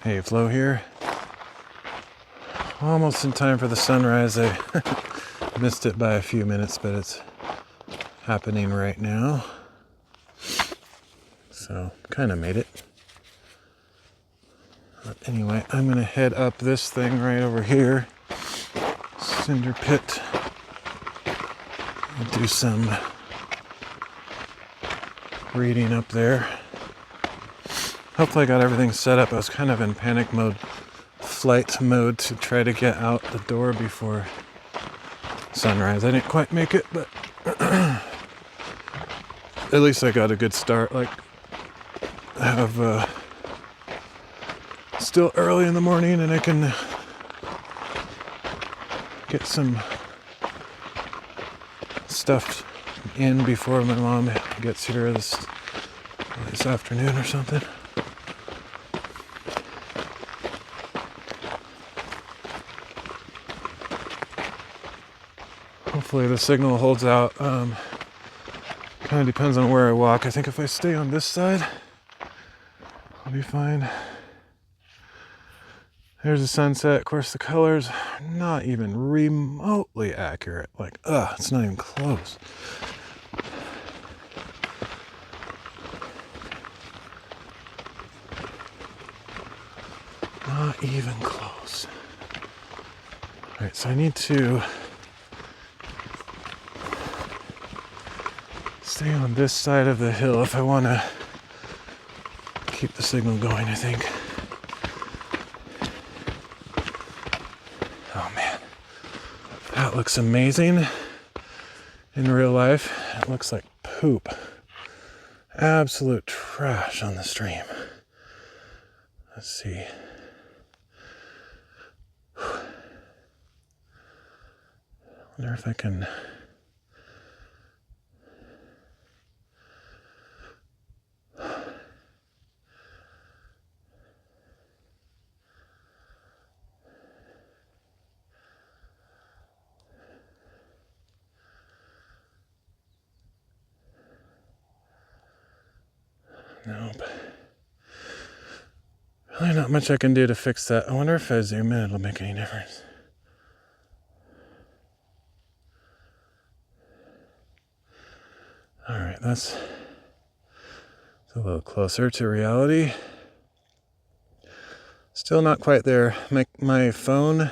Hey, Flo here. Almost in time for the sunrise. I missed it by a few minutes, but it's happening right now. So, kind of made it. But anyway, I'm going to head up this thing right over here. Cinder pit. And do some reading up there. Hopefully I got everything set up. I was kind of in panic mode, flight mode, to try to get out the door before sunrise. I didn't quite make it, but at least I got a good start. Like, I have still early in the morning and I can get some stuff in before my mom gets here this afternoon or something. Hopefully the signal holds out. Kind of depends on where I walk. I think if I stay on this side, I'll be fine. There's the sunset. Of course, the colors are not even remotely accurate. Like, it's not even close. Not even close. All right, so I need to stay on this side of the hill if I want to keep the signal going, I think. Oh man, that looks amazing. In real life, it looks like poop. Absolute trash on the stream. Let's see. Wonder if I can. Nope. Really not much I can do to fix that. I wonder if I zoom in it'll make any difference. Alright, that's a little closer to reality. Still not quite there. My phone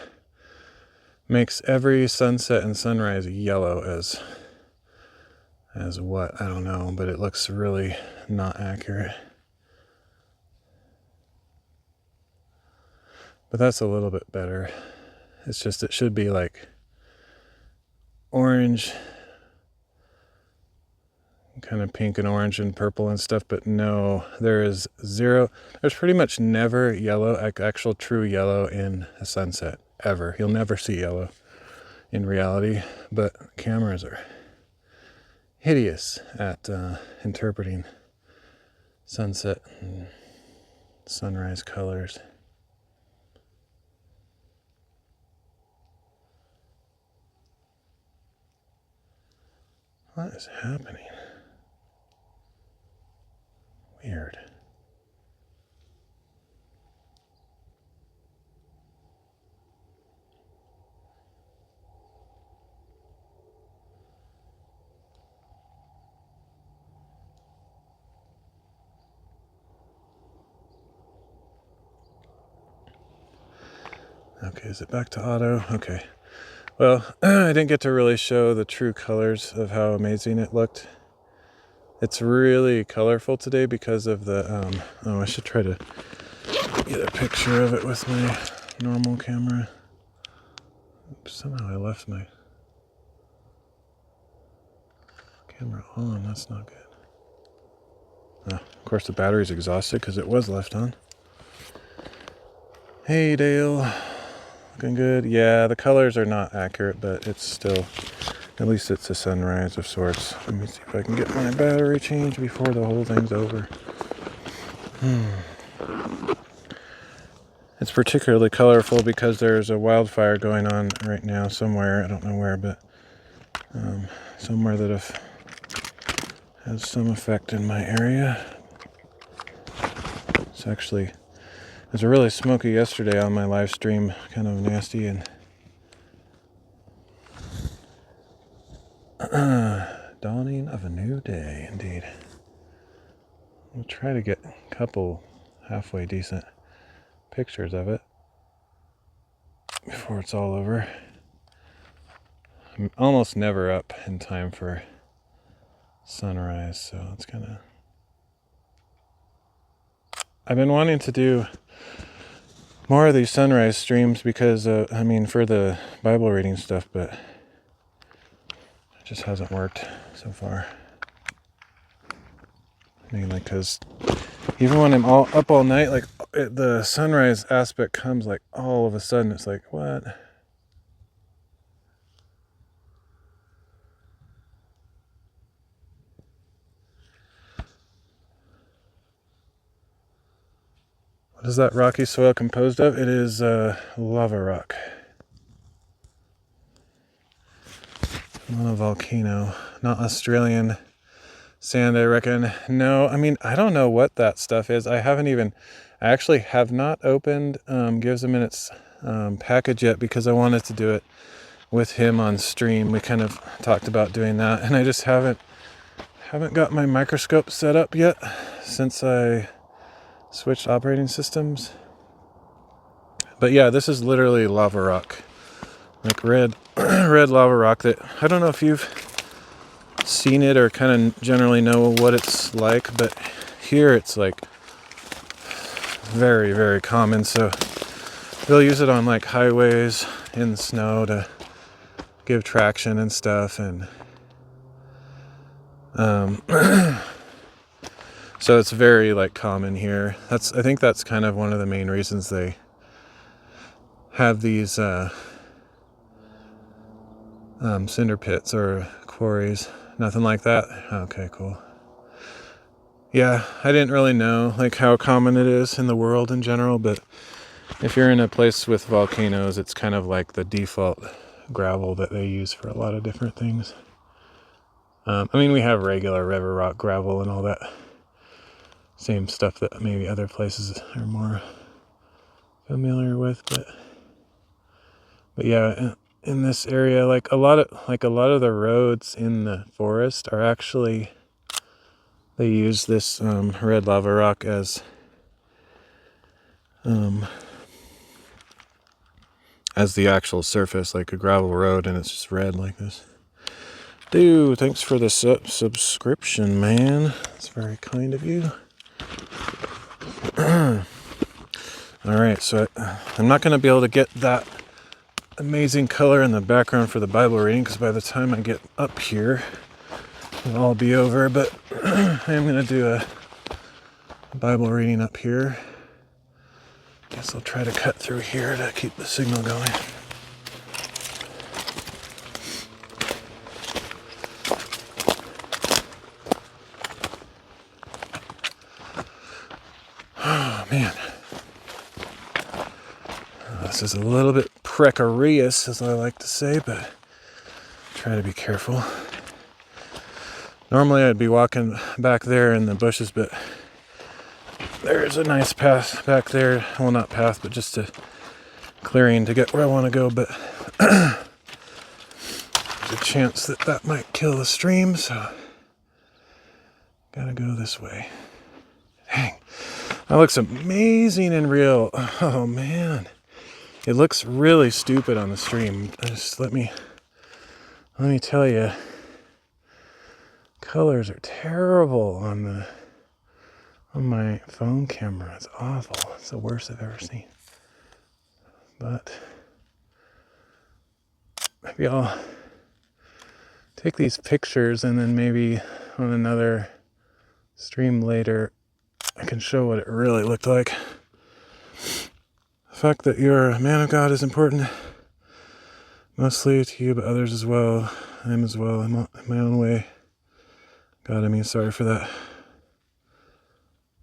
makes every sunset and sunrise yellow as what? I don't know, but it looks really not accurate. But that's a little bit better. It's just, it should be like orange, kind of pink and orange and purple and stuff, but no, there's pretty much never yellow, like actual true yellow in a sunset, ever. You'll never see yellow in reality, but cameras are hideous at interpreting sunset and sunrise colors. What is happening? Weird. Okay, is it back to auto? Okay. Well, I didn't get to really show the true colors of how amazing it looked. It's really colorful today because of the, I should try to get a picture of it with my normal camera. Oops, somehow I left my camera on, that's not good. Of course the battery's exhausted because it was left on. Hey Dale, looking good. Yeah, the colors are not accurate, but it's still, at least it's a sunrise of sorts. Let me see if I can get my battery changed before the whole thing's over. It's particularly colorful because there's a wildfire going on right now somewhere. I don't know where, but somewhere that has some effect in my area. It's actually It was really smoky yesterday on my live stream, kind of nasty, and dawning of a new day, indeed. We'll try to get a couple halfway decent pictures of it before it's all over. I'm almost never up in time for sunrise, so it's kind of... I've been wanting to do more of these sunrise streams because, for the Bible reading stuff, but it just hasn't worked so far. Mainly because even when I'm up all night, like the sunrise aspect comes like all of a sudden. It's like, what? What is that rocky soil composed of? It is lava rock. Not a volcano. Not Australian sand, I reckon. No, I don't know what that stuff is. I actually have not opened Gives a Minute's package yet because I wanted to do it with him on stream. We kind of talked about doing that, and I just haven't got my microscope set up yet since I switched operating systems. But yeah, this is literally lava rock, like red lava rock that I don't know if you've seen it or kind of generally know what it's like, but here it's like very, very common. So they'll use it on like highways in the snow to give traction and stuff, and so it's very like common here. I think that's kind of one of the main reasons they have these cinder pits or quarries. Nothing like that. Okay, cool. Yeah, I didn't really know like how common it is in the world in general, but if you're in a place with volcanoes, it's kind of like the default gravel that they use for a lot of different things. We have regular river rock gravel and all that same stuff that maybe other places are more familiar with, but yeah, in this area, like a lot of the roads in the forest are actually, they use this red lava rock as the actual surface, like a gravel road, and it's just red like this. Dude, thanks for the subscription, man. That's very kind of you. Alright, so I'm not going to be able to get that amazing color in the background for the Bible reading, because by the time I get up here, it'll all be over, but I am going to do a Bible reading up here. Guess I'll try to cut through here to keep the signal going. Oh, man. This is a little bit precarious, as I like to say, but try to be careful. Normally I'd be walking back there in the bushes, but there's a nice path back there. Well, not path, but just a clearing to get where I want to go, but there's a chance that might kill the stream, so gotta go this way. Dang, that looks amazing in real. Oh man, it looks really stupid on the stream. Just let me tell you, colors are terrible on my phone camera. It's awful. It's the worst I've ever seen. But maybe I'll take these pictures, and then maybe on another stream later I can show what it really looked like. The fact that you're a man of God is important, mostly to you, but others as well. I am as well. I'm in my own way. God, sorry for that.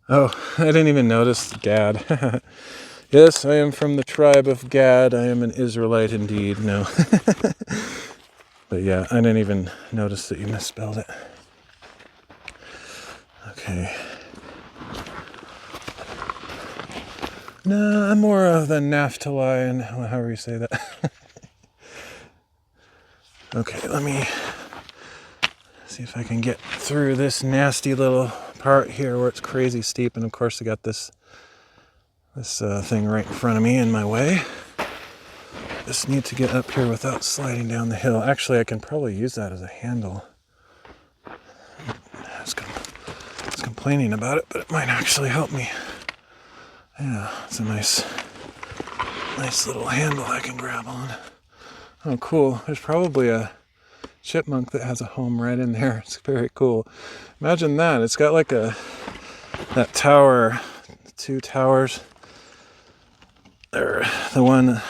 Oh, I didn't even notice Gad. Yes, I am from the tribe of Gad. I am an Israelite indeed. No. But yeah, I didn't even notice that you misspelled it. Okay. No, I'm more of the Naphtalian, however you say that. Okay, let me see if I can get through this nasty little part here where it's crazy steep, and of course I got this thing right in front of me in my way. Just need to get up here without sliding down the hill. Actually, I can probably use that as a handle. I was complaining about it, but it might actually help me. Yeah, it's a nice little handle I can grab on. Oh, cool. There's probably a chipmunk that has a home right in there. It's very cool. Imagine that. It's got like that tower, 2 towers. They're the one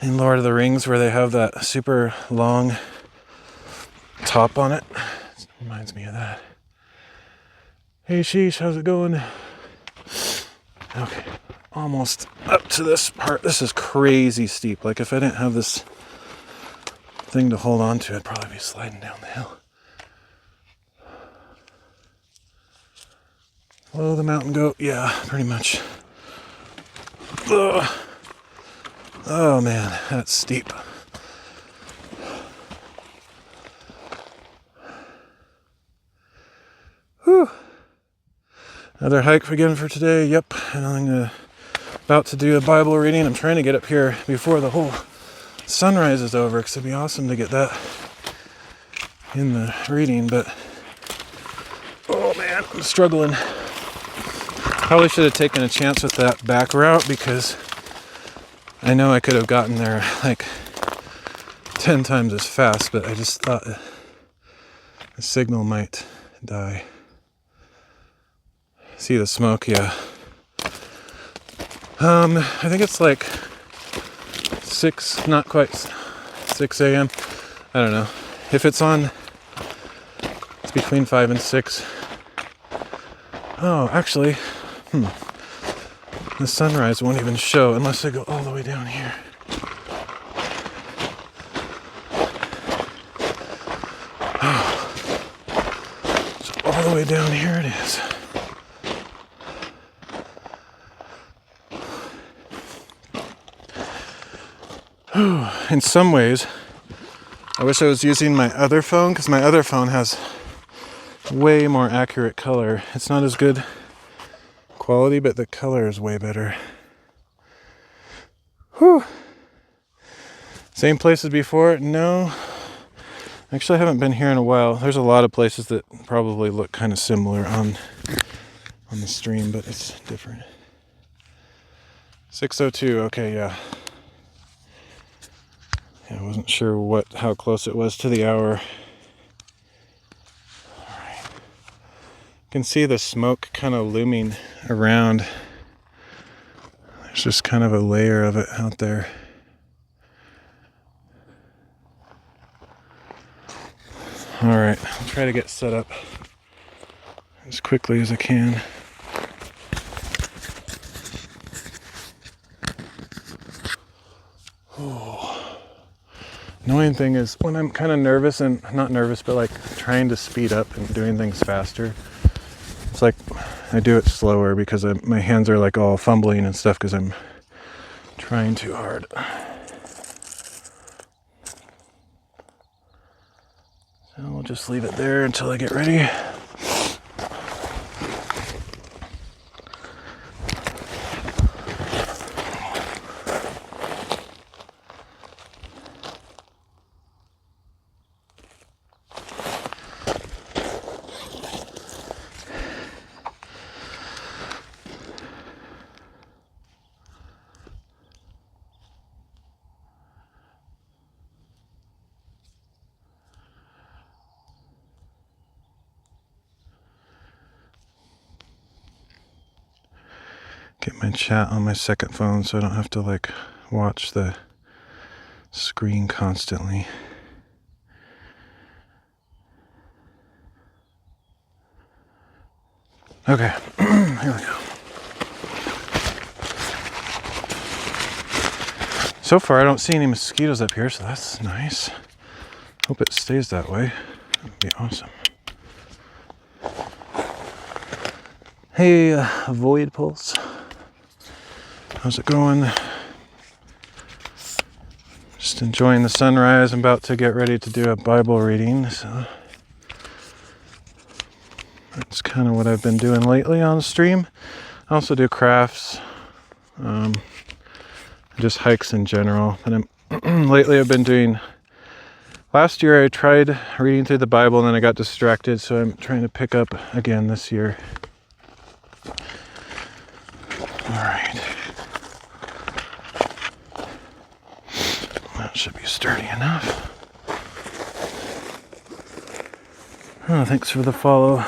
in Lord of the Rings where they have that super long top on it. It reminds me of that. Hey sheesh, how's it going? Okay, almost up to this part. This is crazy steep. Like if I didn't have this thing to hold on to, I'd probably be sliding down the hill. Hello, the mountain goat. Yeah, pretty much. Ugh. Oh man, that's steep. Whew. Another hike again for today. Yep, and I'm about to do a Bible reading. I'm trying to get up here before the whole sunrise is over, because it'd be awesome to get that in the reading, but oh man, I'm struggling. Probably should have taken a chance with that back route, because I know I could have gotten there like 10 times as fast, but I just thought the signal might die. See the smoke? Yeah. I think it's like 6, not quite 6 a.m. I don't know. If it's on, it's between 5 and 6. Oh, actually, the sunrise won't even show unless I go all the way down here. So all the way down here it is. In some ways, I wish I was using my other phone, because my other phone has way more accurate color. It's not as good quality, but the color is way better. Whew. Same place as before? No. Actually, I haven't been here in a while. There's a lot of places that probably look kind of similar on the stream, but it's different. 6:02, okay, yeah. I wasn't sure how close it was to the hour. Alright. You can see the smoke kind of looming around. There's just kind of a layer of it out there. Alright, I'll try to get set up as quickly as I can. Annoying thing is when I'm kind of nervous, and not nervous, but like trying to speed up and doing things faster, it's like I do it slower because my hands are like all fumbling and stuff because I'm trying too hard. So we'll just leave it there until I get ready. Get my chat on my second phone so I don't have to like watch the screen constantly. Okay, here we go. So far I don't see any mosquitoes up here, so that's nice. Hope it stays that way. That would be awesome. Hey, Void Pulse. How's it going? Just enjoying the sunrise. I'm about to get ready to do a Bible reading, so that's kind of what I've been doing lately on the stream. I also do crafts, just hikes in general. But lately I've been doing. Last year I tried reading through the Bible and then I got distracted, so I'm trying to pick up again this year. All right. That should be sturdy enough. Oh, thanks for the follow.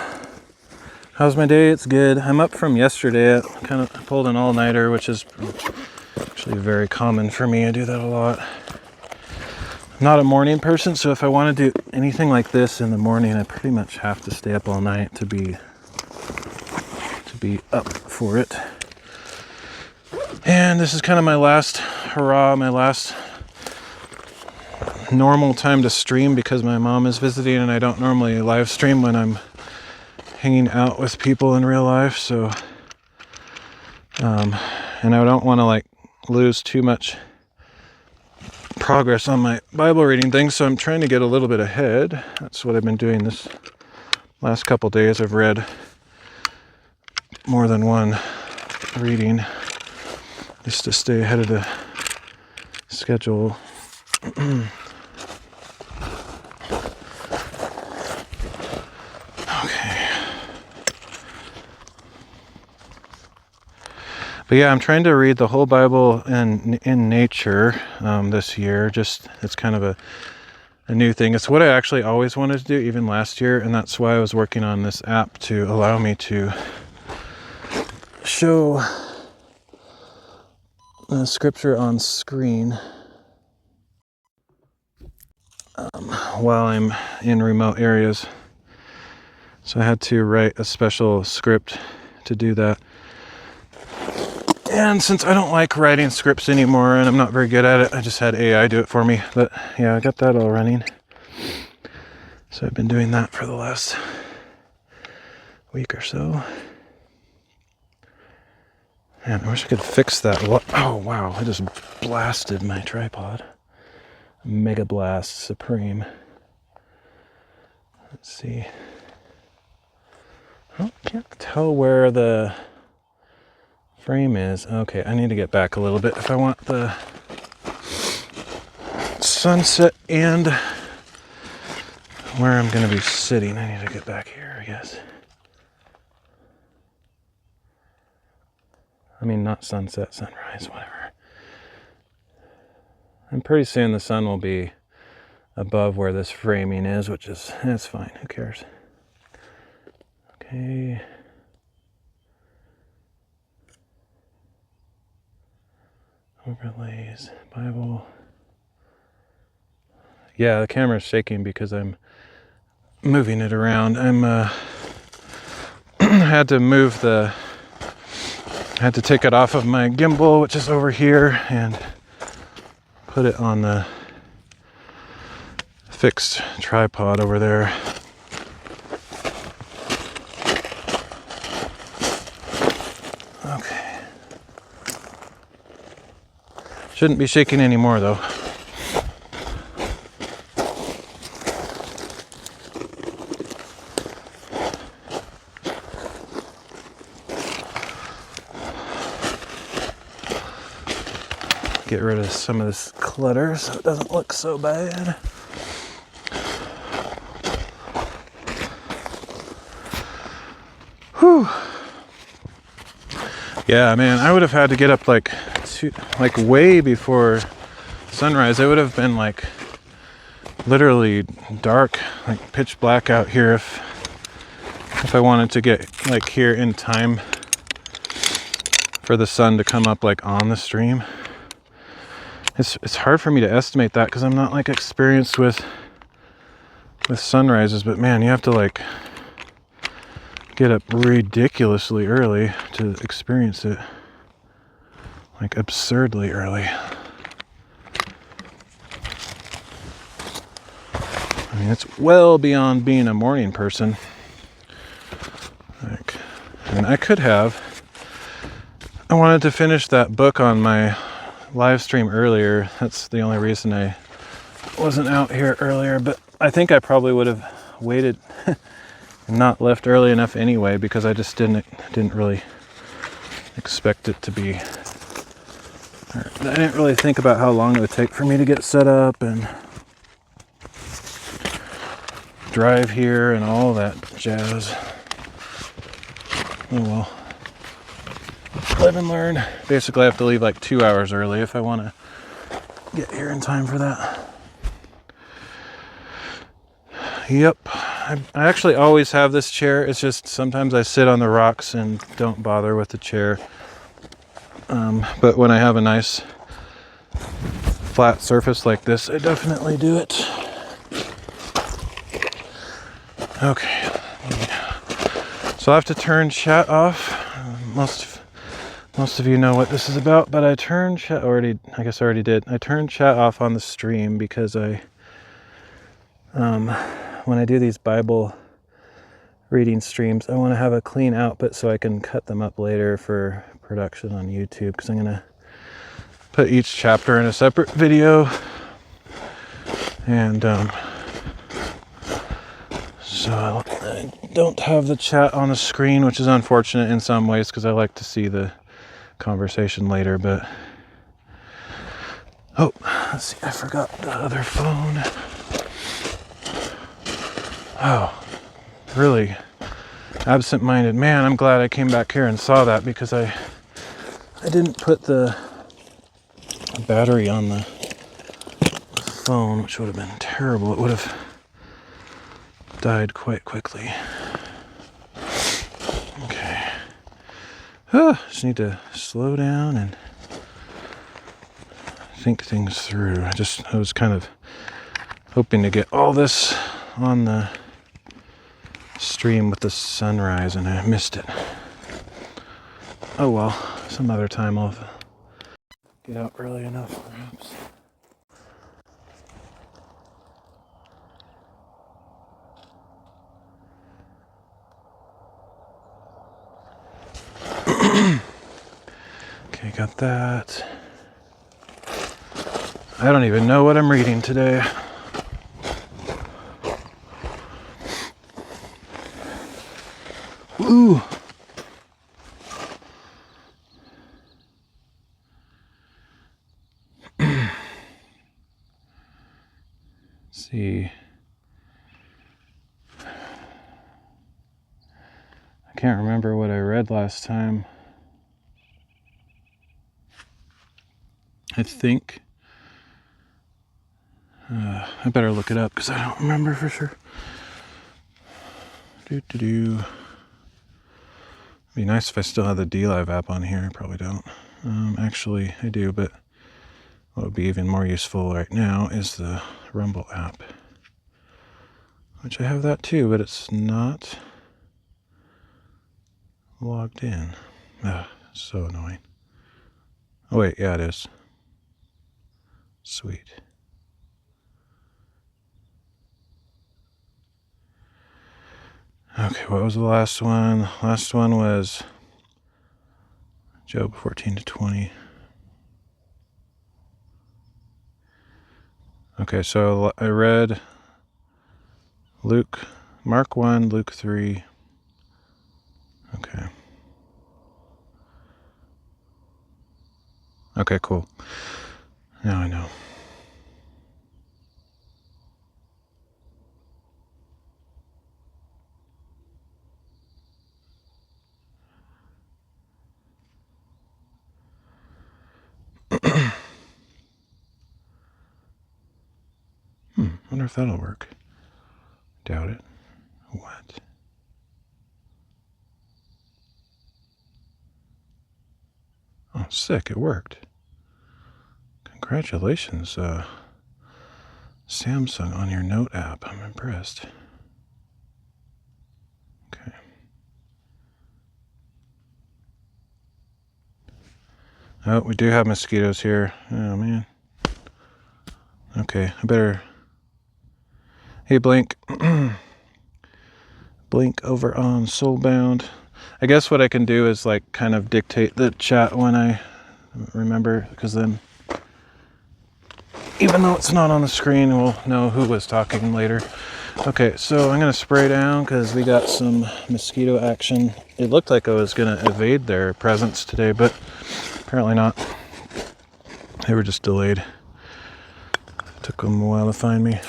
How's my day? It's good. I'm up from yesterday. I kind of pulled an all-nighter, which is actually very common for me. I do that a lot. I'm not a morning person, so if I want to do anything like this in the morning, I pretty much have to stay up all night to be up for it. And this is kind of my last hurrah, my last normal time to stream because my mom is visiting and I don't normally live stream when I'm hanging out with people in real life. So, and I don't want to like lose too much progress on my Bible reading thing, so I'm trying to get a little bit ahead. That's what I've been doing this last couple days. I've read more than one reading just to stay ahead of the schedule. Okay. But yeah, I'm trying to read the whole Bible in nature this year. Just, it's kind of a new thing. It's what I actually always wanted to do, even last year, and that's why I was working on this app to allow me to show the scripture on screen while I'm in remote areas. So I had to write a special script to do that. And since I don't like writing scripts anymore and I'm not very good at it, I just had AI do it for me. But yeah, I got that all running. So I've been doing that for the last week or so. Man, I wish I could fix that. Oh, wow. I just blasted my tripod. Mega Blast Supreme. Let's see. I can't tell where the frame is. Okay, I need to get back a little bit if I want the sunset and where I'm going to be sitting. I need to get back here, I guess. I mean, not sunset, sunrise, whatever. And pretty soon the sun will be above where this framing is, which is, that's fine. Who cares? Okay. Overlays, Bible. Yeah, the camera's shaking because I'm moving it around. Had to take it off of my gimbal, which is over here, and put it on the fixed tripod over there. Okay. Shouldn't be shaking anymore though. Get rid of some of this clutter so it doesn't look so bad. Whew. Yeah, man, I would have had to get up like way before sunrise. It would have been like literally dark, like pitch black out here if I wanted to get like here in time for the sun to come up like on the stream. It's hard for me to estimate that because I'm not like experienced with sunrises, but man, you have to like get up ridiculously early to experience it, like absurdly early. I mean, it's well beyond being a morning person. Like, and I could have I wanted to finish that book on my live stream earlier. That's the only reason I wasn't out here earlier, but I think I probably would have waited and not left early enough anyway, because I just didn't really expect it to be, I didn't really think about how long it would take for me to get set up and drive here and all that jazz. Oh well. Live and learn. Basically I have to leave like 2 hours early if I want to get here in time for that. Yep. I actually always have this chair. It's just sometimes I sit on the rocks and don't bother with the chair. But when I have a nice flat surface like this, I definitely do it. Okay. So I have to turn chat off. Most of you know what this is about, but I turned chat already. I guess I already did. I turned chat off on the stream because when I do these Bible reading streams, I want to have a clean output so I can cut them up later for production on YouTube, because I'm going to put each chapter in a separate video. And so I don't have the chat on the screen, which is unfortunate in some ways because I like to see the conversation later. But oh, let's see, I forgot the other phone. Oh, really absent-minded. Man, I'm glad I came back here and saw that, because I didn't put the battery on the phone, which would have been terrible. It would have died quite quickly. Okay. Just need to slow down and think things through. I was kind of hoping to get all this on the stream with the sunrise, and I missed it. Oh well, some other time I'll get out early enough, perhaps. Okay, got that. I don't even know what I'm reading today. Ooh. See. I can't remember what I read last time. I think I better look it up because I don't remember for sure. Be nice if I still had the DLive app on here. I probably don't. Actually, I do, but what would be even more useful right now is the Rumble app, which I have that too, but it's not logged in. So annoying. Oh wait, yeah it is. Sweet. Okay, what was the last one? Last one was Job 14-20. Okay, so I read Mark 1, Luke 3. Okay. Okay, cool. Now I know. Wonder if that'll work. Doubt it. What? Oh, sick, it worked. Congratulations, Samsung, on your Note app. I'm impressed. Okay. Oh, we do have mosquitoes here. Oh, man. Okay, I better... Hey, Blink. Blink over on Soulbound. I guess what I can do is like kind of dictate the chat when I remember, because then even though it's not on the screen, we'll know who was talking later. Okay, so I'm going to spray down because we got some mosquito action. It looked like I was going to evade their presence today, but apparently not. They were just delayed. Took them a while to find me.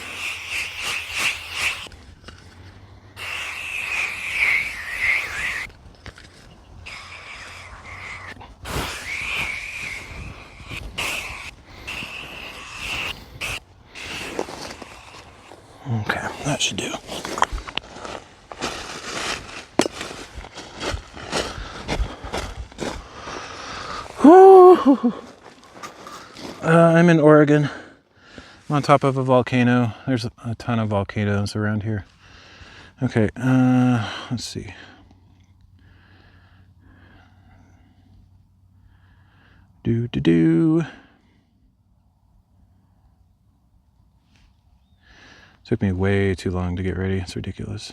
Okay, that should do. I'm in Oregon. I'm on top of a volcano. There's a ton of volcanoes around here. Okay, let's see. Took me way too long to get ready. It's ridiculous.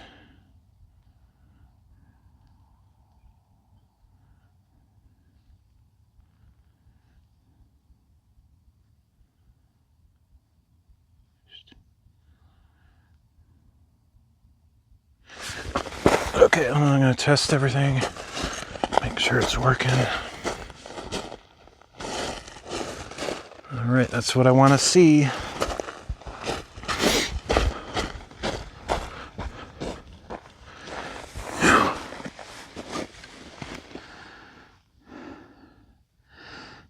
Okay, I'm going to test everything. Make sure it's working. All right, that's what I want to see.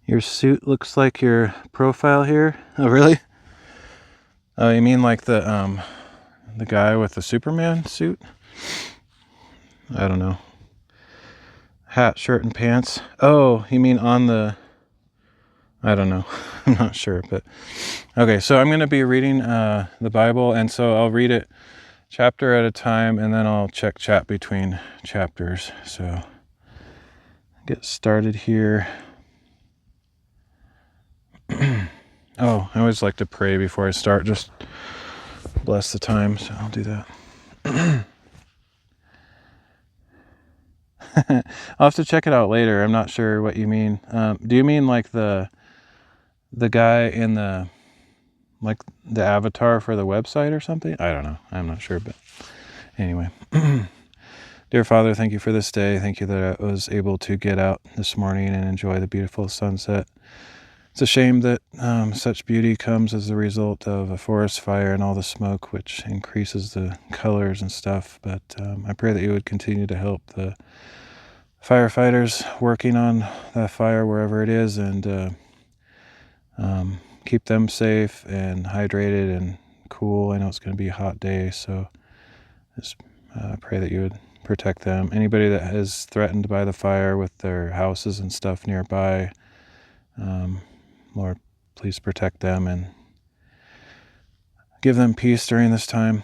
Your suit looks like your profile here. Oh, really? Oh, you mean like the guy with the Superman suit? I don't know. Hat, shirt, and pants. Oh, you mean on the... I don't know. I'm not sure, but... Okay, so I'm going to be reading the Bible, and so I'll read it chapter at a time, and then I'll check chat between chapters. So, get started here. Oh, I always like to pray before I start. Just bless the time, so I'll do that. I'll have to check it out later. I'm not sure what you mean. Do you mean like the guy in the avatar for the website or something? I don't know. I'm not sure, but anyway. Dear Father, thank you for this day. Thank you that I was able to get out this morning and enjoy the beautiful sunset. It's a shame that such beauty comes as a result of a forest fire and all the smoke, which increases the colors and stuff. But I pray that you would continue to help the firefighters working on that fire wherever it is, and keep them safe and hydrated and cool. I know it's going to be a hot day, so just pray that you would protect them. Anybody that is threatened by the fire with their houses and stuff nearby, Lord, please protect them and give them peace during this time.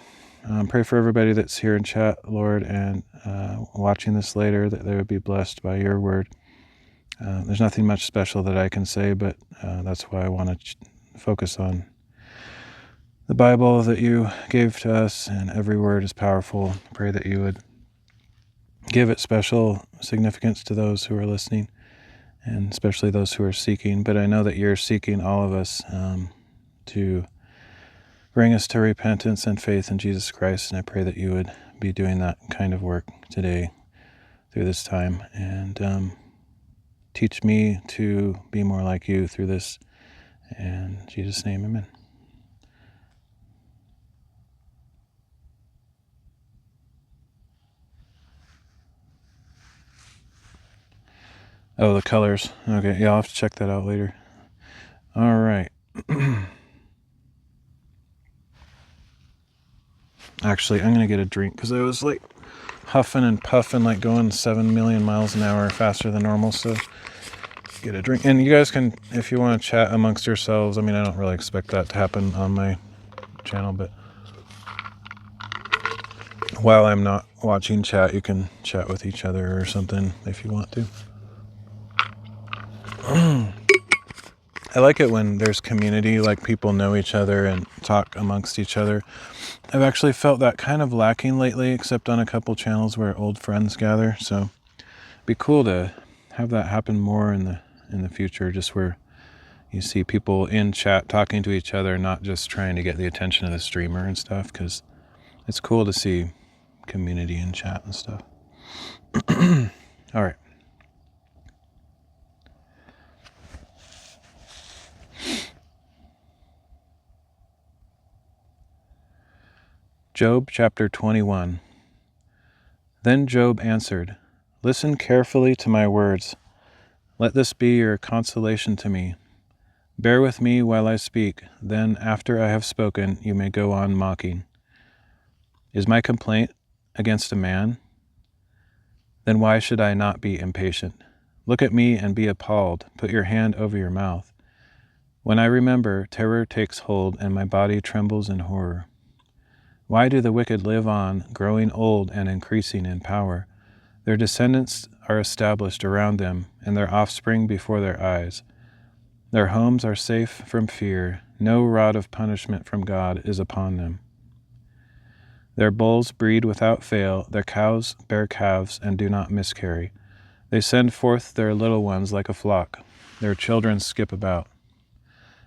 Pray for everybody that's here in chat, Lord, and watching this later, that they would be blessed by your word. There's nothing much special that I can say, but that's why I want to focus on the Bible that you gave to us, and every word is powerful. Pray that you would give it special significance to those who are listening, and especially those who are seeking. But I know that you're seeking all of us to bring us to repentance and faith in Jesus Christ, and I pray that you would be doing that kind of work today through this time, and teach me to be more like you through this. In Jesus' name, amen. Oh, the colors. Okay, yeah, I'll have to check that out later. All right. Actually, I'm going to get a drink because I was like huffing and puffing, like going 7 million miles an hour faster than normal. So get a drink. And you guys can, if you want to chat amongst yourselves. I mean, I don't really expect that to happen on my channel, but while I'm not watching chat, you can chat with each other or something if you want to. I like it when there's community, like people know each other and talk amongst each other. I've actually felt that kind of lacking lately, except on a couple channels where old friends gather. So be cool to have that happen more in the future, just where you see people in chat talking to each other, not just trying to get the attention of the streamer and stuff, because it's cool to see community in chat and stuff. All right. Job chapter 21. Then Job answered, "Listen carefully to my words. Let this be your consolation to me. Bear with me while I speak, then after I have spoken, you may go on mocking. Is my complaint against a man? Then why should I not be impatient? Look at me and be appalled. Put your hand over your mouth. When I remember, terror takes hold, and my body trembles in horror. Why do the wicked live on, growing old and increasing in power? Their descendants are established around them, and their offspring before their eyes. Their homes are safe from fear. No rod of punishment from God is upon them. Their bulls breed without fail. Their cows bear calves and do not miscarry. They send forth their little ones like a flock. Their children skip about,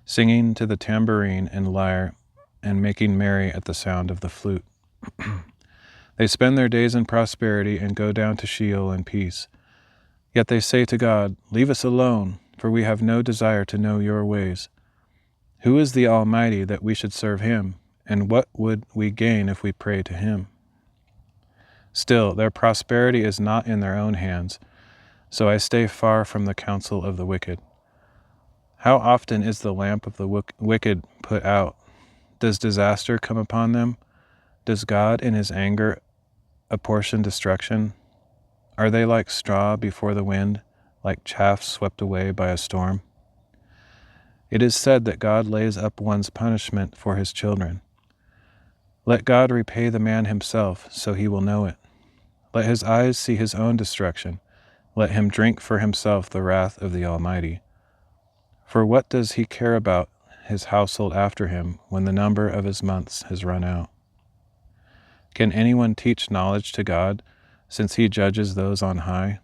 singing to the tambourine and lyre, and making merry at the sound of the flute. They spend their days in prosperity and go down to Sheol in peace. Yet they say to God, "Leave us alone, for we have no desire to know your ways. Who is the Almighty that we should serve him? And what would we gain if we pray to him?" Still, their prosperity is not in their own hands, so I stay far from the counsel of the wicked. How often is the lamp of the wicked put out? Does disaster come upon them? Does God in his anger apportion destruction? Are they like straw before the wind, like chaff swept away by a storm? It is said that God lays up one's punishment for his children. Let God repay the man himself, so he will know it. Let his eyes see his own destruction. Let him drink for himself the wrath of the Almighty. For what does he care about his household after him when the number of his months has run out? Can anyone teach knowledge to God, since he judges those on high?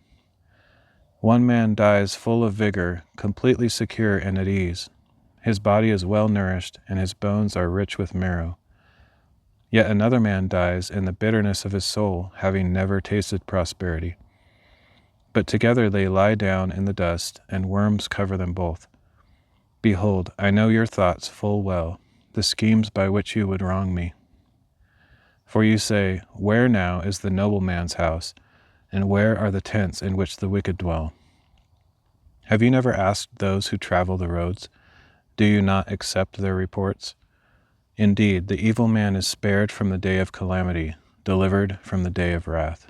One man dies full of vigor, completely secure and at ease. His body is well nourished, and his bones are rich with marrow. Yet another man dies in the bitterness of his soul, having never tasted prosperity. But together they lie down in the dust, and worms cover them both. Behold, I know your thoughts full well, the schemes by which you would wrong me. For you say, "Where now is the nobleman's house, and where are the tents in which the wicked dwell?" Have you never asked those who travel the roads? Do you not accept their reports? Indeed, the evil man is spared from the day of calamity, delivered from the day of wrath.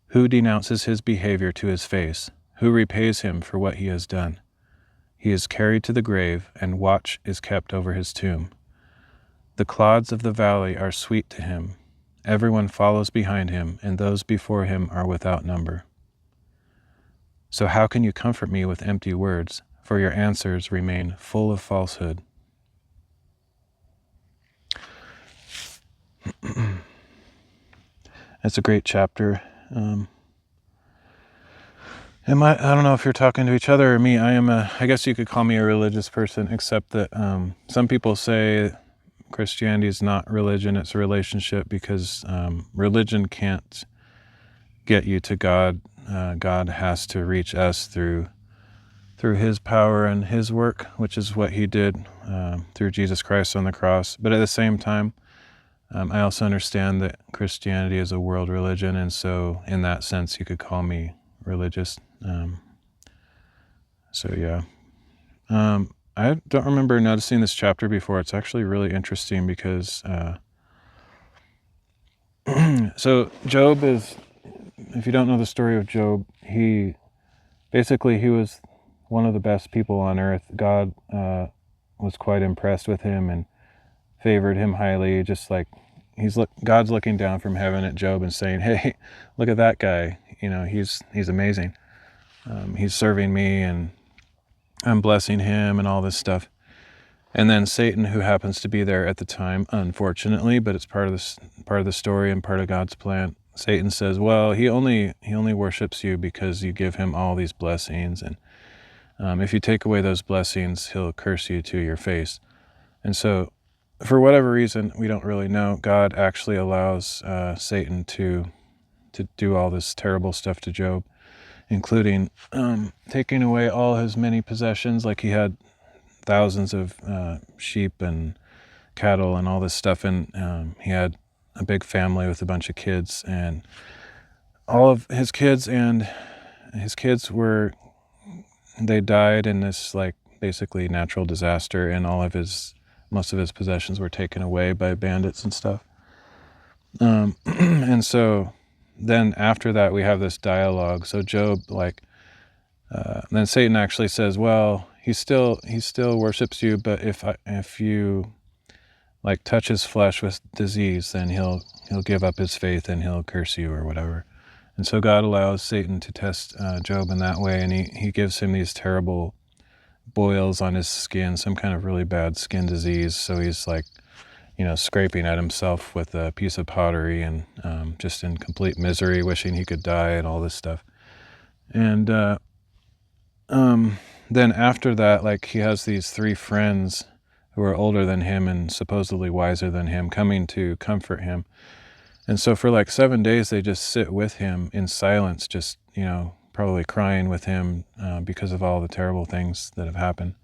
Who denounces his behavior to his face? Who repays him for what he has done? He is carried to the grave, and watch is kept over his tomb. The clods of the valley are sweet to him. Everyone follows behind him, and those before him are without number. So how can you comfort me with empty words? For your answers remain full of falsehood. It's a great chapter. I don't know if you're talking to each other or me. I guess you could call me a religious person, except that some people say Christianity is not religion, it's a relationship, because religion can't get you to God. God has to reach us through his power and his work, which is what he did through Jesus Christ on the cross. But at the same time, I also understand that Christianity is a world religion, and so in that sense you could call me religious. I don't remember noticing this chapter before. It's actually really interesting because so Job is, if you don't know the story of Job, he was one of the best people on earth. God was quite impressed with him and favored him highly, just like God's looking down from heaven at Job and saying, "Hey, look at that guy. He's amazing. He's serving me, and I'm blessing him," and all this stuff. And then Satan, who happens to be there at the time, unfortunately, but it's part of the story and part of God's plan, Satan says, well, he only worships you because you give him all these blessings, and if you take away those blessings, he'll curse you to your face. And so, for whatever reason, we don't really know, God actually allows Satan to do all this terrible stuff to Job, including taking away all his many possessions. Like, he had thousands of sheep and cattle and all this stuff, and he had a big family with a bunch of kids, and all of his kids they died in this, like, basically natural disaster, and most of his possessions were taken away by bandits and stuff. And so then after that we have this dialogue. So Job, then Satan actually says, well, he still worships you, but if you like touch his flesh with disease, then he'll give up his faith and he'll curse you or whatever. And so God allows Satan to test Job in that way, and he gives him these terrible boils on his skin, some kind of really bad skin disease. So he's like, scraping at himself with a piece of pottery, and just in complete misery, wishing he could die and all this stuff. And then after that, like, he has these 3 friends who are older than him and supposedly wiser than him coming to comfort him. And so for like 7 days, they just sit with him in silence, just, probably crying with him because of all the terrible things that have happened.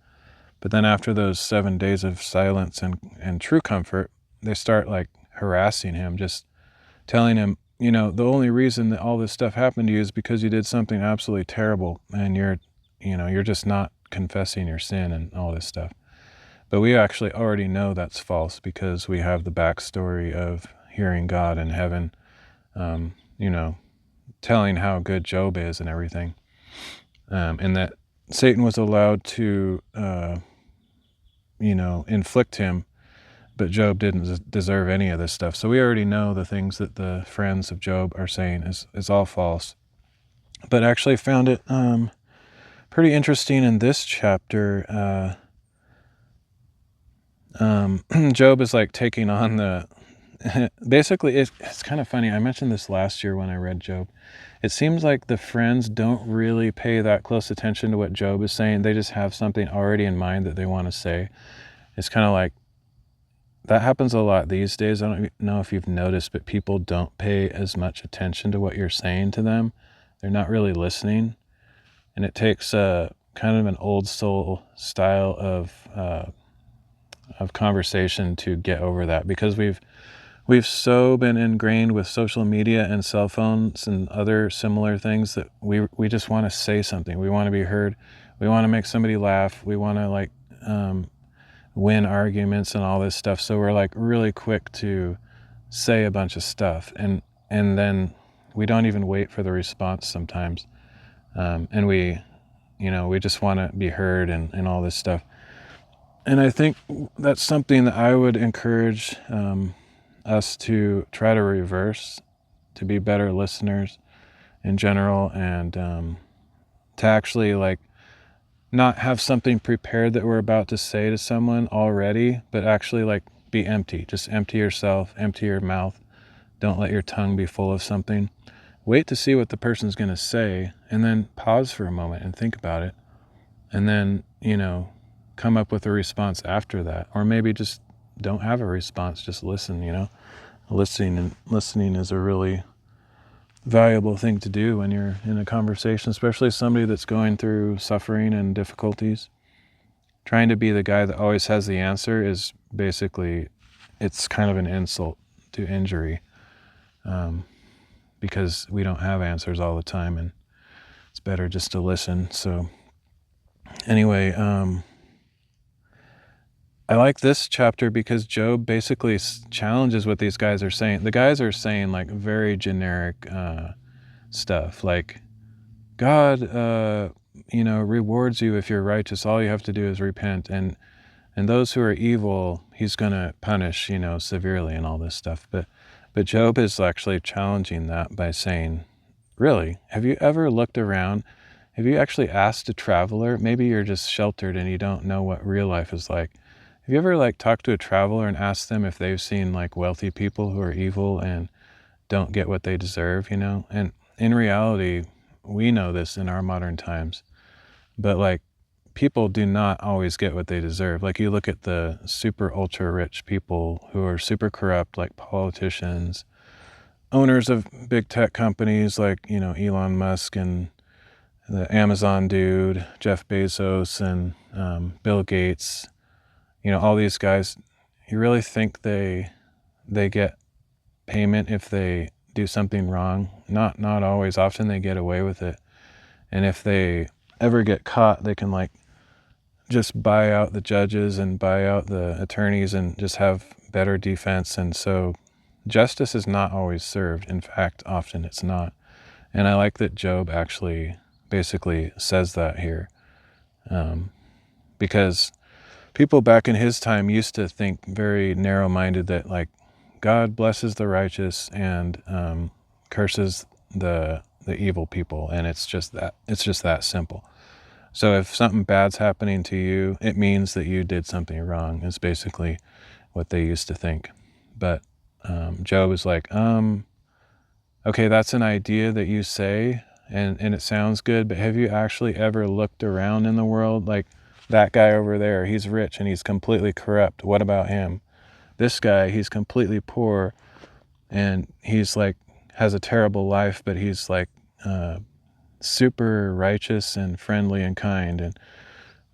But then after those 7 days of silence and true comfort, they start like harassing him, just telling him, the only reason that all this stuff happened to you is because you did something absolutely terrible, and you're just not confessing your sin and all this stuff. But we actually already know that's false, because we have the backstory of hearing God in heaven, telling how good Job is and everything. And that Satan was allowed to, inflict him, but Job didn't deserve any of this stuff. So we already know the things that the friends of Job are saying is all false. But I actually found it pretty interesting in this chapter. Job is like taking on the basically it's kind of funny. I mentioned this last year when I read Job. It seems like the friends don't really pay that close attention to what Job is saying. They just have something already in mind that they want to say. It's kind of like that happens a lot these days. I don't know if you've noticed, but people don't pay as much attention to what you're saying to them. They're not really listening. And it takes kind of an old soul style of conversation to get over that, because we've so been ingrained with social media and cell phones and other similar things that we just want to say something. We want to be heard. We want to make somebody laugh. We want to win arguments and all this stuff. So we're like really quick to say a bunch of stuff, and then we don't even wait for the response sometimes. And we just want to be heard and all this stuff. And I think that's something that I would encourage us to try to reverse, to be better listeners in general, and to actually not have something prepared that we're about to say to someone already, but actually be empty. Just empty yourself, empty your mouth. Don't let your tongue be full of something. Wait to see what the person's going to say, and then pause for a moment and think about it. And then, come up with a response after that. Or maybe just don't have a response, just listen, Listening is a really valuable thing to do when you're in a conversation, especially somebody that's going through suffering and difficulties. Trying to be the guy that always has the answer is basically, it's kind of an insult to injury, because we don't have answers all the time, and it's better just to listen. So anyway, I like this chapter because Job basically challenges what these guys are saying. The guys are saying very generic stuff, like God, rewards you if you're righteous. All you have to do is repent, and those who are evil, he's going to punish, severely and all this stuff. But Job is actually challenging that by saying, really, have you ever looked around? Have you actually asked a traveler? Maybe you're just sheltered and you don't know what real life is like. Have you ever talked to a traveler and asked them if they've seen wealthy people who are evil and don't get what they deserve, you know? And in reality, we know this in our modern times, but like people do not always get what they deserve. Like you look at the super ultra rich people who are super corrupt, like politicians, owners of big tech companies like, you know, Elon Musk and the Amazon dude, Jeff Bezos and Bill Gates, you know, all these guys. You really think they get payment if they do something wrong? Not always. Often they get away with it. And if they ever get caught, they can like just buy out the judges and buy out the attorneys and just have better defense. And so justice is not always served. In fact, often it's not. And I like that Job actually basically says that here, because people back in his time used to think very narrow-minded that like God blesses the righteous and curses the evil people, and it's just that simple. So if something bad's happening to you, it means that you did something wrong. Is basically what they used to think. But Job is like, okay, that's an idea that you say, and it sounds good, but have you actually ever looked around in the world? Like that guy over there, he's rich and he's completely corrupt. What about him? This guy, he's completely poor and he's like has a terrible life, but he's like super righteous and friendly and kind, and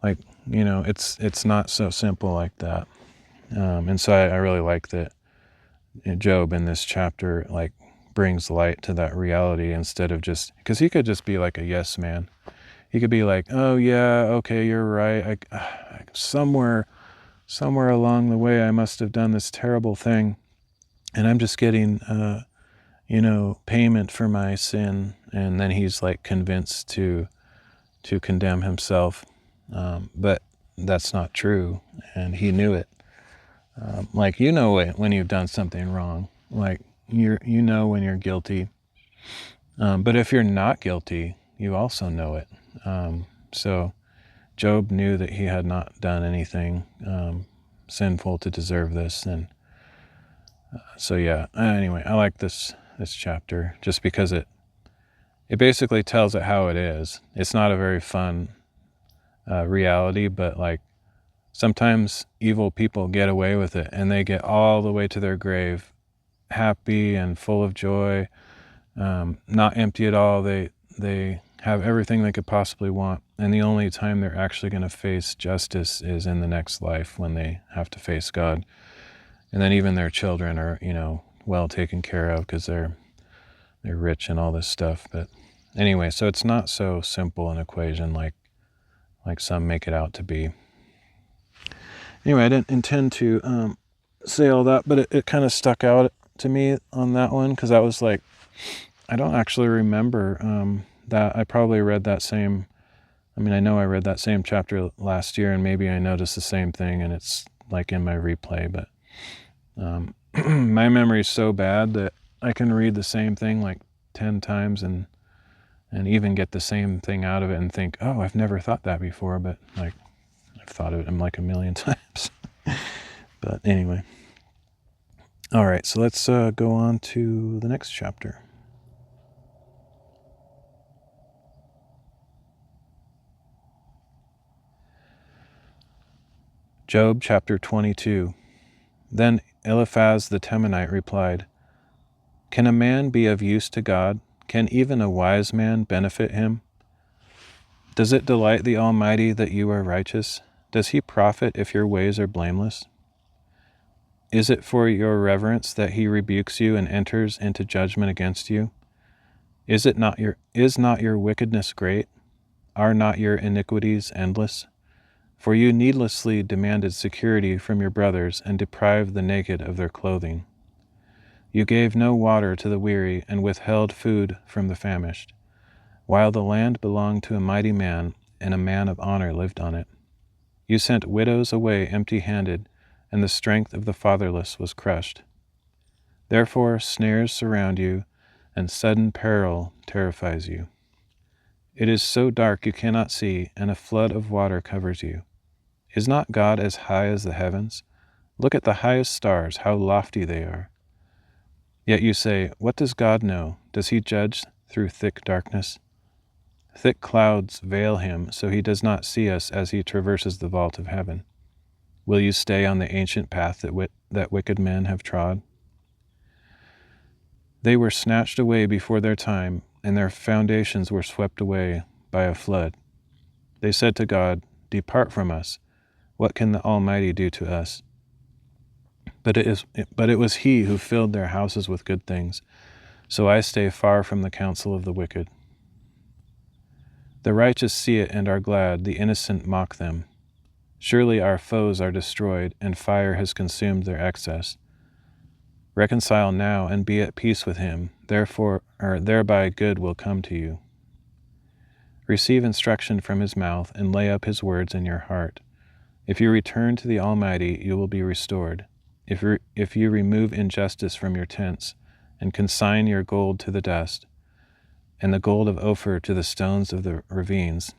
like, you know, it's not so simple like that. And so I really like that Job in this chapter like brings light to that reality, instead of just, because he could just be like a yes man. He could be like, oh yeah, okay, you're right. Somewhere along the way I must have done this terrible thing, and I'm just getting payment for my sin. And then he's like convinced to condemn himself, but that's not true, and he knew it. Like, you know it when you've done something wrong. Like you know when you're guilty, but if you're not guilty, you also know it. So Job knew that he had not done anything sinful to deserve this, and so yeah. Anyway, I like this chapter just because it basically tells it how it is. It's not a very fun reality, but like sometimes evil people get away with it, and they get all the way to their grave happy and full of joy, not empty at all. They have everything they could possibly want, and the only time they're actually going to face justice is in the next life, when they have to face God. And then even their children are, well taken care of because they're rich and all this stuff. But anyway, so it's not so simple an equation like some make it out to be. Anyway, I didn't intend to say all that, but it kind of stuck out to me on that one, because I was like, I don't actually remember that. I probably read that same, I know I read that same chapter last year, and maybe I noticed the same thing, and it's like in my replay, but my memory is so bad that I can read the same thing like 10 times and even get the same thing out of it and think, oh, I've never thought that before, but like I've thought of it like a million times. But anyway. All right, so let's go on to the next chapter. Job chapter 22. Then Eliphaz the Temanite replied, "Can a man be of use to God? Can even a wise man benefit him? Does it delight the Almighty that you are righteous? Does he profit if your ways are blameless? Is it for your reverence that he rebukes you and enters into judgment against you? Is not your wickedness great? Are not your iniquities endless? For you needlessly demanded security from your brothers and deprived the naked of their clothing. You gave no water to the weary and withheld food from the famished, while the land belonged to a mighty man, and a man of honor lived on it. You sent widows away empty-handed, and the strength of the fatherless was crushed. Therefore snares surround you, and sudden peril terrifies you. It is so dark you cannot see, and a flood of water covers you. Is not God as high as the heavens? Look at the highest stars, how lofty they are. Yet you say, what does God know? Does he judge through thick darkness? Thick clouds veil him, so he does not see us as he traverses the vault of heaven. Will you stay on the ancient path that wicked men have trod? They were snatched away before their time, and their foundations were swept away by a flood. They said to God, depart from us. What can the Almighty do to us? But it was he who filled their houses with good things. So I stay far from the counsel of the wicked. The righteous see it and are glad, the innocent mock them. Surely our foes are destroyed, and fire has consumed their excess. Reconcile now and be at peace with him, thereby good will come to you. Receive instruction from his mouth, and lay up his words in your heart. If you return to the Almighty, you will be restored. If you remove injustice from your tents, and consign your gold to the dust, and the gold of Ophir to the stones of the ravines,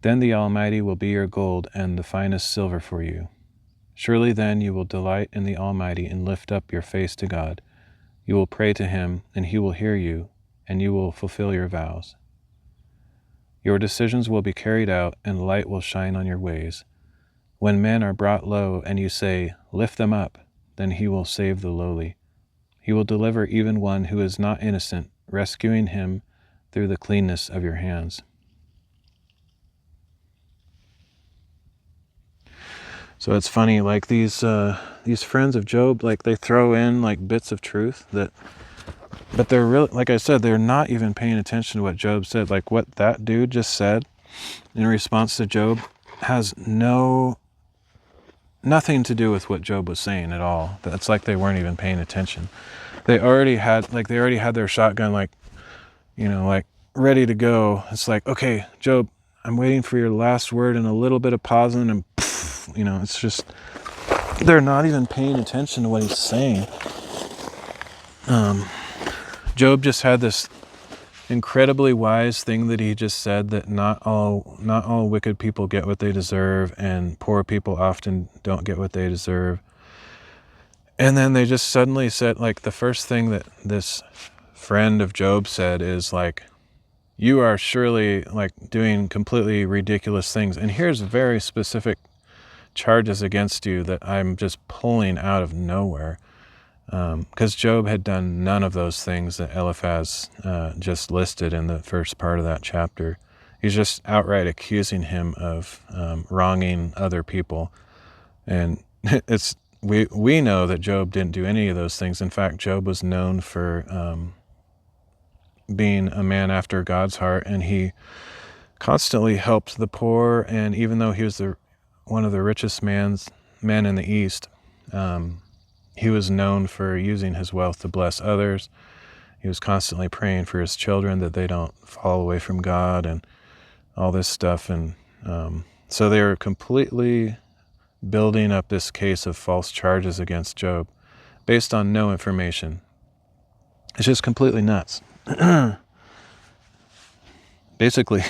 then the Almighty will be your gold and the finest silver for you. Surely then you will delight in the Almighty and lift up your face to God. You will pray to him, and he will hear you, and you will fulfill your vows. Your decisions will be carried out, and light will shine on your ways. When men are brought low, and you say, lift them up, then he will save the lowly. He will deliver even one who is not innocent, rescuing him through the cleanness of your hands. So it's funny, like these friends of Job, like they throw in like bits of truth but they're really, like I said, they're not even paying attention to what Job said. Like what that dude just said in response to Job has nothing to do with what Job was saying at all. It's like they weren't even paying attention. They already had their shotgun, like ready to go. It's like, okay, Job, I'm waiting for your last word and a little bit of pausing, and it's just, they're not even paying attention to what he's saying. Job just had this incredibly wise thing that he just said, that not all wicked people get what they deserve, and poor people often don't get what they deserve. And then they just suddenly said, like, the first thing that this friend of Job said is like, you are surely like doing completely ridiculous things, and here's very specific charges against you that I'm just pulling out of nowhere. Because Job had done none of those things that Eliphaz just listed in the first part of that chapter. He's just outright accusing him of wronging other people. And we know that Job didn't do any of those things. In fact, Job was known for being a man after God's heart, and he constantly helped the poor. And even though he was one of the richest men in the East, he was known for using his wealth to bless others. He was constantly praying for his children that they don't fall away from God and all this stuff. And so they were completely building up this case of false charges against Job based on no information. It's just completely nuts. Basically,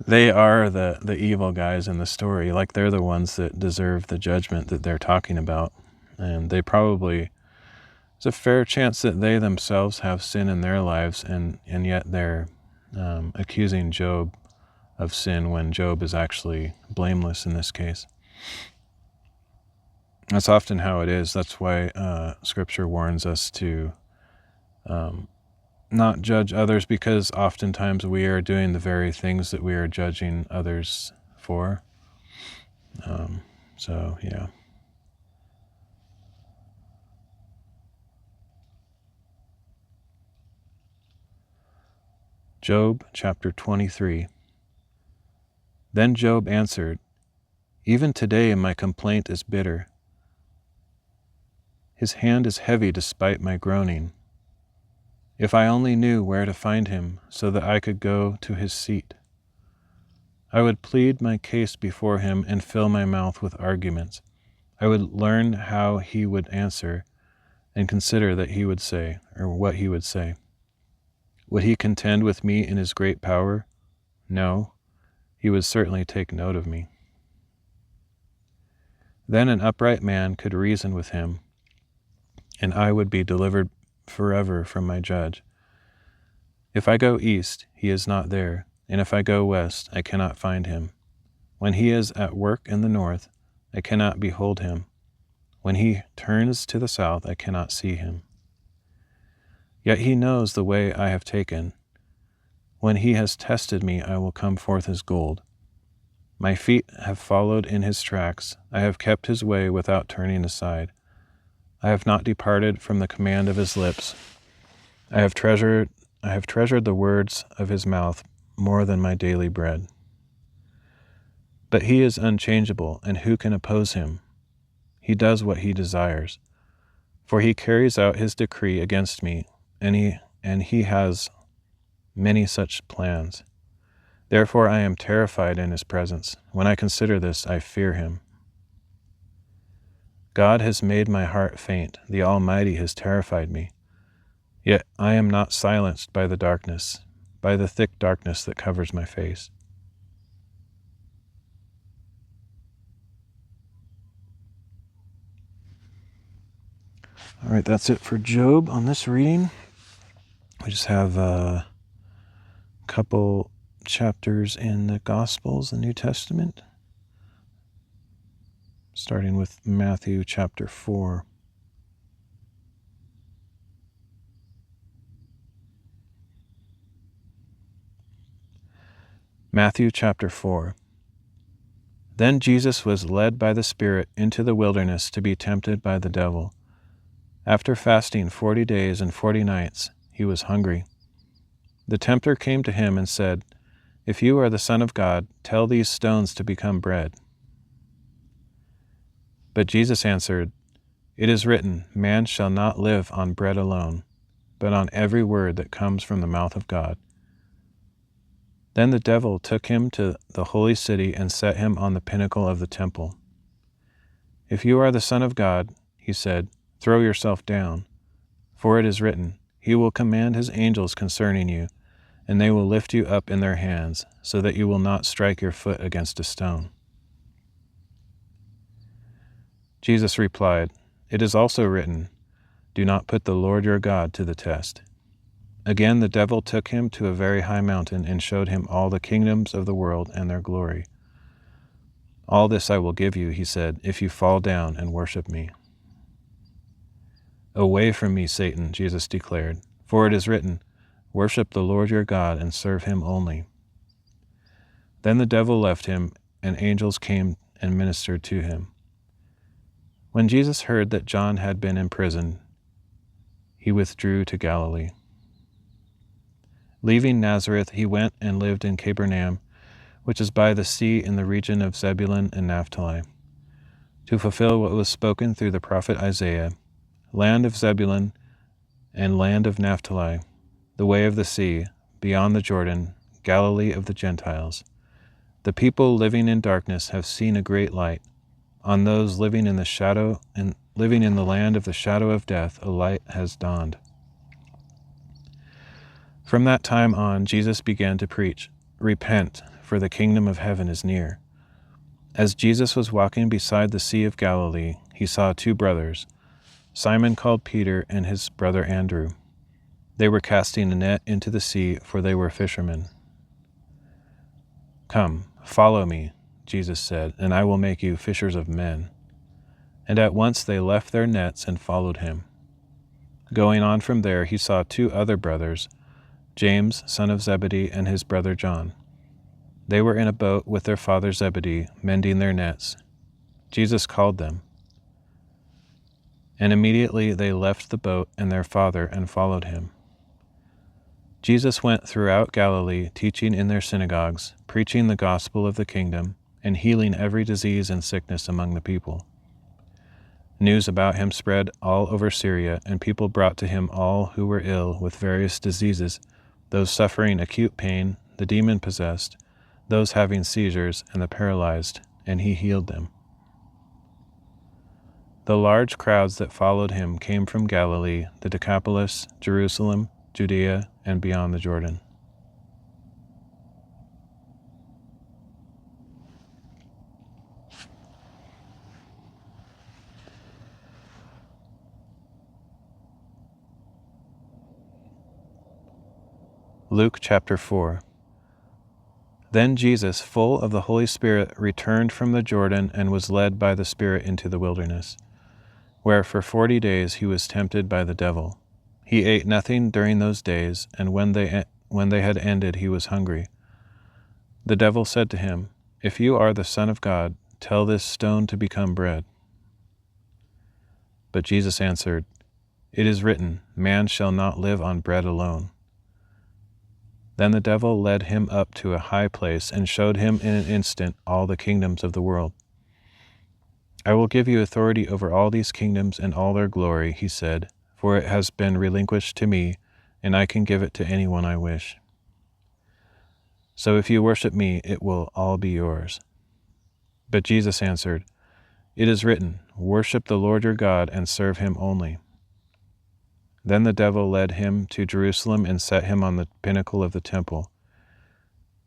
they are the evil guys in the story. Like, they're the ones that deserve the judgment that they're talking about. And they probably, it's a fair chance that they themselves have sin in their lives, and yet they're accusing Job of sin when Job is actually blameless in this case. That's often how it is. That's why Scripture warns us to not judge others, because oftentimes we are doing the very things that we are judging others for. So, yeah. Job chapter 23. Then Job answered, even today my complaint is bitter. His hand is heavy despite my groaning. If I only knew where to find him, so that I could go to his seat, I would plead my case before him and fill my mouth with arguments. I would learn how he would answer and consider that he would say, or what he would say. Would he contend with me in his great power? No, he would certainly take note of me. Then an upright man could reason with him, and I would be delivered forever from my judge. If I go east, he is not there, and if I go west, I cannot find him. When he is at work in the north, I cannot behold him. When he turns to the south, I cannot see him. Yet he knows the way I have taken. When he has tested me, I will come forth as gold. My feet have followed in his tracks. I have kept his way without turning aside. I have not departed from the command of his lips. I have treasured the words of his mouth more than my daily bread. But he is unchangeable, and who can oppose him? He does what he desires. For he carries out his decree against me, and he has many such plans. Therefore I am terrified in his presence. When I consider this, I fear him. God has made my heart faint. The Almighty has terrified me. Yet I am not silenced by the darkness, by the thick darkness that covers my face. All right, that's it for Job on this reading. We just have a couple chapters in the Gospels, the New Testament, starting with Matthew chapter 4. Matthew chapter 4. Then Jesus was led by the Spirit into the wilderness to be tempted by the devil. After fasting 40 days and 40 nights, he was hungry. The tempter came to him and said, "If you are the Son of God, tell these stones to become bread." But Jesus answered, "It is written, man shall not live on bread alone, but on every word that comes from the mouth of God." Then the devil took him to the holy city and set him on the pinnacle of the temple. "If you are the Son of God," he said, "throw yourself down, for it is written, he will command his angels concerning you, and they will lift you up in their hands, so that you will not strike your foot against a stone." Jesus replied, "It is also written, do not put the Lord your God to the test." Again the devil took him to a very high mountain and showed him all the kingdoms of the world and their glory. "All this I will give you," he said, "if you fall down and worship me." "Away from me, Satan," Jesus declared, "for it is written, worship the Lord your God and serve him only." Then the devil left him, and angels came and ministered to him. When Jesus heard that John had been in prison, he withdrew to Galilee. Leaving Nazareth, he went and lived in Capernaum, which is by the sea in the region of Zebulun and Naphtali, to fulfill what was spoken through the prophet Isaiah, "Land of Zebulun and land of Naphtali, the way of the sea, beyond the Jordan, Galilee of the Gentiles. The people living in darkness have seen a great light. On those living in the land of the shadow of death, a light has dawned." From that time on, Jesus began to preach, "Repent, for the kingdom of heaven is near." As Jesus was walking beside the Sea of Galilee, he saw two brothers, Simon called Peter and his brother Andrew. They were casting a net into the sea, for they were fishermen. "Come, follow me," Jesus said, "and I will make you fishers of men." And at once they left their nets and followed him. Going on from there, he saw two other brothers, James, son of Zebedee, and his brother John. They were in a boat with their father Zebedee, mending their nets. Jesus called them, and immediately they left the boat and their father and followed him. Jesus went throughout Galilee, teaching in their synagogues, preaching the gospel of the kingdom, and healing every disease and sickness among the people. News about him spread all over Syria, and people brought to him all who were ill with various diseases, those suffering acute pain, the demon-possessed, those having seizures, and the paralyzed, and he healed them. The large crowds that followed him came from Galilee, the Decapolis, Jerusalem, Judea, and beyond the Jordan. Luke chapter 4. Then Jesus, full of the Holy Spirit, returned from the Jordan and was led by the Spirit into the wilderness, where for 40 days he was tempted by the devil. He ate nothing during those days, and when they had ended, he was hungry. The devil said to him, "If you are the Son of God, tell this stone to become bread." But Jesus answered, "It is written, man shall not live on bread alone." Then the devil led him up to a high place and showed him in an instant all the kingdoms of the world. "I will give you authority over all these kingdoms and all their glory," he said, "for it has been relinquished to me, and I can give it to anyone I wish. So if you worship me, it will all be yours." But Jesus answered, "It is written, worship the Lord your God and serve him only." Then the devil led him to Jerusalem and set him on the pinnacle of the temple.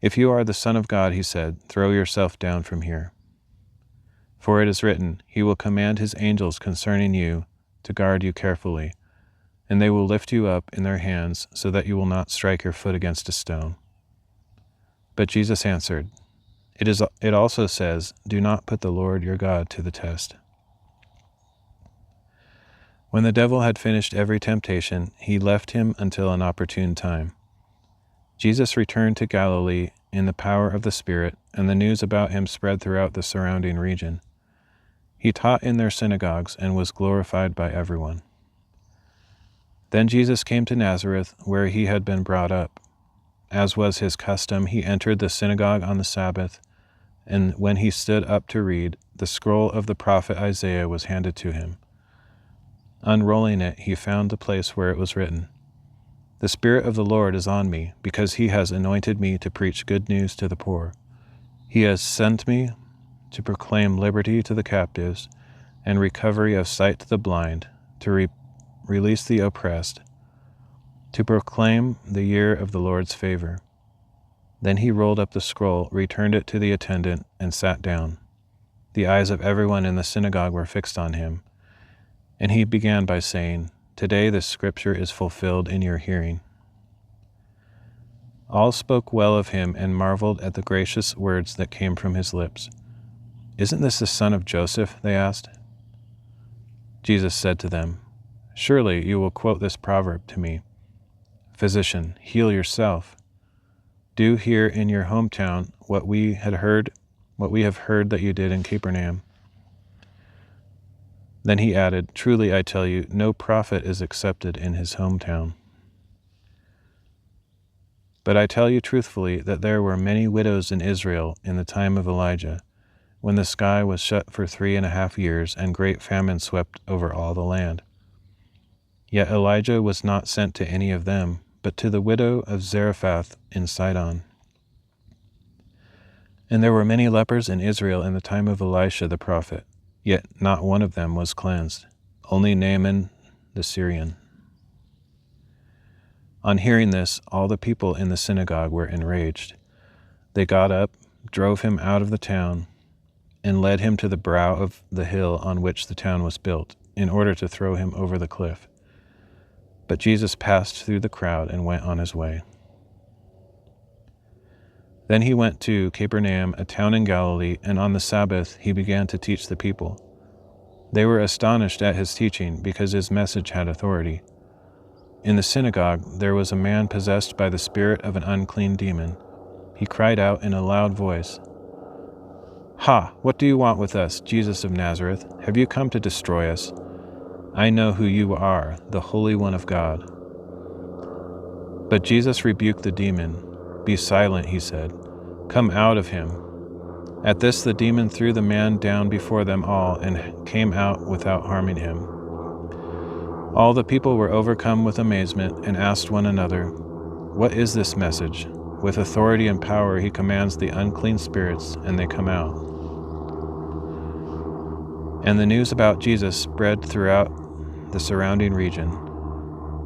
"If you are the Son of God," he said, "throw yourself down from here. For it is written, he will command his angels concerning you to guard you carefully, and they will lift you up in their hands so that you will not strike your foot against a stone." But Jesus answered, It also says, do not put the Lord your God to the test." When the devil had finished every temptation, he left him until an opportune time. Jesus returned to Galilee in the power of the Spirit, and the news about him spread throughout the surrounding region. He taught in their synagogues and was glorified by everyone. Then Jesus came to Nazareth, where he had been brought up. As was his custom, he entered the synagogue on the Sabbath, and when he stood up to read, the scroll of the prophet Isaiah was handed to him. Unrolling it, he found the place where it was written, "The Spirit of the Lord is on me, because he has anointed me to preach good news to the poor. He has sent me to proclaim liberty to the captives and recovery of sight to the blind, to release the oppressed, to proclaim the year of the Lord's favor." Then he rolled up the scroll, returned it to the attendant, and sat down. The eyes of everyone in the synagogue were fixed on him. And he began by saying, "Today this scripture is fulfilled in your hearing." All spoke well of him and marveled at the gracious words that came from his lips. "Isn't this the son of Joseph?" they asked. Jesus said to them, "Surely you will quote this proverb to me, 'Physician, heal yourself. Do here in your hometown what we have heard that you did in Capernaum.'" Then he added, "Truly I tell you, no prophet is accepted in his hometown. But I tell you truthfully that there were many widows in Israel in the time of Elijah, when the sky was shut for 3.5 years and great famine swept over all the land. Yet Elijah was not sent to any of them, but to the widow of Zarephath in Sidon. And there were many lepers in Israel in the time of Elisha the prophet, yet not one of them was cleansed, only Naaman the Syrian." On hearing this, all the people in the synagogue were enraged. They got up, drove him out of the town, and led him to the brow of the hill on which the town was built, in order to throw him over the cliff. But Jesus passed through the crowd and went on his way. Then he went to Capernaum, a town in Galilee, and on the Sabbath he began to teach the people. They were astonished at his teaching, because his message had authority. In the synagogue there was a man possessed by the spirit of an unclean demon. He cried out in a loud voice, "Ha! What do you want with us, Jesus of Nazareth? Have you come to destroy us? I know who you are, the Holy One of God." But Jesus rebuked the demon. "Be silent," he said. "Come out of him." At this the demon threw the man down before them all and came out without harming him. All the people were overcome with amazement and asked one another, "What is this message? With authority and power he commands the unclean spirits, and they come out." And the news about Jesus spread throughout the surrounding region.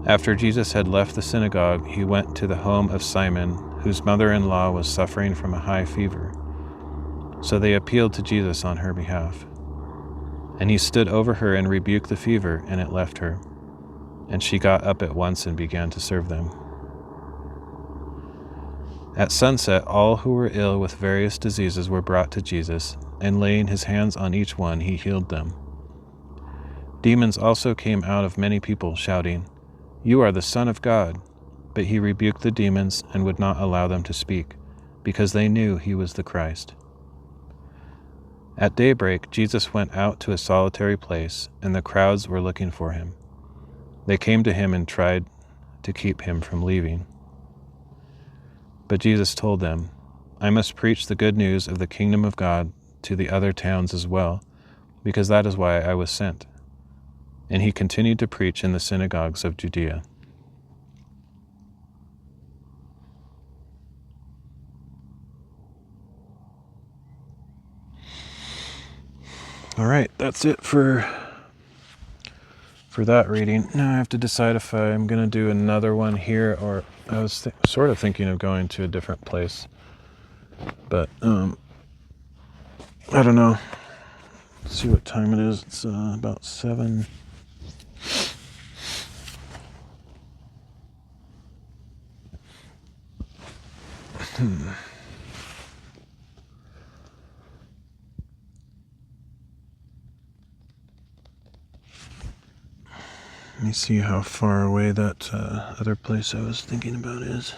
After Jesus had left the synagogue, he went to the home of Simon, whose mother-in-law was suffering from a high fever. So they appealed to Jesus on her behalf. And he stood over her and rebuked the fever, and it left her. And she got up at once and began to serve them. At sunset, all who were ill with various diseases were brought to Jesus, and laying his hands on each one, he healed them. Demons also came out of many people, shouting, "You are the Son of God." But he rebuked the demons and would not allow them to speak, because they knew he was the Christ. At daybreak, Jesus went out to a solitary place, and the crowds were looking for him. They came to him and tried to keep him from leaving. But Jesus told them, "I must preach the good news of the kingdom of God to the other towns as well, because that is why I was sent." And he continued to preach in the synagogues of Judea. All right, that's it for that reading. Now I have to decide if I'm going to do another one here, or I was sort of thinking of going to a different place. But I don't know. Let's see what time it is. It's about 7. Let me see how far away that other place I was thinking about is.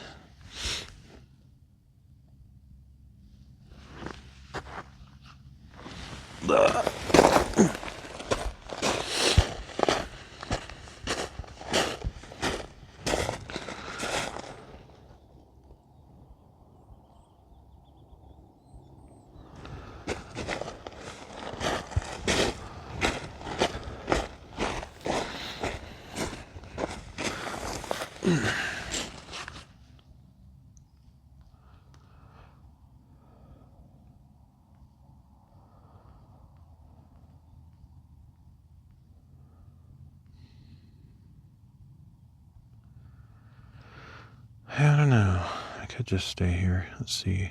I don't know. I could just stay here. Let's see.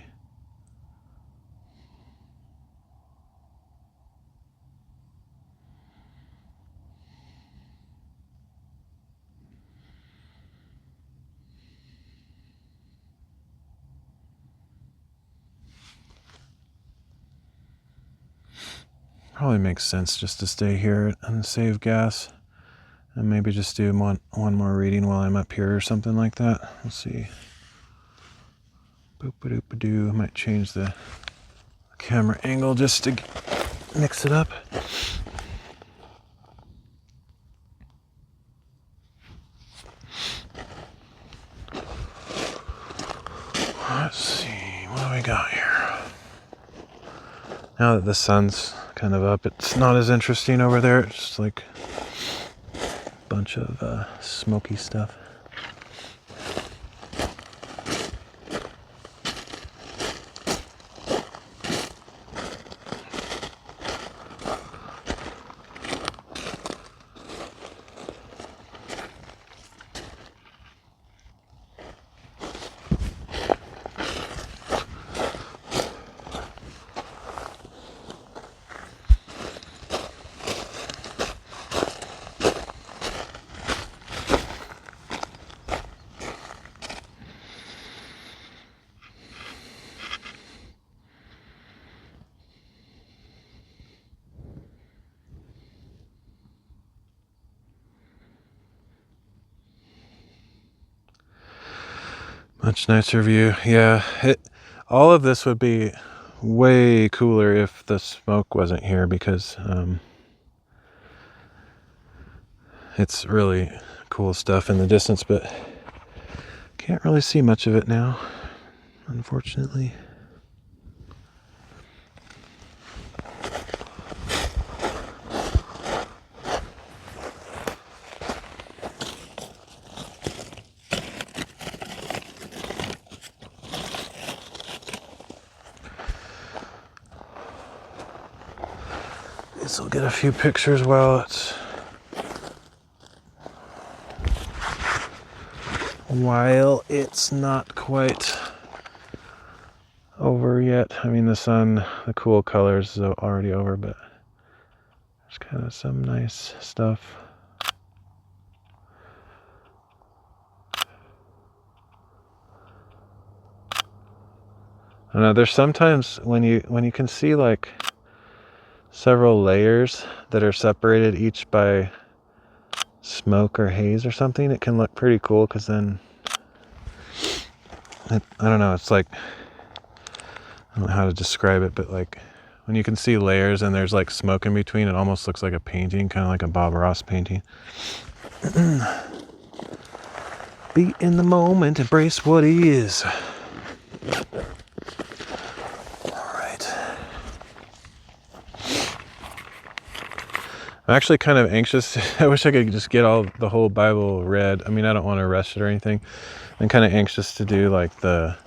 Probably makes sense just to stay here and save gas. And maybe just do one more reading while I'm up here or something like that. Let's see. Boop-a-doop-a-doo. I might change the camera angle just to mix it up. Let's see. What do we got here? Now that the sun's kind of up, it's not as interesting over there. It's just like a bunch of smoky stuff. Much nicer view. Yeah, all of this would be way cooler if the smoke wasn't here, because it's really cool stuff in the distance, but can't really see much of it now, unfortunately. Guess I'll get a few pictures while it's not quite over yet. I mean, the cool colors is already over, but there's kind of some nice stuff. I don't know, there's sometimes when you can see like several layers that are separated each by smoke or haze or something, it can look pretty cool, because then I don't know, it's like, I don't know how to describe it, but like when you can see layers and there's like smoke in between, it almost looks like a painting, kind of like a Bob Ross painting. Be in the moment, embrace what is. Alright. I'm actually kind of anxious. I wish I could just get the whole Bible read. I mean, I don't want to rush it or anything. I'm kind of anxious to do like the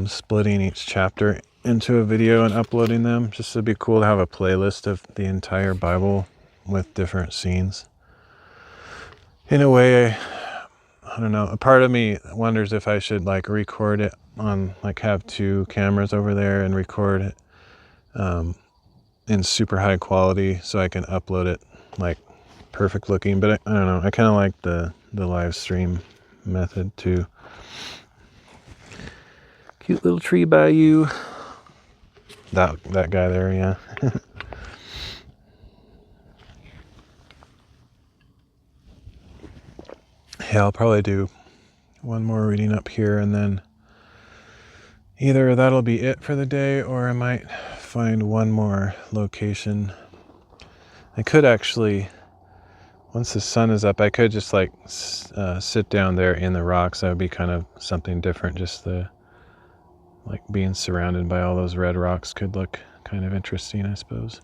splitting each chapter into a video and uploading them. Just to be cool to have a playlist of the entire Bible with different scenes. In a way, I don't know, a part of me wonders if I should like record it on, like have two cameras over there and record it in super high quality so I can upload it like perfect looking. But I don't know, I kind of like the live stream method too. Cute little tree by you. That guy there, yeah. Yeah, I'll probably do one more reading up here, and then either that'll be it for the day, or I might find one more location. I could actually, once the sun is up, I could just like sit down there in the rocks. That would be kind of something different. Just like being surrounded by all those red rocks could look kind of interesting, I suppose.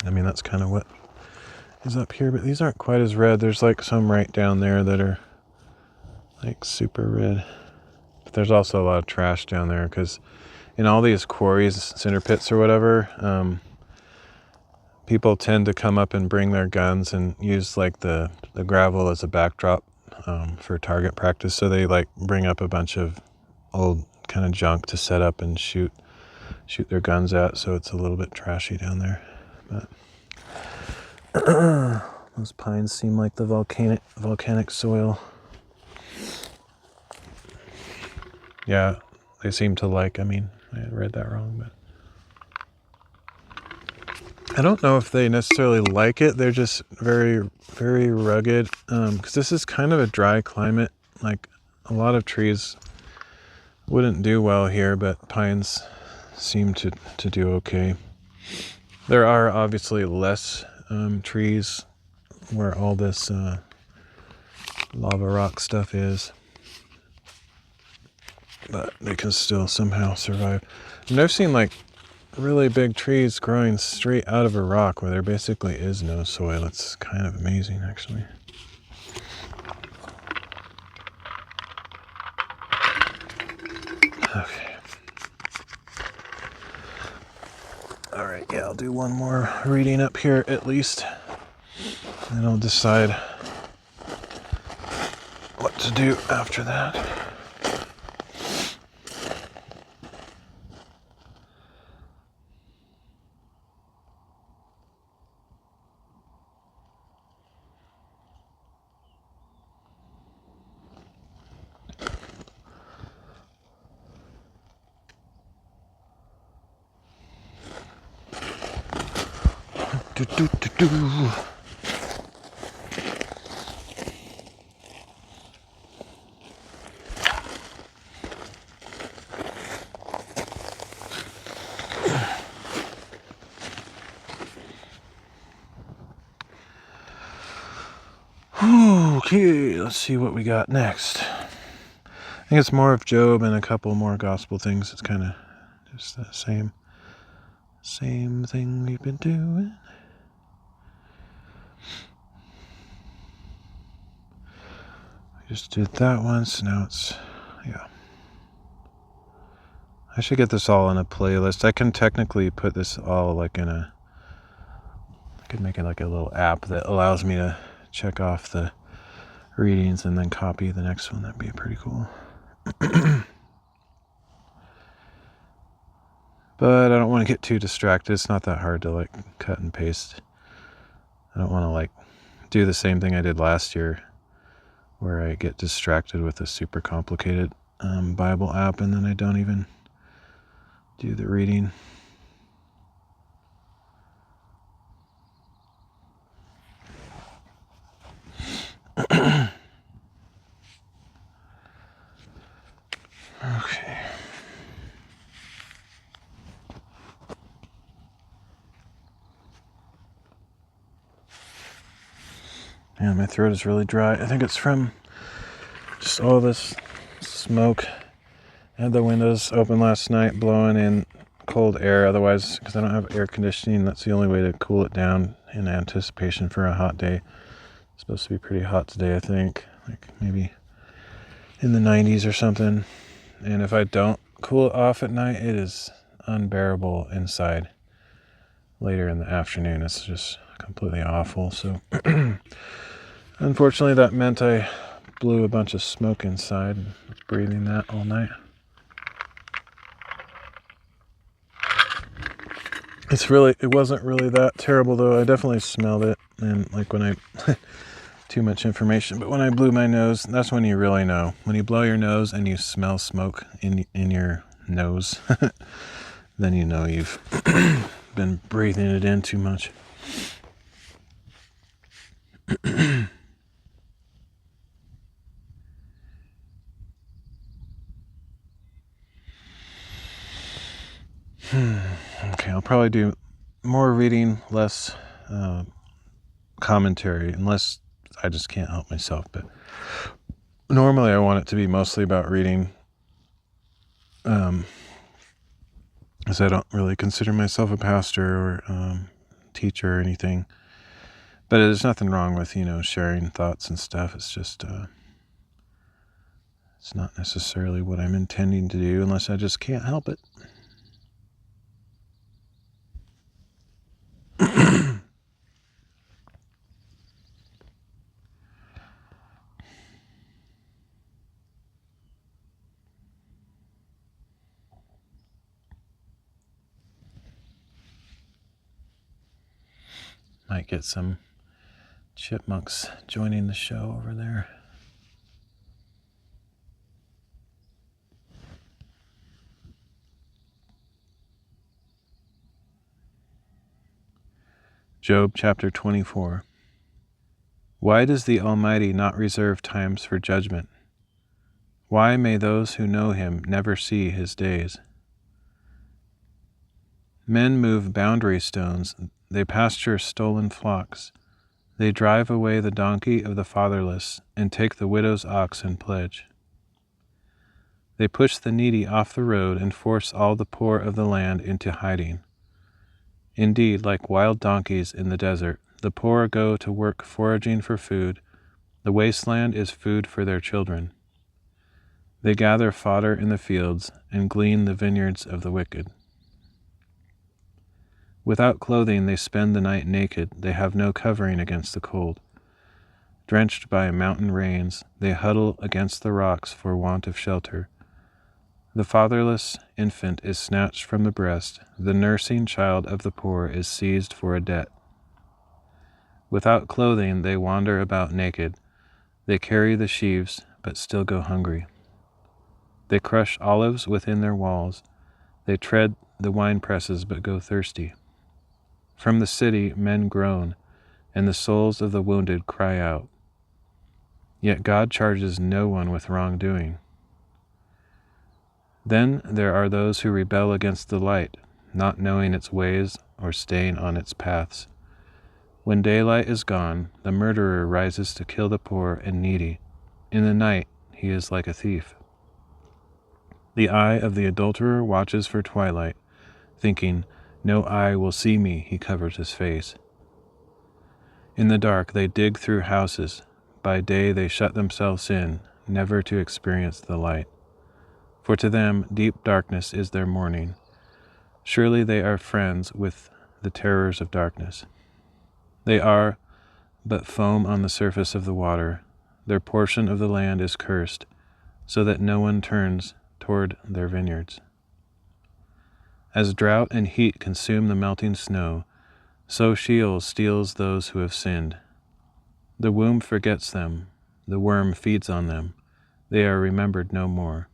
I mean, that's kind of what is up here, but these aren't quite as red. There's like some right down there that are like super red. But there's also a lot of trash down there, because in all these quarries, cinder pits or whatever, people tend to come up and bring their guns and use like the gravel as a backdrop for target practice. So they like bring up a bunch of old kind of junk to set up and shoot their guns at. So it's a little bit trashy down there. But those pines seem like the volcanic soil. Yeah, they seem to like, I mean, I read that wrong, but I don't know if they necessarily like it. They're just very, very rugged, because this is kind of a dry climate. Like a lot of trees wouldn't do well here, but pines seem to do okay. There are obviously less trees where all this lava rock stuff is, but they can still somehow survive. And I've seen like really big trees growing straight out of a rock where there basically is no soil. It's kind of amazing, actually. Okay. All right, yeah, I'll do one more reading up here at least, and I'll decide what to do after that. Okay, let's see what we got next. I think it's more of Job and a couple more gospel things. It's kind of just the same thing we've been doing. We just did that one, so now it's, yeah. I should get this all in a playlist. I can technically put this all like I could make it like a little app that allows me to check off the readings and then copy the next one. That'd be pretty cool. But I don't want to get too distracted. It's not that hard to like cut and paste. I don't want to like do the same thing I did last year where I get distracted with a super complicated Bible app, and then I don't even do the reading. Okay. Man, my throat is really dry. I think it's from just all this smoke. I had the windows open last night, blowing in cold air. Otherwise, because I don't have air conditioning, that's the only way to cool it down in anticipation for a hot day. It's supposed to be pretty hot today, I think. Like maybe in the 90s or something. And if I don't cool it off at night, it is unbearable inside. Later in the afternoon, it's just completely awful. So unfortunately, that meant I blew a bunch of smoke inside and was breathing that all night. It wasn't really that terrible though. I definitely smelled it, and like when I too much information, but when I blew my nose, that's when you really know. When you blow your nose and you smell smoke in your nose, then you know you've been breathing it in too much. Okay, I'll probably do more reading, less commentary, unless I just can't help myself. But normally I want it to be mostly about reading, because I don't really consider myself a pastor or teacher or anything. But there's nothing wrong with, sharing thoughts and stuff. It's just, it's not necessarily what I'm intending to do unless I just can't help it. Might get some chipmunks joining the show over there. Job chapter 24. Why does the Almighty not reserve times for judgment? Why may those who know him never see his days? Men move boundary stones, they pasture stolen flocks. They drive away the donkey of the fatherless and take the widow's ox in pledge. They push the needy off the road and force all the poor of the land into hiding. Indeed, like wild donkeys in the desert, the poor go to work foraging for food. The wasteland is food for their children. They gather fodder in the fields and glean the vineyards of the wicked. Without clothing, they spend the night naked. They have no covering against the cold. Drenched by mountain rains, they huddle against the rocks for want of shelter. The fatherless infant is snatched from the breast. The nursing child of the poor is seized for a debt. Without clothing, they wander about naked. They carry the sheaves, but still go hungry. They crush olives within their walls. They tread the wine presses, but go thirsty. From the city, men groan, and the souls of the wounded cry out. Yet God charges no one with wrongdoing. Then there are those who rebel against the light, not knowing its ways or staying on its paths. When daylight is gone, the murderer rises to kill the poor and needy. In the night, he is like a thief. The eye of the adulterer watches for twilight, thinking, "No eye will see me," he covers his face. In the dark, they dig through houses. By day, they shut themselves in, never to experience the light. For to them, deep darkness is their morning. Surely they are friends with the terrors of darkness. They are but foam on the surface of the water. Their portion of the land is cursed, so that no one turns toward their vineyards. As drought and heat consume the melting snow, so Sheol steals those who have sinned. The womb forgets them, the worm feeds on them, they are remembered no more.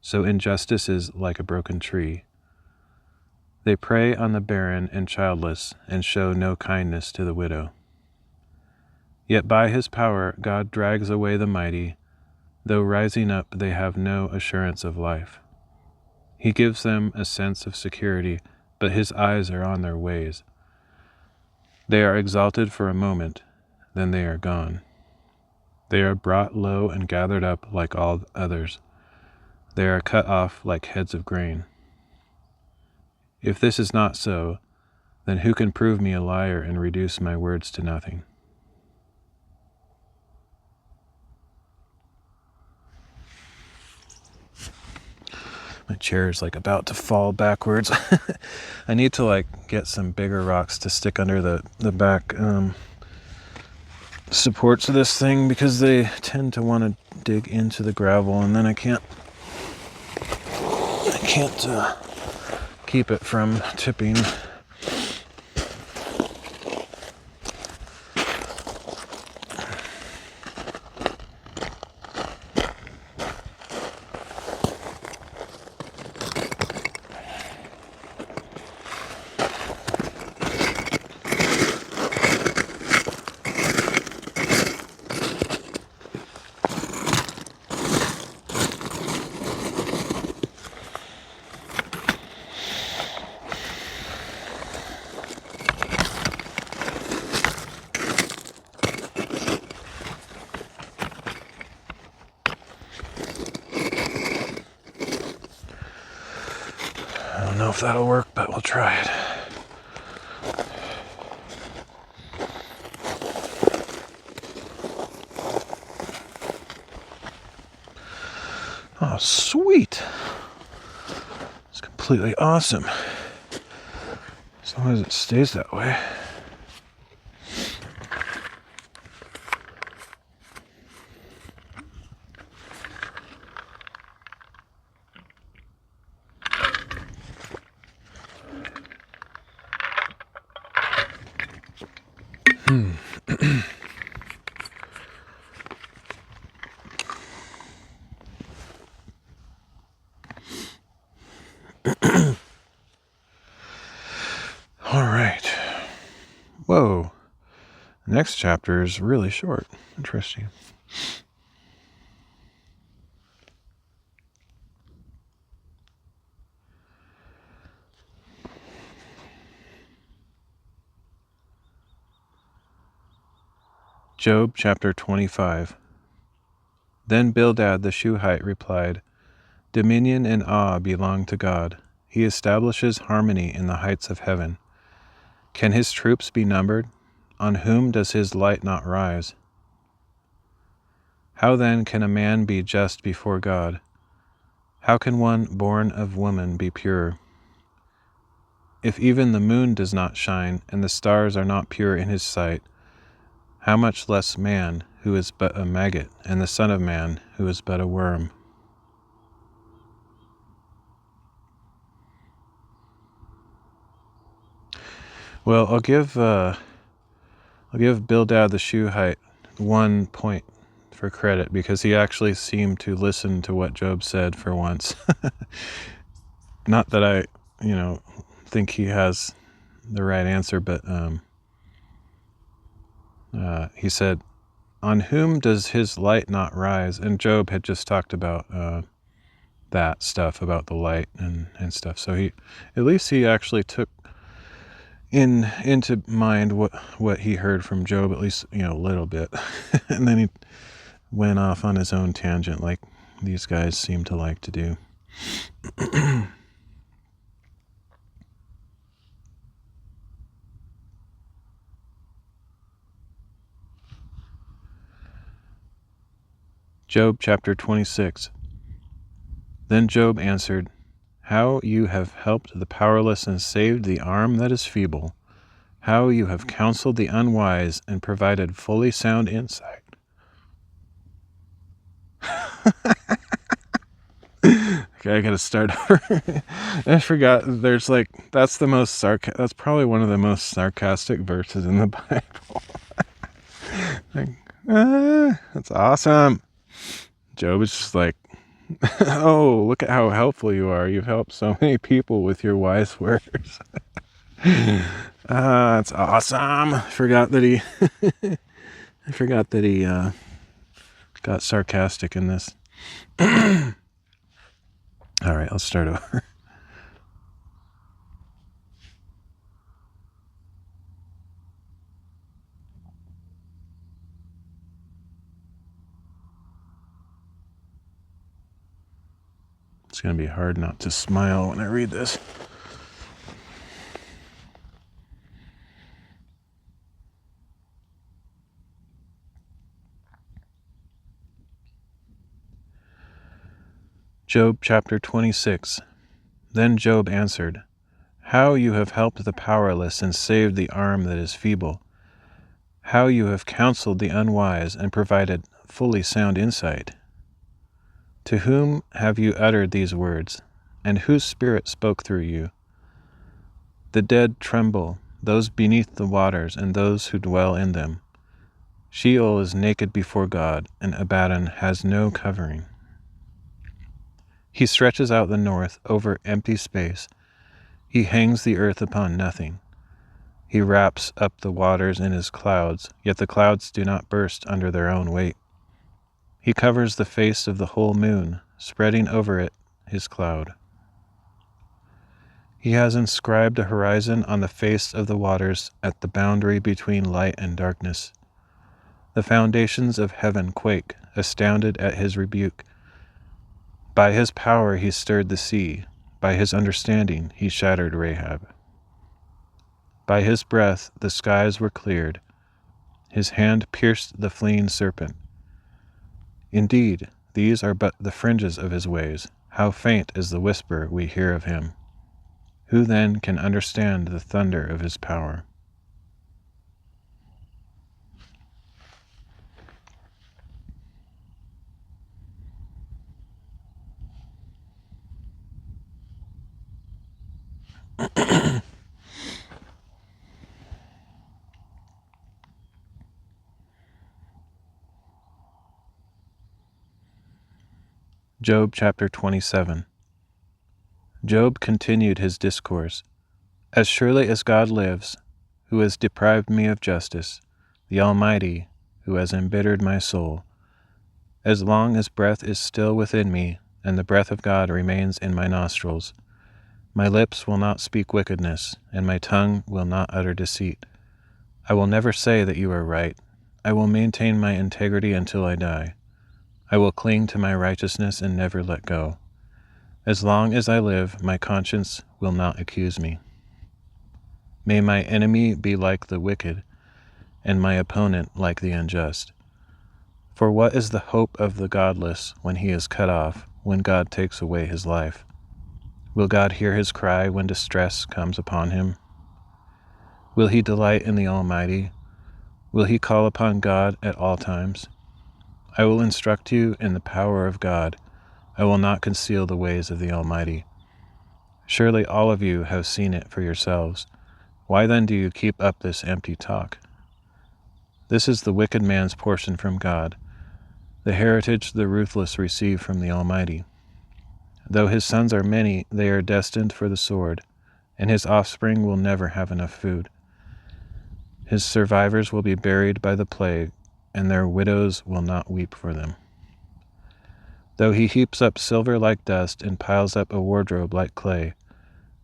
So injustice is like a broken tree. They prey on the barren and childless, and show no kindness to the widow. Yet by his power God drags away the mighty, though rising up they have no assurance of life. He gives them a sense of security, but his eyes are on their ways. They are exalted for a moment, then they are gone. They are brought low and gathered up like all others. They are cut off like heads of grain. If this is not so, then who can prove me a liar and reduce my words to nothing? My chair is like about to fall backwards. I need to like get some bigger rocks to stick under the back supports of this thing, because they tend to want to dig into the gravel, and then I can't keep it from tipping. I don't know if that'll work, but we'll try it. Oh, sweet. It's completely awesome. As long as it stays that way. All right. Whoa. The next chapter is really short. Interesting. Job chapter 25. Then Bildad the Shuhite replied, "Dominion and awe belong to God. He establishes harmony in the heights of heaven. Can his troops be numbered? On whom does his light not rise? How then can a man be just before God? How can one born of woman be pure? If even the moon does not shine, and the stars are not pure in his sight, how much less man, who is but a maggot, and the Son of Man, who is but a worm?" Well, I'll give Bildad the Shuhite 1 point for credit, because he actually seemed to listen to what Job said for once. Not that I, think he has the right answer, but he said, "On whom does his light not rise?" And Job had just talked about that stuff about the light and stuff. So he actually took into mind what he heard from Job, at least a little bit. And then he went off on his own tangent, like these guys seem to like to do. Job chapter 26. Then Job answered, "How you have helped the powerless and saved the arm that is feeble. How you have counseled the unwise and provided fully sound insight." Okay, I gotta start over. I forgot. There's that's probably one of the most sarcastic verses in the Bible. That's awesome. Job is just like, Oh, look at how helpful you are. You've helped so many people with your wise words. That's awesome. I forgot that he got sarcastic in this. All right, let's start over. It's going to be hard not to smile when I read this. Job chapter 26. Then Job answered, "How you have helped the powerless and saved the arm that is feeble. How you have counseled the unwise and provided fully sound insight. To whom have you uttered these words, and whose spirit spoke through you? The dead tremble, those beneath the waters and those who dwell in them. Sheol is naked before God, and Abaddon has no covering. He stretches out the north over empty space. He hangs the earth upon nothing. He wraps up the waters in his clouds, yet the clouds do not burst under their own weight. He covers the face of the whole moon, spreading over it his cloud. He has inscribed a horizon on the face of the waters at the boundary between light and darkness. The foundations of heaven quake, astounded at his rebuke. By his power he stirred the sea. By his understanding he shattered Rahab. By his breath the skies were cleared. His hand pierced the fleeing serpent. Indeed, these are but the fringes of his ways. How faint is the whisper we hear of him. Who then can understand the thunder of his power? Job chapter 27. Job continued his discourse. As surely as God lives, who has deprived me of justice, the Almighty, who has embittered my soul, as long as breath is still within me, and the breath of God remains in my nostrils, my lips will not speak wickedness, and my tongue will not utter deceit. I will never say that you are right. I will maintain my integrity until I die. I will cling to my righteousness and never let go. As long as I live, my conscience will not accuse me. May my enemy be like the wicked, and my opponent like the unjust. For what is the hope of the godless when he is cut off, when God takes away his life? Will God hear his cry when distress comes upon him? Will he delight in the Almighty? Will he call upon God at all times? I will instruct you in the power of God. I will not conceal the ways of the Almighty. Surely all of you have seen it for yourselves. Why then do you keep up this empty talk? This is the wicked man's portion from God, the heritage the ruthless receive from the Almighty. Though his sons are many, they are destined for the sword, and his offspring will never have enough food. His survivors will be buried by the plague, and their widows will not weep for them. Though he heaps up silver like dust and piles up a wardrobe like clay,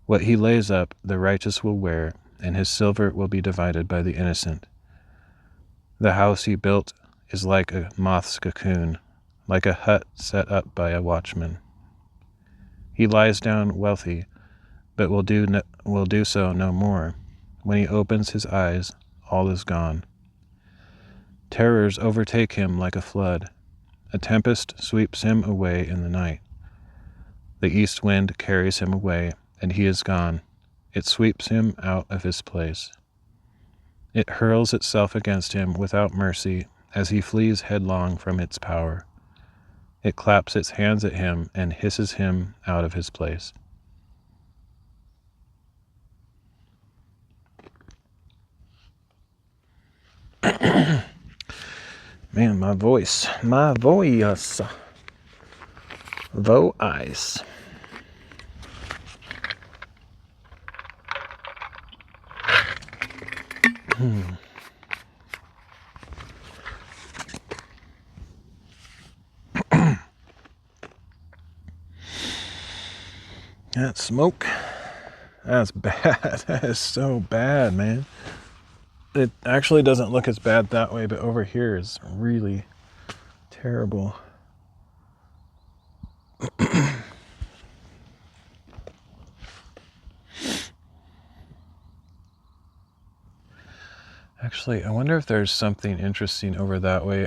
what he lays up the righteous will wear, and his silver will be divided by the innocent. The house he built is like a moth's cocoon, like a hut set up by a watchman. He lies down wealthy, but will do so no more. When he opens his eyes, all is gone. Terrors overtake him like a flood. A tempest sweeps him away in the night. The east wind carries him away, and he is gone. It sweeps him out of his place. It hurls itself against him without mercy as he flees headlong from its power. It claps its hands at him and hisses him out of his place. Man, my voice. Vo ice. That smoke, that's bad. That is so bad, man. It actually doesn't look as bad that way, but over here is really terrible. Actually, I wonder if there's something interesting over that way.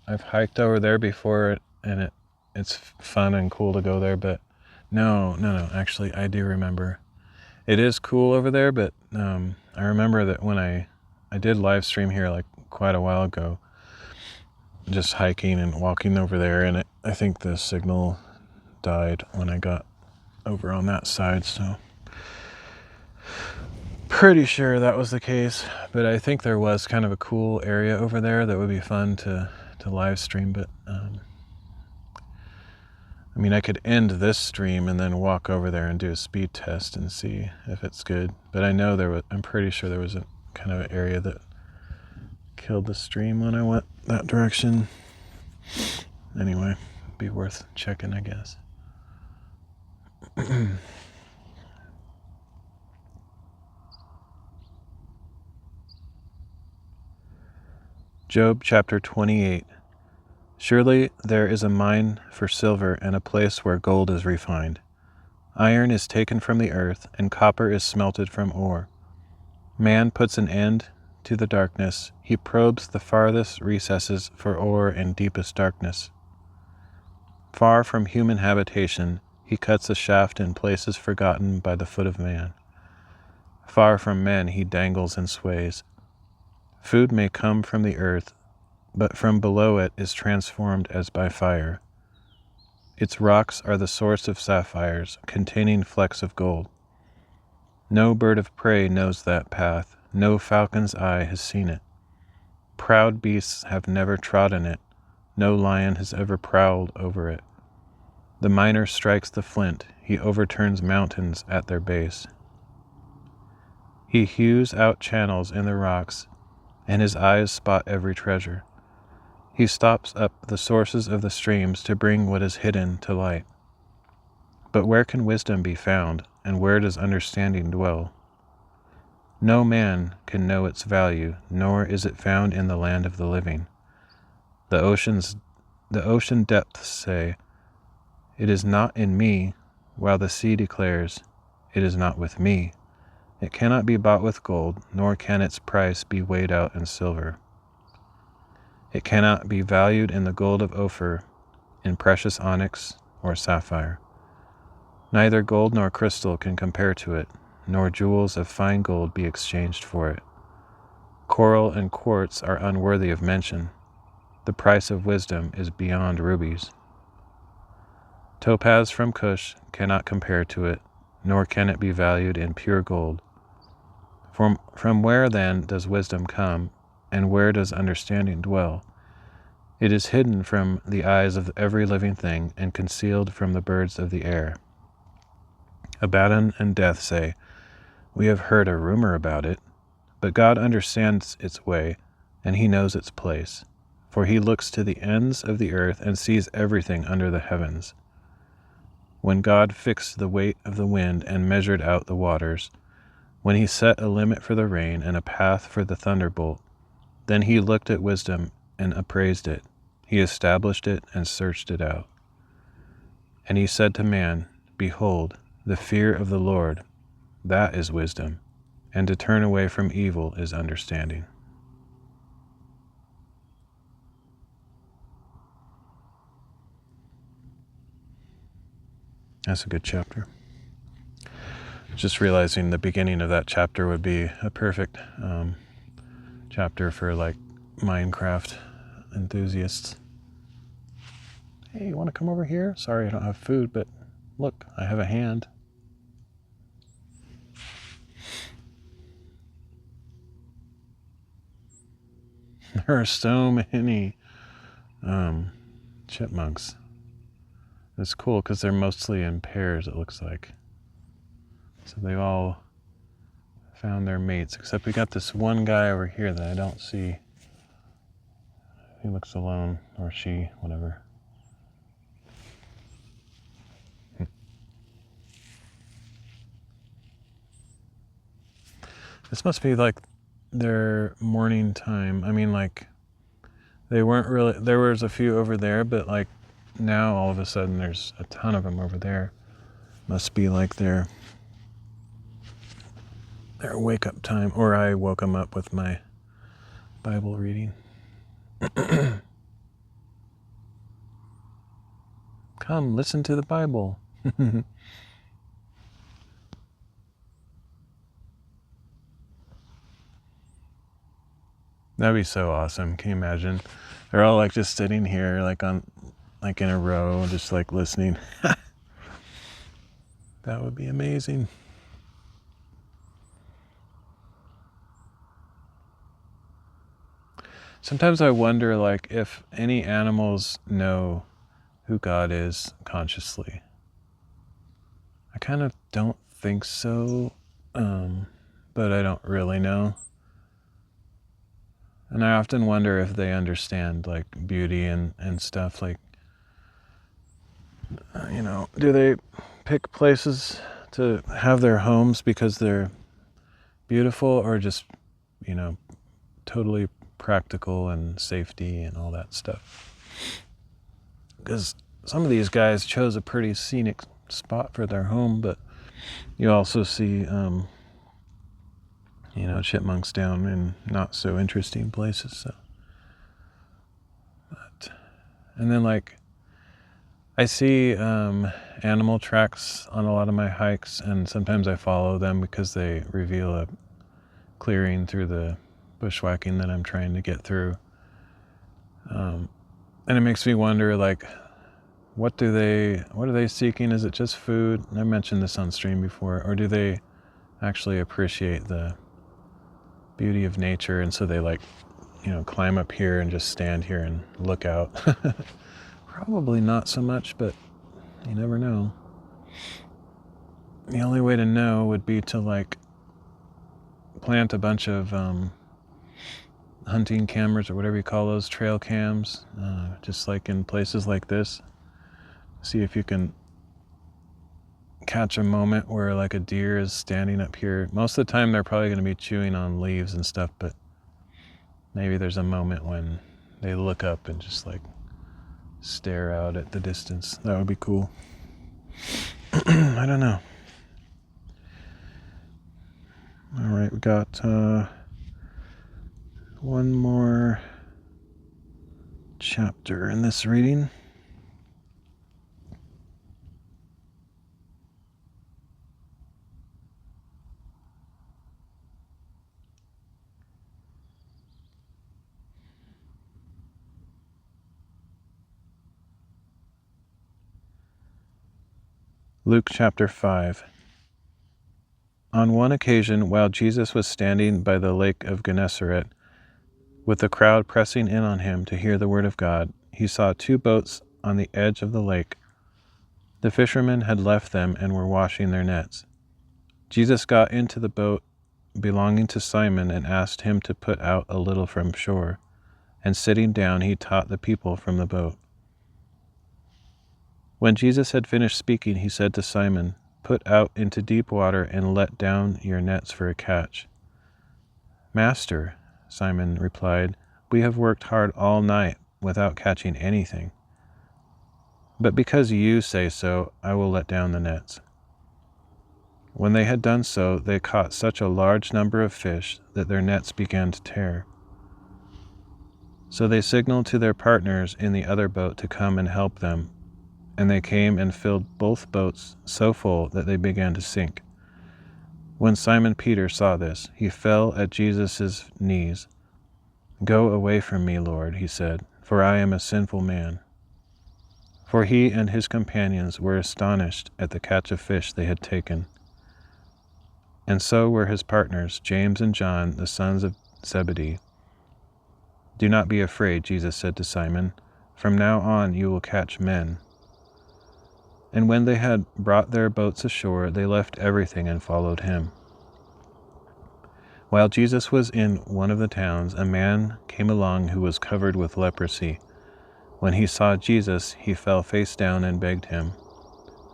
I've hiked over there before, and it's fun and cool to go there, but no. Actually, I do remember. It is cool over there, but I remember that when I did live stream here like quite a while ago, just hiking and walking over there, and I think the signal died when I got over on that side, so pretty sure that was the case. But I think there was kind of a cool area over there that would be fun to live stream, but I mean, I could end this stream and then walk over there and do a speed test and see if it's good. But I know I'm pretty sure there was a kind of an area that killed the stream when I went that direction. Anyway, it'd be worth checking, I guess. Job chapter 28. Surely there is a mine for silver and a place where gold is refined. Iron is taken from the earth, and copper is smelted from ore. Man puts an end to the darkness. He probes the farthest recesses for ore in deepest darkness. Far from human habitation, he cuts a shaft in places forgotten by the foot of man. Far from men he dangles and sways. Food may come from the earth, but from below it is transformed as by fire. Its rocks are the source of sapphires, containing flecks of gold. No bird of prey knows that path, no falcon's eye has seen it. Proud beasts have never trodden it, no lion has ever prowled over it. The miner strikes the flint, he overturns mountains at their base. He hews out channels in the rocks, and his eyes spot every treasure. He stops up the sources of the streams to bring what is hidden to light. But where can wisdom be found, and where does understanding dwell? No man can know its value, nor is it found in the land of the living. The ocean depths say, "It is not in me," while the sea declares, "It is not with me." It cannot be bought with gold, nor can its price be weighed out in silver. It cannot be valued in the gold of Ophir, in precious onyx or sapphire. Neither gold nor crystal can compare to it, nor jewels of fine gold be exchanged for it. Coral and quartz are unworthy of mention. The price of wisdom is beyond rubies. Topaz from Cush cannot compare to it, nor can it be valued in pure gold. From where then does wisdom come, and where does understanding dwell? It is hidden from the eyes of every living thing, and concealed from the birds of the air. Abaddon and Death say, "We have heard a rumor about it," but God understands its way, and he knows its place, for he looks to the ends of the earth and sees everything under the heavens. When God fixed the weight of the wind and measured out the waters, when he set a limit for the rain and a path for the thunderbolt, then he looked at wisdom and appraised it. He established it and searched it out. And he said to man, "Behold, the fear of the Lord, that is wisdom, and to turn away from evil is understanding." That's a good chapter. Just realizing the beginning of that chapter would be a perfect chapter for like Minecraft enthusiasts. Hey, you want to come over here? Sorry, I don't have food, but look, I have a hand. There are so many chipmunks. It's cool because they're mostly in pairs, it looks like. So they've all found their mates, except we got this one guy over here that I don't see. He looks alone, or she, whatever. This must be like their morning time. I mean, like, they weren't really, there was a few over there, but like now all of a sudden there's a ton of them over there. Must be like their wake up time, or I woke them up with my Bible reading. Come, listen to the Bible. That'd be so awesome. Can you imagine? They're all like just sitting here, like on, like in a row, just like listening. That would be amazing. Sometimes I wonder, like, if any animals know who God is consciously. I kind of don't think so, but I don't really know. And I often wonder if they understand, like, beauty and stuff. Like, do they pick places to have their homes because they're beautiful, or just, totally practical and safety and all that stuff? Because some of these guys chose a pretty scenic spot for their home, but you also see, chipmunks down in not so interesting places. So, and then like I see animal tracks on a lot of my hikes, and sometimes I follow them because they reveal a clearing through the bushwhacking that I'm trying to get through. And it makes me wonder, like, what are they seeking? Is it just food? I mentioned this on stream before. Or do they actually appreciate the beauty of nature, and so they like, climb up here and just stand here and look out? Probably not so much, but you never know. The only way to know would be to like plant a bunch of hunting cameras, or whatever you call those, trail cams, just like in places like this. See if you can catch a moment where like a deer is standing up here. Most of the time they're probably going to be chewing on leaves and stuff, but maybe there's a moment when they look up and just like stare out at the distance. That would be cool. I don't know. All right, we got one more chapter in this reading. Luke chapter 5. On one occasion, while Jesus was standing by the lake of Gennesaret, with the crowd pressing in on him to hear the word of God, he saw two boats on the edge of the lake. The fishermen had left them and were washing their nets. Jesus got into the boat belonging to Simon and asked him to put out a little from shore, and sitting down he taught the people from the boat. When Jesus had finished speaking, he said to Simon, "Put out into deep water and let down your nets for a catch." "Master," Simon replied, "we have worked hard all night without catching anything. But because you say so, I will let down the nets." When they had done so, they caught such a large number of fish that their nets began to tear. So they signaled to their partners in the other boat to come and help them, and they came and filled both boats so full that they began to sink. When Simon Peter saw this, he fell at Jesus' knees. "Go away from me, Lord," he said, "for I am a sinful man." For he and his companions were astonished at the catch of fish they had taken. And so were his partners, James and John, the sons of Zebedee. "Do not be afraid," Jesus said to Simon. "From now on you will catch men." And when they had brought their boats ashore, they left everything and followed him. While Jesus was in one of the towns, a man came along who was covered with leprosy. When he saw Jesus, he fell face down and begged him,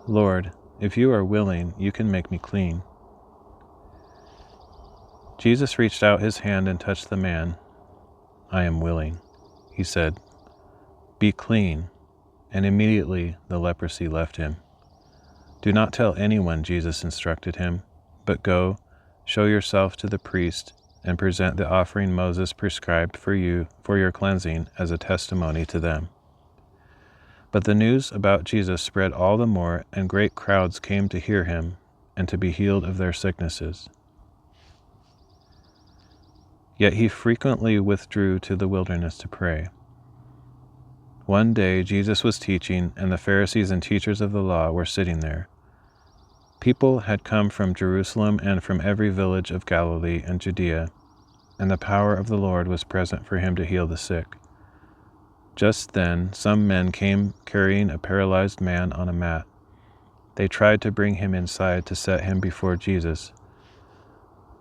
"Lord, if you are willing, you can make me clean." Jesus reached out his hand and touched the man. "I am willing," he said. "Be clean." And immediately the leprosy left him. "Do not tell anyone," Jesus instructed him, "but go, show yourself to the priest, and present the offering Moses prescribed for you for your cleansing as a testimony to them." But the news about Jesus spread all the more, and great crowds came to hear him and to be healed of their sicknesses. Yet he frequently withdrew to the wilderness to pray. One day Jesus was teaching, and the Pharisees and teachers of the law were sitting there. People had come from Jerusalem and from every village of Galilee and Judea, and the power of the Lord was present for him to heal the sick. Just then some men came carrying a paralyzed man on a mat. They tried to bring him inside to set him before Jesus,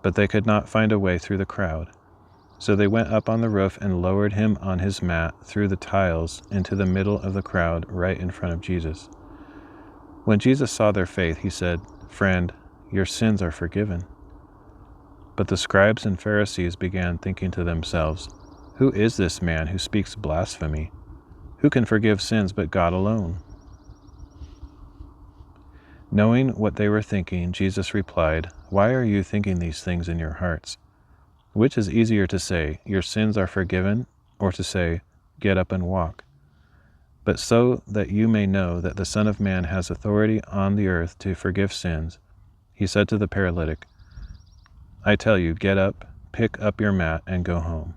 but they could not find a way through the crowd. So they went up on the roof and lowered him on his mat through the tiles into the middle of the crowd right in front of Jesus. When Jesus saw their faith, he said, "Friend, your sins are forgiven." But the scribes and Pharisees began thinking to themselves, "Who is this man who speaks blasphemy? Who can forgive sins but God alone?" Knowing what they were thinking, Jesus replied, "Why are you thinking these things in your hearts? Which is easier to say, 'Your sins are forgiven,' or to say, 'Get up and walk'? But so that you may know that the Son of Man has authority on the earth to forgive sins," he said to the paralytic, "I tell you, get up, pick up your mat, and go home."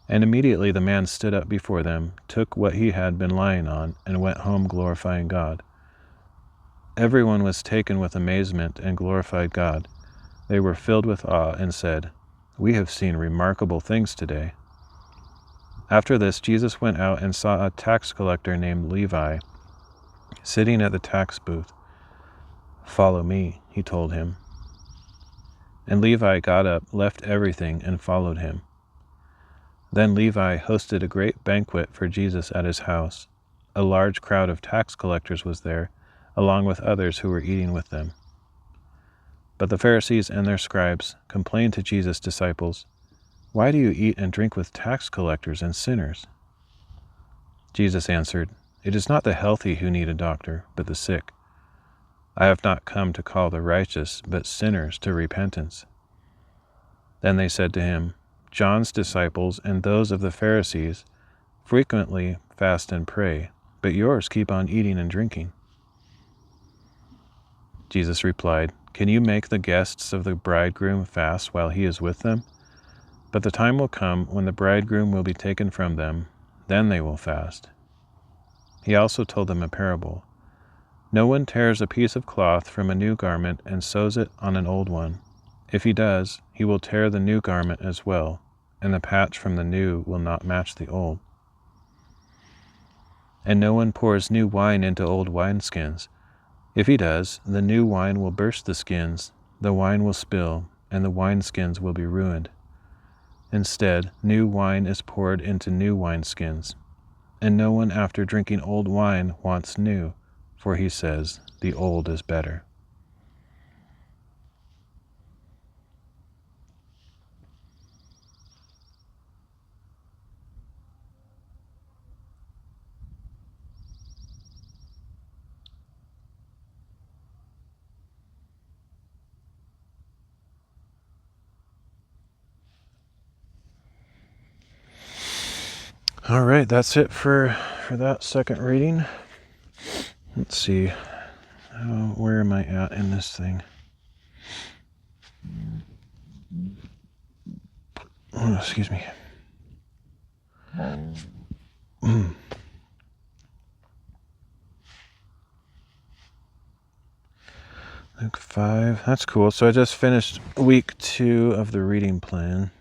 And immediately the man stood up before them, took what he had been lying on, and went home glorifying God. Everyone was taken with amazement and glorified God. They were filled with awe and said, "We have seen remarkable things today." After this, Jesus went out and saw a tax collector named Levi sitting at the tax booth. "Follow me," he told him. And Levi got up, left everything, and followed him. Then Levi hosted a great banquet for Jesus at his house. A large crowd of tax collectors was there, along with others who were eating with them. But the Pharisees and their scribes complained to Jesus' disciples, "Why do you eat and drink with tax collectors and sinners?" Jesus answered, "It is not the healthy who need a doctor, but the sick. I have not come to call the righteous, but sinners to repentance." Then they said to him, "John's disciples and those of the Pharisees frequently fast and pray, but yours keep on eating and drinking." Jesus replied, "Can you make the guests of the bridegroom fast while he is with them? But the time will come when the bridegroom will be taken from them, then they will fast." He also told them a parable. "No one tears a piece of cloth from a new garment and sews it on an old one. If he does, he will tear the new garment as well, and the patch from the new will not match the old. And no one pours new wine into old wineskins. If he does, the new wine will burst the skins, the wine will spill, and the wineskins will be ruined. Instead, new wine is poured into new wineskins. And no one after drinking old wine wants new, for he says, 'The old is better.'" All right, that's it for that second reading. Let's see, where am I at in this thing? Oh, excuse me. Luke 5, that's cool. So I just finished week 2 of the reading plan.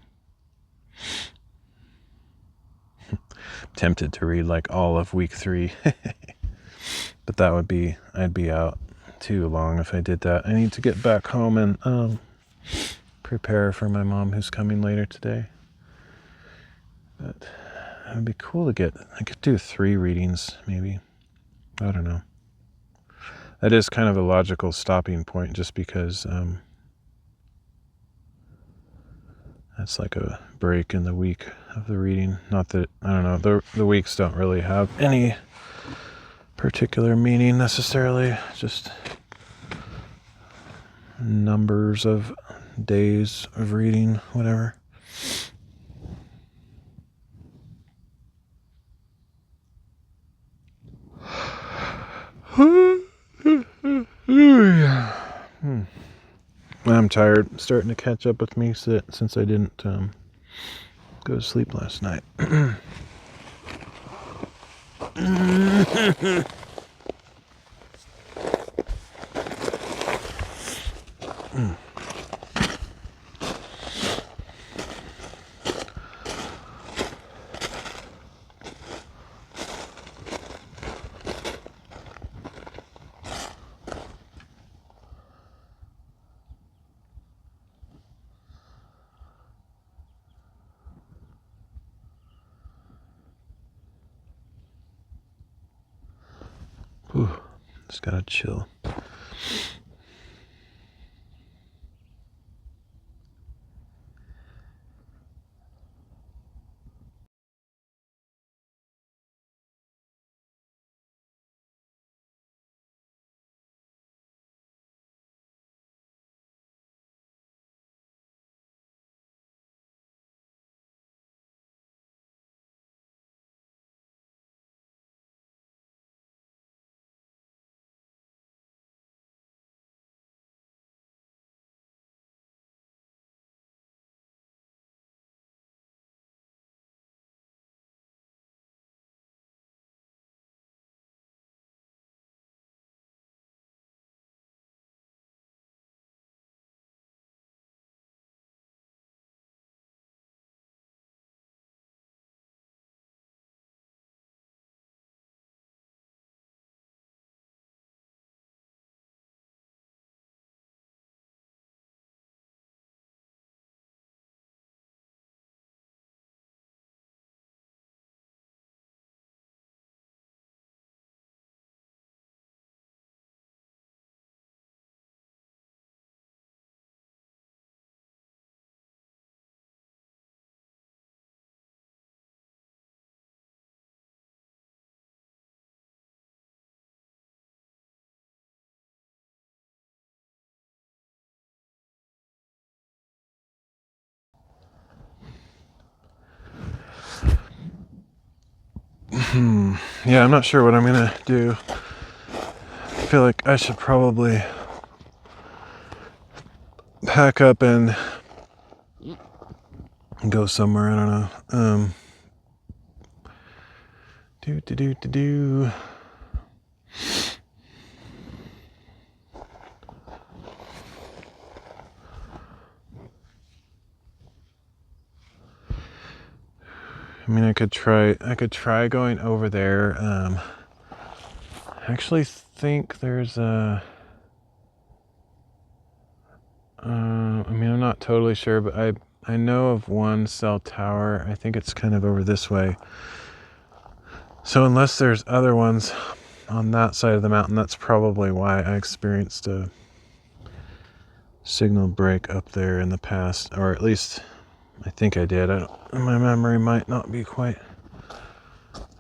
Tempted to read like all of week 3. But I'd be out too long if I did that. I need to get back home and prepare for my mom who's coming later today. But it would be cool I could do 3 readings maybe. I don't know. That is kind of a logical stopping point just because that's like a break in the week of the reading. Not that, I don't know, the weeks don't really have any particular meaning necessarily, just numbers of days of reading, whatever. I'm tired, starting to catch up with me since I didn't go to sleep last night. Whew, just gotta chill. Yeah, I'm not sure what I'm gonna do. I feel like I should probably pack up and go somewhere. I don't know. I mean, I could try going over there. I actually think there's a. I mean, I'm not totally sure, but I know of one cell tower. I think it's kind of over this way. So unless there's other ones on that side of the mountain, that's probably why I experienced a signal break up there in the past, or at least I think I did. My memory might not be quite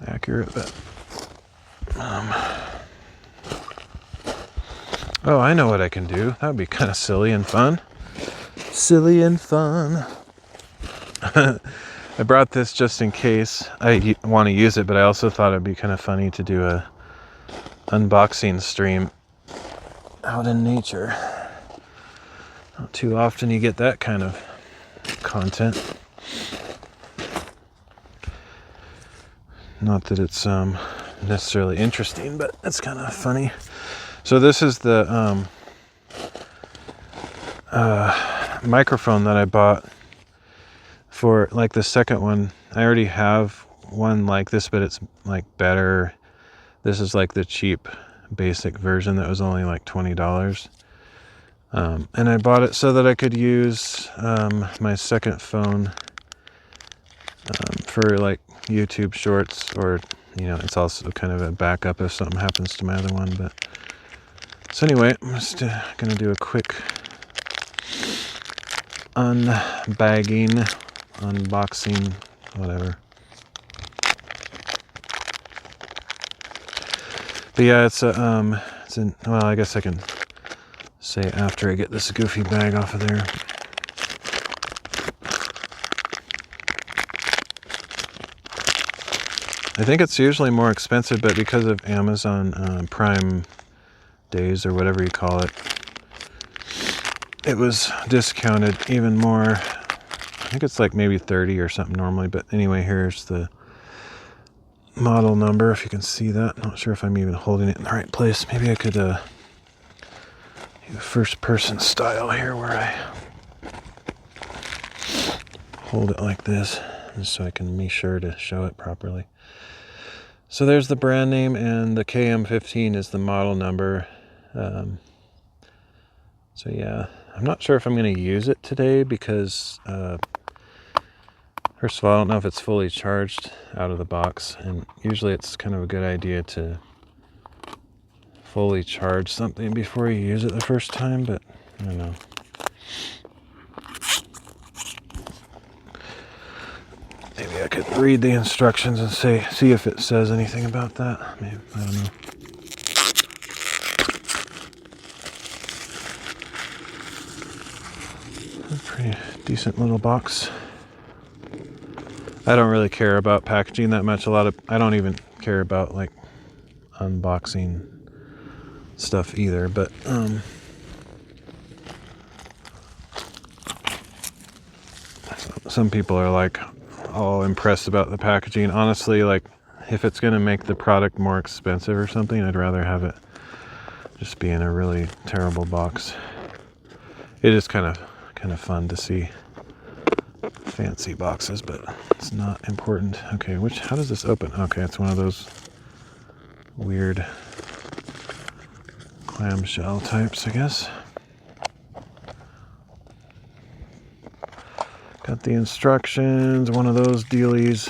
accurate, but oh, I know what I can do. That would be kind of silly and fun. I brought this just in case I want to use it, but I also thought it'd be kind of funny to do a unboxing stream out in nature. Not too often you get that kind of content. Not that it's necessarily interesting, but it's kind of funny. So this is the microphone that I bought for like the second one. I already have one like this, but it's like better, This is like the cheap basic version that was only like $20. And I bought it so that I could use my second phone for like YouTube shorts, or it's also kind of a backup if something happens to my other one. But so anyway, I'm just gonna do a quick unbagging, unboxing, whatever. But yeah, well, I guess I can say after I get this goofy bag off of there. I think it's usually more expensive, but because of Amazon Prime days or whatever you call it, it was discounted even more. I think it's like maybe 30 or something normally, but anyway, here's the model number, if you can see that. Not sure if I'm even holding it in the right place. Maybe I could do first person style here, where I hold it like this, just so I can be sure to show it properly. So there's the brand name, and the KM15 is the model number. So yeah, I'm not sure if I'm going to use it today because first of all, I don't know if it's fully charged out of the box, and usually it's kind of a good idea to fully charge something before you use it the first time, but I don't know. Maybe I could read the instructions and see if it says anything about that. Maybe, I don't know. A pretty decent little box. I don't really care about packaging that much. I don't even care about like unboxing stuff either, but some people are like all impressed about the packaging. Honestly, like if it's going to make the product more expensive or something, I'd rather have it just be in a really terrible box. It is kind of fun to see fancy boxes, but it's not important. Okay, how does this open? Okay, it's one of those weird clamshell types, I guess. Got the instructions, one of those dealies.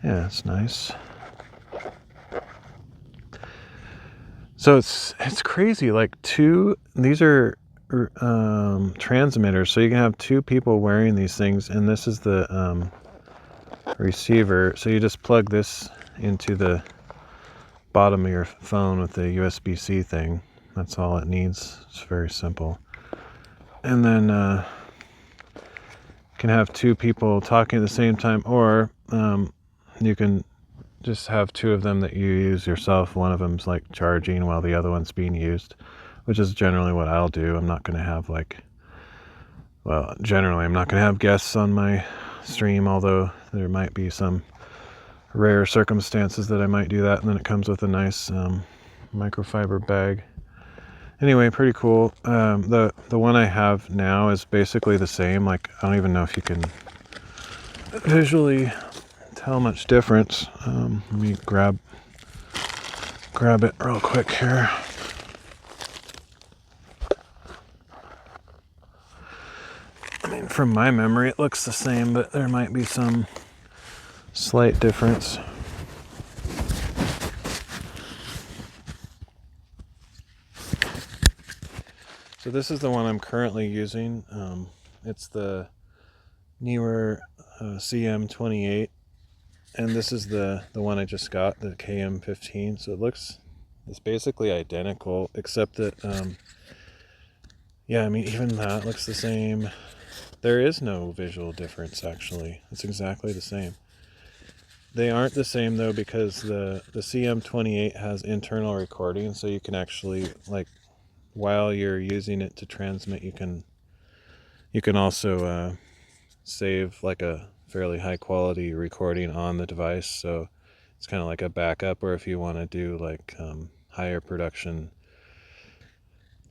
Yeah, it's nice. So it's crazy. Like these are transmitters, so you can have two people wearing these things, and this is the receiver. So you just plug this into the bottom of your phone with the USB-C thing. That's all it needs. It's very simple. And then you can have two people talking at the same time, or you can just have two of them that you use yourself. One of them's like charging while the other one's being used, which is generally what I'll do. I'm not going to have generally I'm not going to have guests on my stream, although there might be some rare circumstances that I might do that. And then it comes with a nice microfiber bag. Anyway, pretty cool. The one I have now is basically the same. Like, I don't even know if you can visually tell much difference. Let me grab it real quick here. I mean, from my memory, it looks the same, but there might be some slight difference. So this is the one I'm currently using. It's the newer CM28. And this is the one I just got, the KM15. So it's basically identical, except that, yeah, I mean, even that looks the same. There is no visual difference, actually. It's exactly the same. They aren't the same, though, because the CM28 has internal recording, so you can actually, like, while you're using it to transmit, you can also save, like, a fairly high quality recording on the device, so it's kind of like a backup, or if you want to do like higher production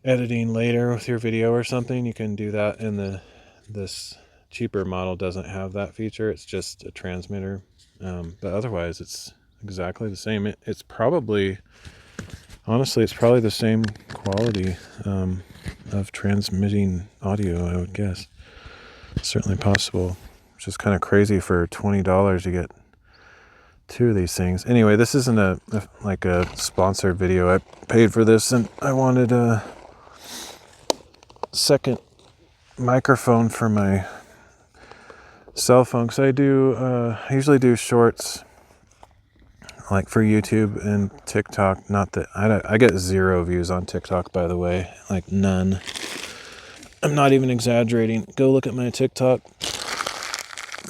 editing later with your video or something, you can do that. And this cheaper model doesn't have that feature. It's just a transmitter, but otherwise it's exactly the same. It's probably, honestly, it's probably the same quality of transmitting audio, I would guess. Certainly possible, which is kind of crazy. For $20 you get 2 of these things. Anyway, this isn't like a sponsored video. I paid for this, and I wanted a second microphone for my cell phone, because I usually do shorts like for YouTube and TikTok. Not that I get 0 views on TikTok, by the way, like none. I'm not even exaggerating. Go look at my TikTok.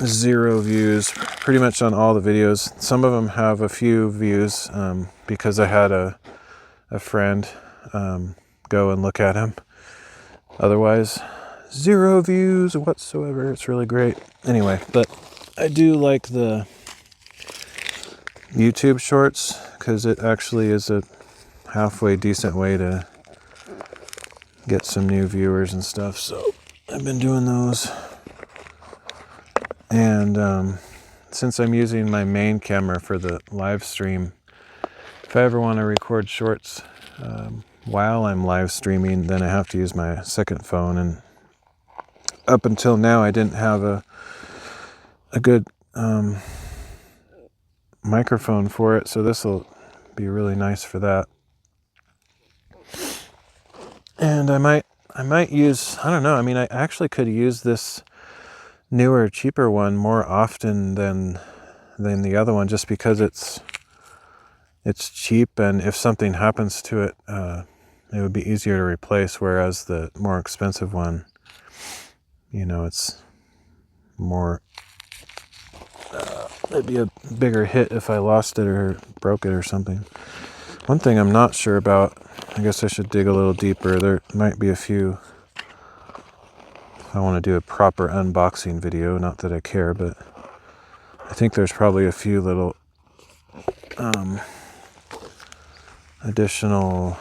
0 views pretty much on all the videos. Some of them have a few views because I had a friend go and look at them. Otherwise, 0 views whatsoever. It's really great. Anyway, but I do like the YouTube shorts because it actually is a halfway decent way to get some new viewers and stuff. So I've been doing those. And since I'm using my main camera for the live stream, if I ever want to record shorts while I'm live streaming, then I have to use my second phone. And up until now, I didn't have a good microphone for it, so this will be really nice for that. And I might use, I don't know, I mean, I actually could use this newer, cheaper one more often than the other one, just because it's cheap, and if something happens to it, it would be easier to replace, whereas the more expensive one, you know, it's more, it'd be a bigger hit if I lost it or broke it or something. One thing I'm not sure about, I guess I should dig a little deeper. There might be a few, if I want to do a proper unboxing video, not that I care, but I think there's probably a few little additional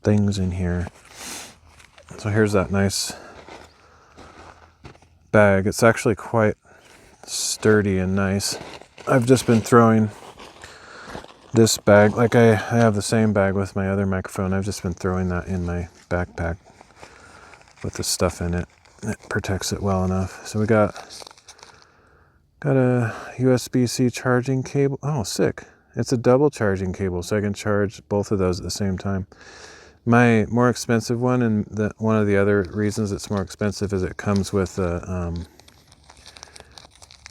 things in here. So here's that nice bag. It's actually quite sturdy and nice. I've just been throwing this bag, like I have the same bag with my other microphone. I've just been throwing that in my backpack with the stuff in it. It protects it well enough. So we got a USB-C charging cable. Oh, sick. It's a double charging cable, so I can charge both of those at the same time. My more expensive one, and one of the other reasons it's more expensive, is it comes with a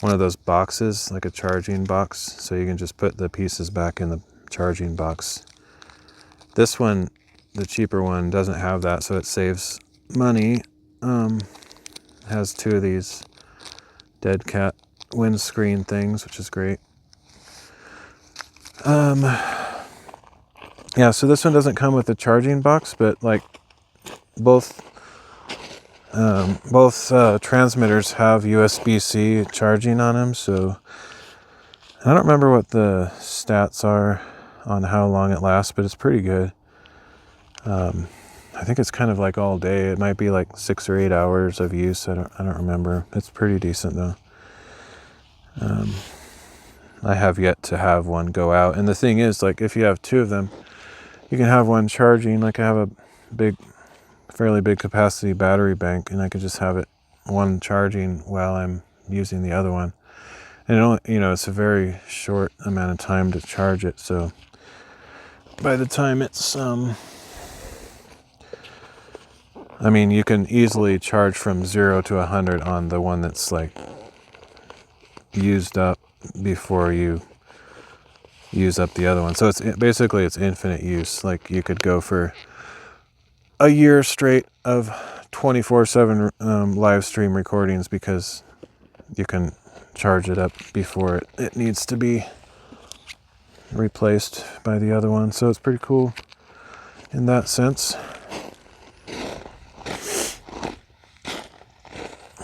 one of those boxes, like a charging box, so you can just put the pieces back in the charging box. This one, the cheaper one, doesn't have that, so it saves money. It has 2 of these dead cat windscreen things, which is great. Yeah, so this one doesn't come with a charging box, but like both transmitters have USB-C charging on them, so I don't remember what the stats are on how long it lasts, but it's pretty good. I think it's kind of like all day. It might be like 6 or 8 hours of use. I don't remember. It's pretty decent though. I have yet to have one go out, and the thing is, like, if you have 2 of them, you can have one charging. Like, I have a fairly big capacity battery bank, and I could just have it one charging while I'm using the other one. And it only, it's a very short amount of time to charge it. So by the time it's, I mean, you can easily charge from 0 to 100 on the one that's like used up before you use up the other one. So it's basically infinite use. Like, you could go for a year straight of 24/7 live stream recordings, because you can charge it up before it needs to be replaced by the other one. So it's pretty cool in that sense.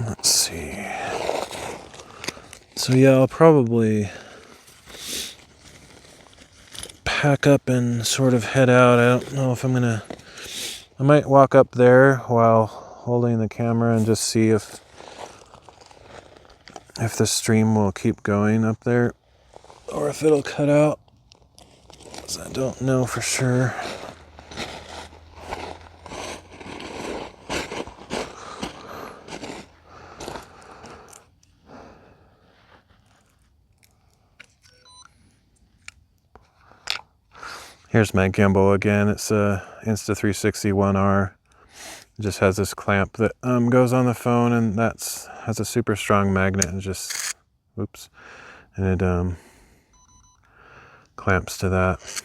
Let's see. So yeah, I'll probably pack up and sort of head out. I don't know if I might walk up there while holding the camera and just see if the stream will keep going up there. or if it'll cut out, because I don't know for sure. Here's my gimbal again. It's a Insta360 1R. It just has this clamp that goes on the phone, and has a super strong magnet, and just, whoops, and it clamps to that.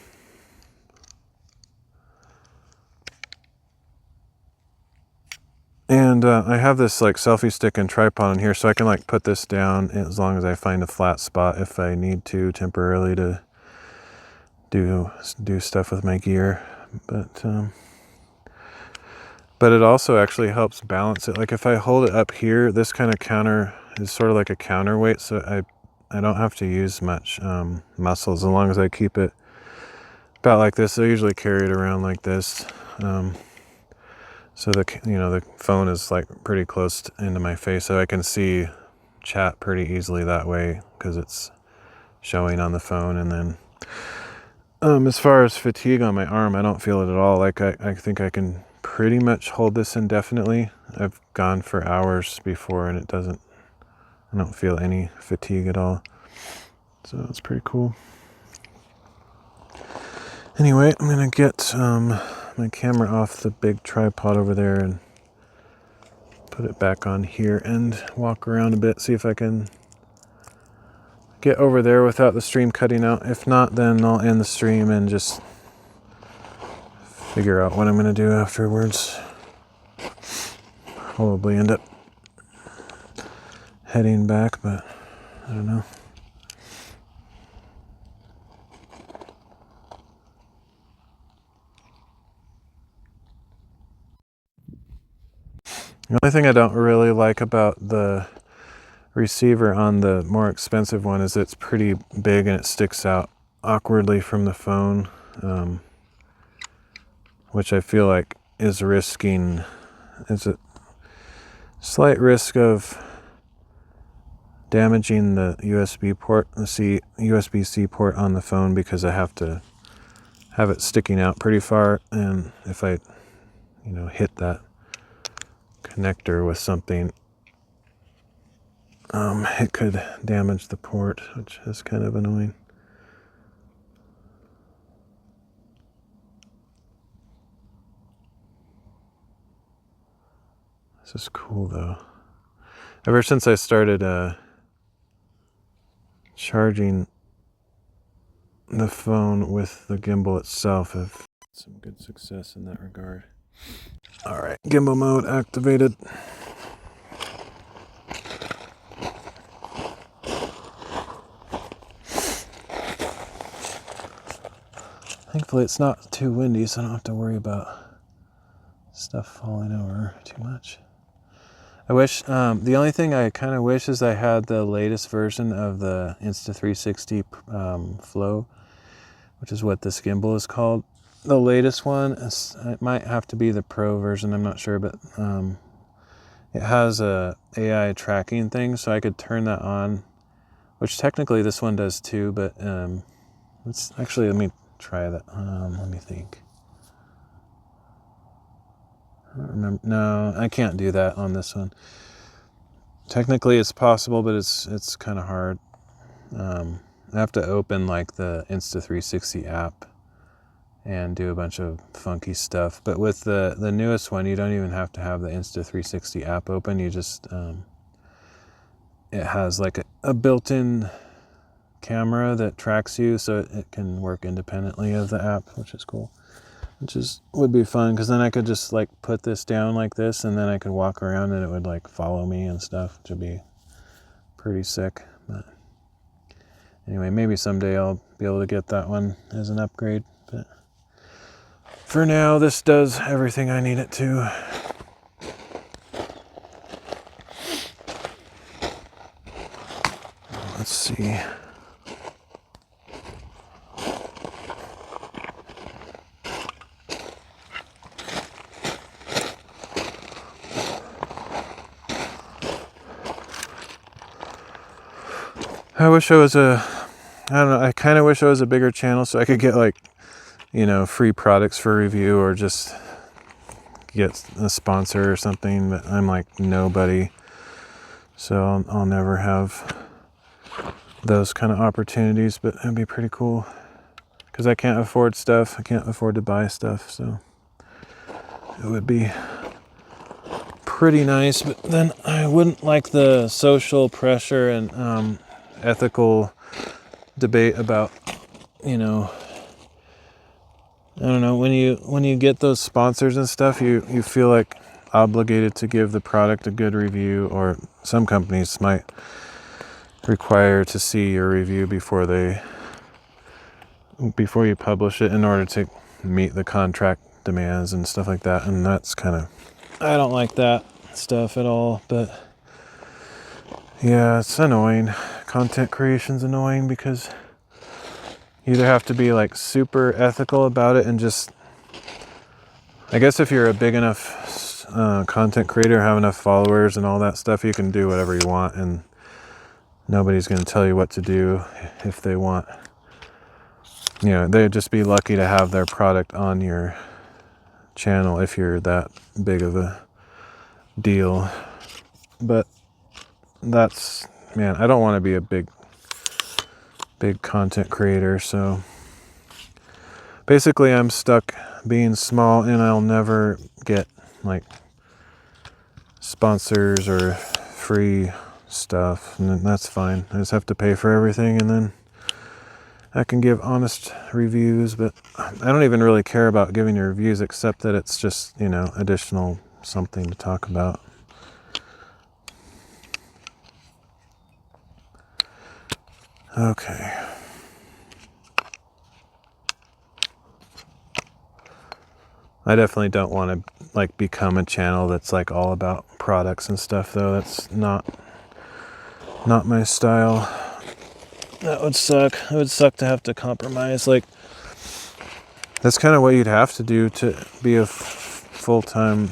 And I have this like selfie stick and tripod in here, so I can like put this down as long as I find a flat spot if I need to temporarily to do stuff with my gear. But it also actually helps balance it. Like if I hold it up here, this kind of counter is sort of like a counterweight, so I don't have to use much muscle as long as I keep it about like this. I usually carry it around like this. So the phone is like pretty close into my face, so I can see chat pretty easily that way because it's showing on the phone. And then as far as fatigue on my arm, I don't feel it at all. Like I think I can pretty much hold this indefinitely. I've gone for hours before and I don't feel any fatigue at all. So it's pretty cool. Anyway, I'm gonna get my camera off the big tripod over there and put it back on here and walk around a bit, see if I can get over there without the stream cutting out. If not, then I'll end the stream and just figure out what I'm going to do afterwards. Probably end up heading back, but I don't know. The only thing I don't really like about the receiver on the more expensive one is it's pretty big and it sticks out awkwardly from the phone, which I feel like is a slight risk of damaging the USB-C port on the phone, because I have to have it sticking out pretty far, and if I hit that connector with something, it could damage the port, which is kind of annoying. This is cool though. Ever since I started charging the phone with the gimbal itself, I've had some good success in that regard. All right, gimbal mode activated. Thankfully it's not too windy, so I don't have to worry about stuff falling over too much. I wish, the only thing I kind of wish is I had the latest version of the Insta360 Flow, which is what this gimbal is called. The latest one, it might have to be the Pro version, I'm not sure, but it has a AI tracking thing, so I could turn that on, which technically this one does too, but let's actually, let me try that. Let me think. I don't remember. No, I can't do that on this one. Technically it's possible, but it's kind of hard. I have to open like the Insta360 app and do a bunch of funky stuff. But with the newest one, you don't even have to have the Insta360 app open. You just, it has like a built-in camera that tracks you, so it can work independently of the app, which is cool. Would be fun, because then I could just like put this down like this, and then I could walk around and it would like follow me and stuff, which would be pretty sick. But anyway, maybe someday I'll be able to get that one as an upgrade. But for now, this does everything I need it to. Let's see. I wish I was a I don't know, I kind of wish I was a bigger channel so I could get like, you know, free products for review or just get a sponsor or something, but I'm like nobody, so I'll never have those kind of opportunities. But it'd be pretty cool because I can't afford stuff, I can't afford to buy stuff, so it would be pretty nice. But then I wouldn't like the social pressure and ethical debate about, you know, I don't know, when you get those sponsors and stuff, you feel like obligated to give the product a good review, or some companies might require to see your review before you publish it in order to meet the contract demands and stuff like that. And that's kind of, I don't like that stuff at all. But yeah, it's annoying. Content creation's annoying because you either have to be like super ethical about it and just, I guess if you're a big enough content creator, have enough followers and all that stuff, you can do whatever you want and nobody's going to tell you what to do if they want. You know, they'd just be lucky to have their product on your channel if you're that big of a deal. But that's, man, I don't want to be a big content creator, so basically I'm stuck being small and I'll never get like sponsors or free stuff, and that's fine. I just have to pay for everything and then I can give honest reviews. But I don't even really care about giving your reviews except that it's just, you know, additional something to talk about. Okay. I definitely don't want to like become a channel that's like all about products and stuff, though. That's not my style. That would suck. It would suck to have to compromise. Like, that's kind of what you'd have to do to be a full-time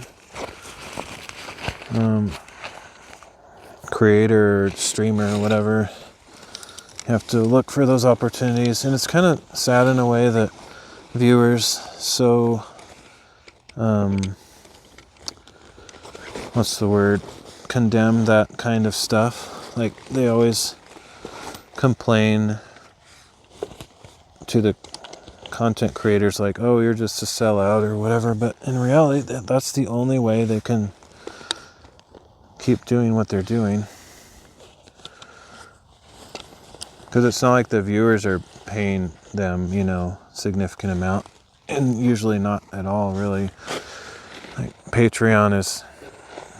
creator or streamer or whatever. You have to look for those opportunities, and it's kind of sad in a way that viewers so what's the word, condemn that kind of stuff. Like, they always complain to the content creators like, oh, you're just a sellout or whatever, but in reality that's the only way they can keep doing what they're doing, because it's not like the viewers are paying them, you know, significant amount, and usually not at all, really. Like, Patreon is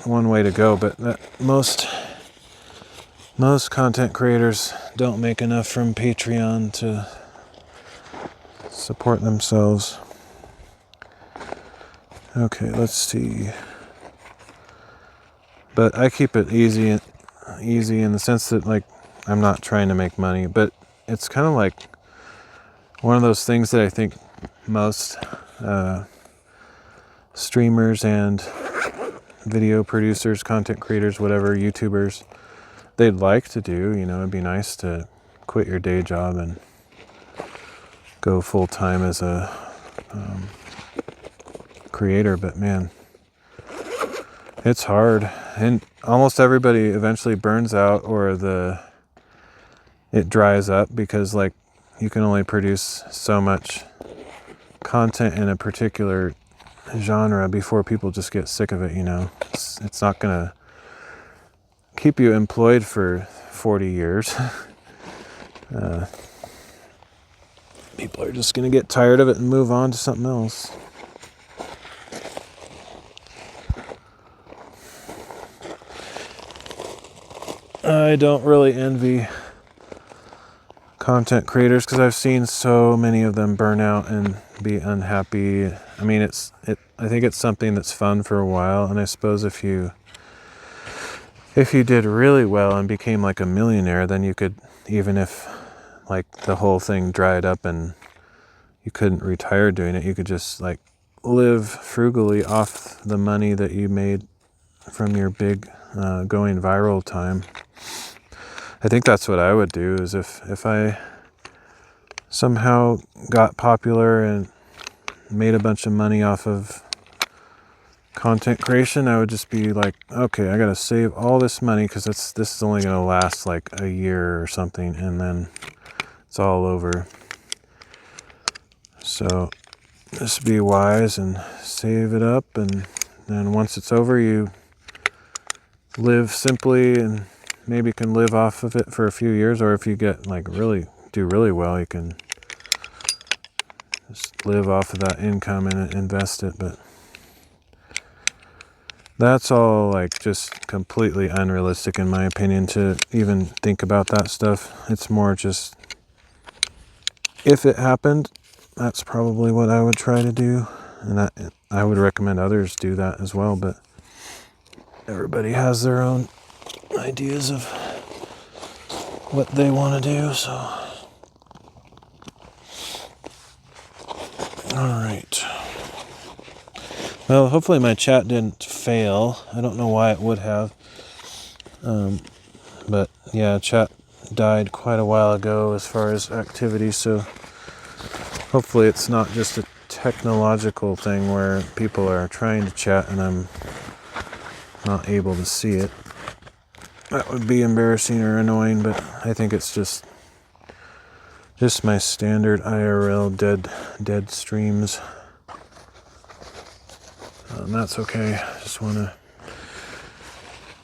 one way to go, but most content creators don't make enough from Patreon to support themselves. Okay, let's see. But I keep it easy in the sense that, like, I'm not trying to make money, but it's kind of like one of those things that I think most streamers and video producers, content creators, whatever, YouTubers, they'd like to do. You know, it'd be nice to quit your day job and go full-time as a creator, but man, it's hard, and almost everybody eventually burns out, or it dries up, because like you can only produce so much content in a particular genre before people just get sick of it. You know, it's not gonna keep you employed for 40 years. People are just gonna get tired of it and move on to something else. I don't really envy content creators, because I've seen so many of them burn out and be unhappy. I mean, I think it's something that's fun for a while, and I suppose if you did really well and became like a millionaire, then you could, even if like the whole thing dried up and you couldn't retire doing it, you could just like live frugally off the money that you made from your big going viral time. I think that's what I would do, is if I somehow got popular and made a bunch of money off of content creation, I would just be like, okay, I gotta save all this money because this is only gonna last like a year or something, and then it's all over. So just be wise and save it up, and then once it's over, you live simply and maybe can live off of it for a few years, or if you get like do really well, you can just live off of that income and invest it. But that's all like just completely unrealistic in my opinion to even think about that stuff. It's more just, if it happened, that's probably what I would try to do, and I would recommend others do that as well. But everybody has their own ideas of what they want to do, so. All right. Well, hopefully my chat didn't fail. I don't know why it would have. But yeah, chat died quite a while ago as far as activity, so hopefully it's not just a technological thing where people are trying to chat and I'm not able to see it. That would be embarrassing or annoying, but I think it's just my standard IRL dead streams. That's okay. Just want to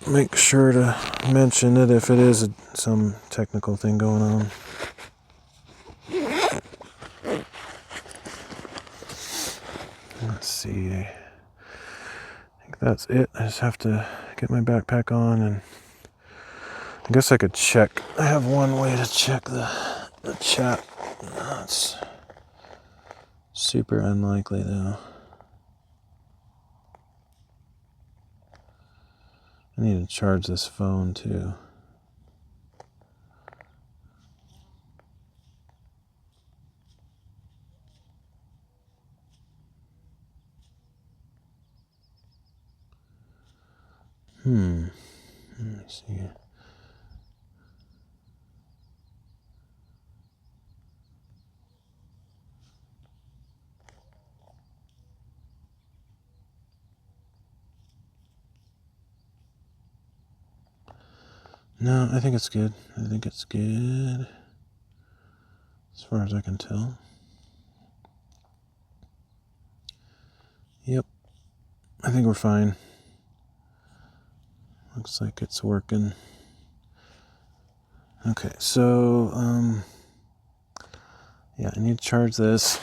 make sure to mention it if it is some technical thing going on. Let's see. I think that's it. I just have to get my backpack on, and I guess I could check. I have one way to check the chat. That's super unlikely though. I need to charge this phone too. Let me see. No, I think it's good. I think it's good, as far as I can tell. Yep, I think we're fine. Looks like it's working. Okay, so, yeah, I need to charge this.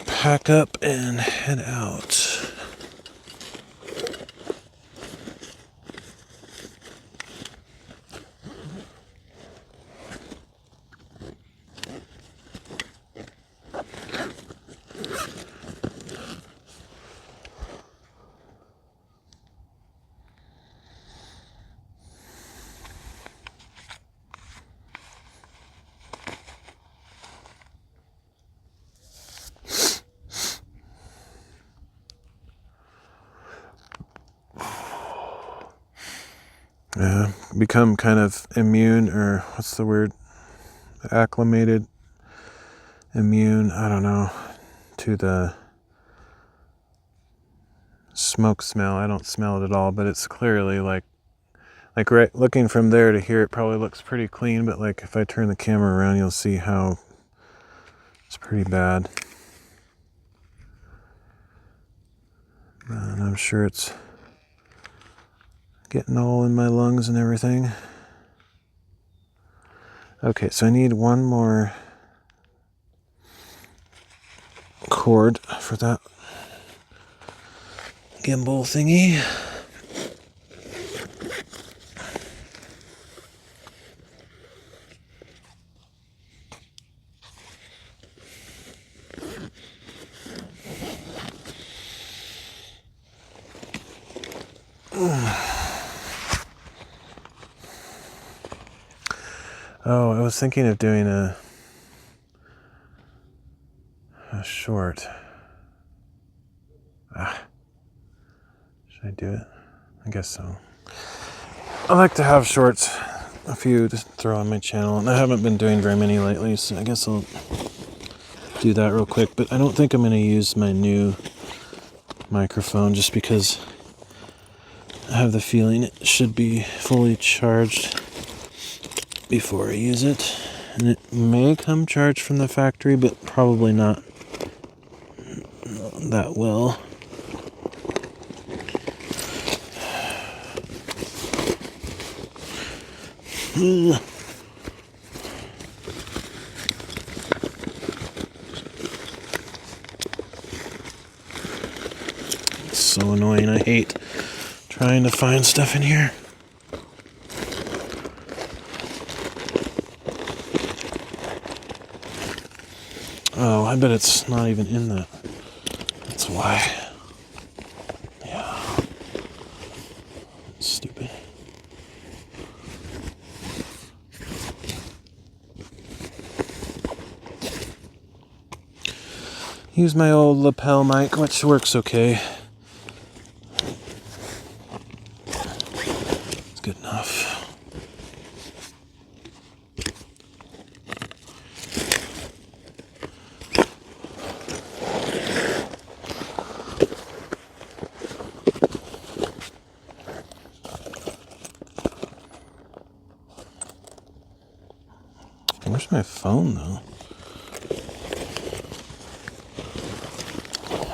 Pack up and head out. Become kind of immune, or what's the word? Acclimated, immune, I don't know, to the smoke smell. I don't smell it at all, but it's clearly like right, looking from there to here, it probably looks pretty clean, but like if I turn the camera around, you'll see how it's pretty bad. And I'm sure it's getting all in my lungs and everything. Okay, so I need one more cord for that gimbal thingy. Oh, I was thinking of doing a short. Should I do it? I guess so. I like to have shorts a few to throw on my channel, and I haven't been doing very many lately, so I guess I'll do that real quick. But I don't think I'm going to use my new microphone just because I have the feeling it should be fully charged before I use it. And it may come charged from the factory, but probably not that well. It's so annoying. I hate trying to find stuff in here. Oh, I bet it's not even in that. That's why. Yeah. Stupid. Use my old lapel mic, which works okay. It's good enough. Where's my phone, though?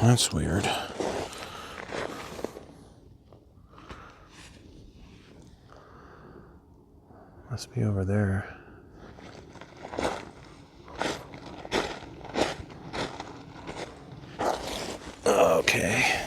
That's weird. Must be over there. Okay.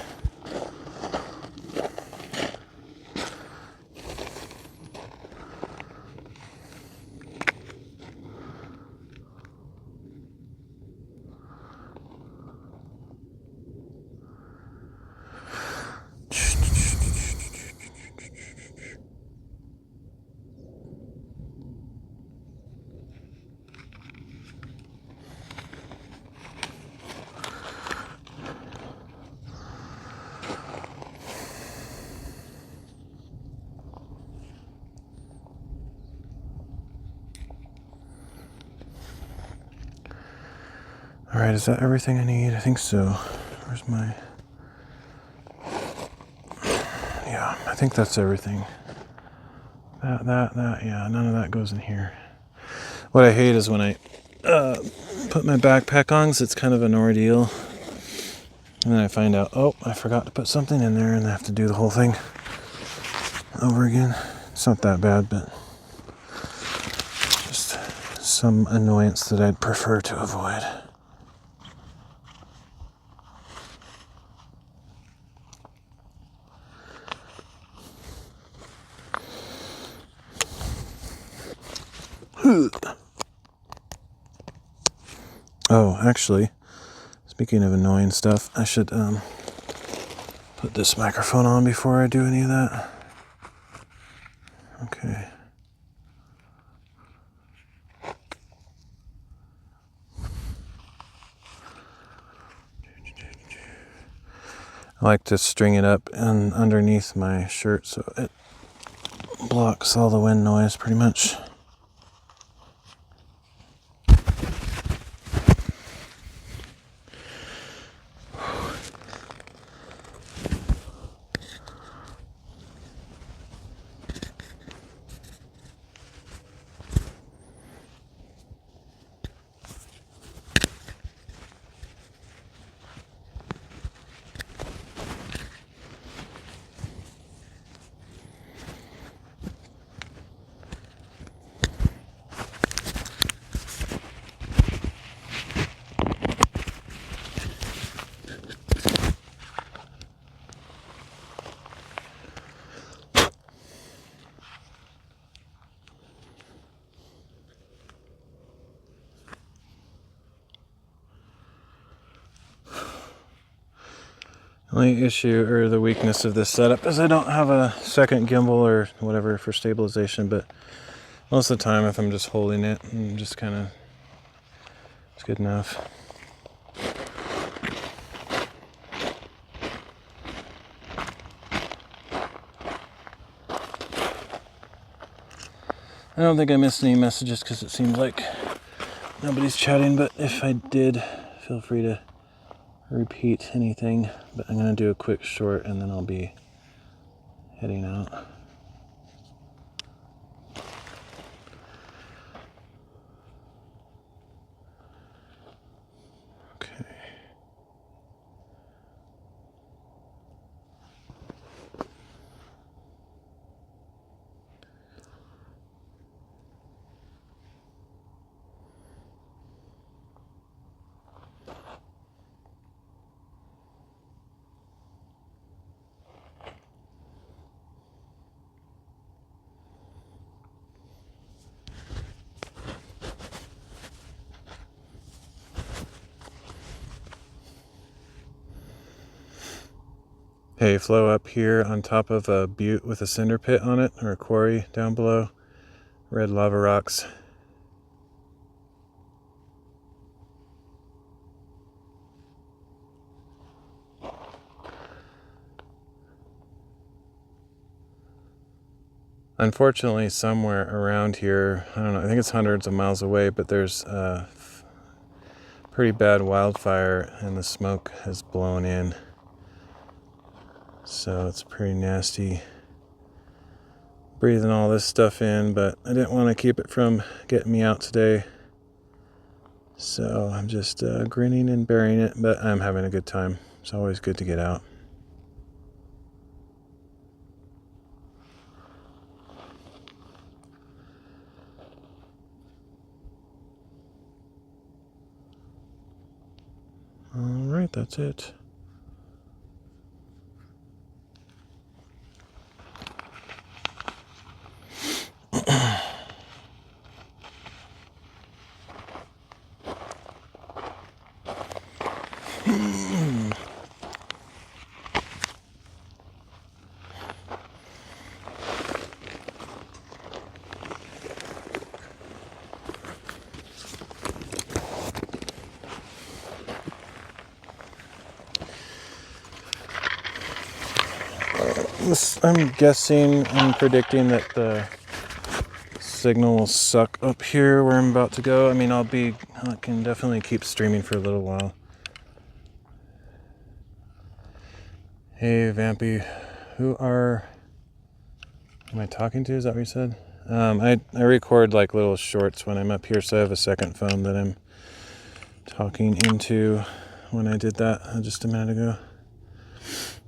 Alright, is that everything I need? I think so. Where's my... Yeah, I think that's everything. That, yeah, none of that goes in here. What I hate is when I put my backpack on, 'cause it's kind of an ordeal. And then I find out, oh, I forgot to put something in there, and I have to do the whole thing over again. It's not that bad, but just some annoyance that I'd prefer to avoid. Oh, actually, speaking of annoying stuff, I should put this microphone on before I do any of that. Okay. I like to string it up and underneath my shirt so it blocks all the wind noise pretty much. The only issue or the weakness of this setup is I don't have a second gimbal or whatever for stabilization, but most of the time if I'm just holding it and just kind of, it's good enough. I don't think I missed any messages because it seems like nobody's chatting, but if I did, feel free to repeat anything. But I'm going to do a quick short and then I'll be heading out. Okay. Hey, flow up here on top of a butte with a cinder pit on it, or a quarry down below. Red lava rocks. Unfortunately, somewhere around here, I don't know, I think it's hundreds of miles away, but there's a pretty bad wildfire and the smoke has blown in. So it's pretty nasty breathing all this stuff in, but I didn't want to keep it from getting me out today. So I'm just grinning and bearing it, but I'm having a good time. It's always good to get out. All right, that's it. I'm guessing and predicting that the signal will suck up here where I'm about to go. I mean, I can definitely keep streaming for a little while. Hey, Vampy, am I talking to? Is that what you said? I record like little shorts when I'm up here, so I have a second phone that I'm talking into when I did that just a minute ago.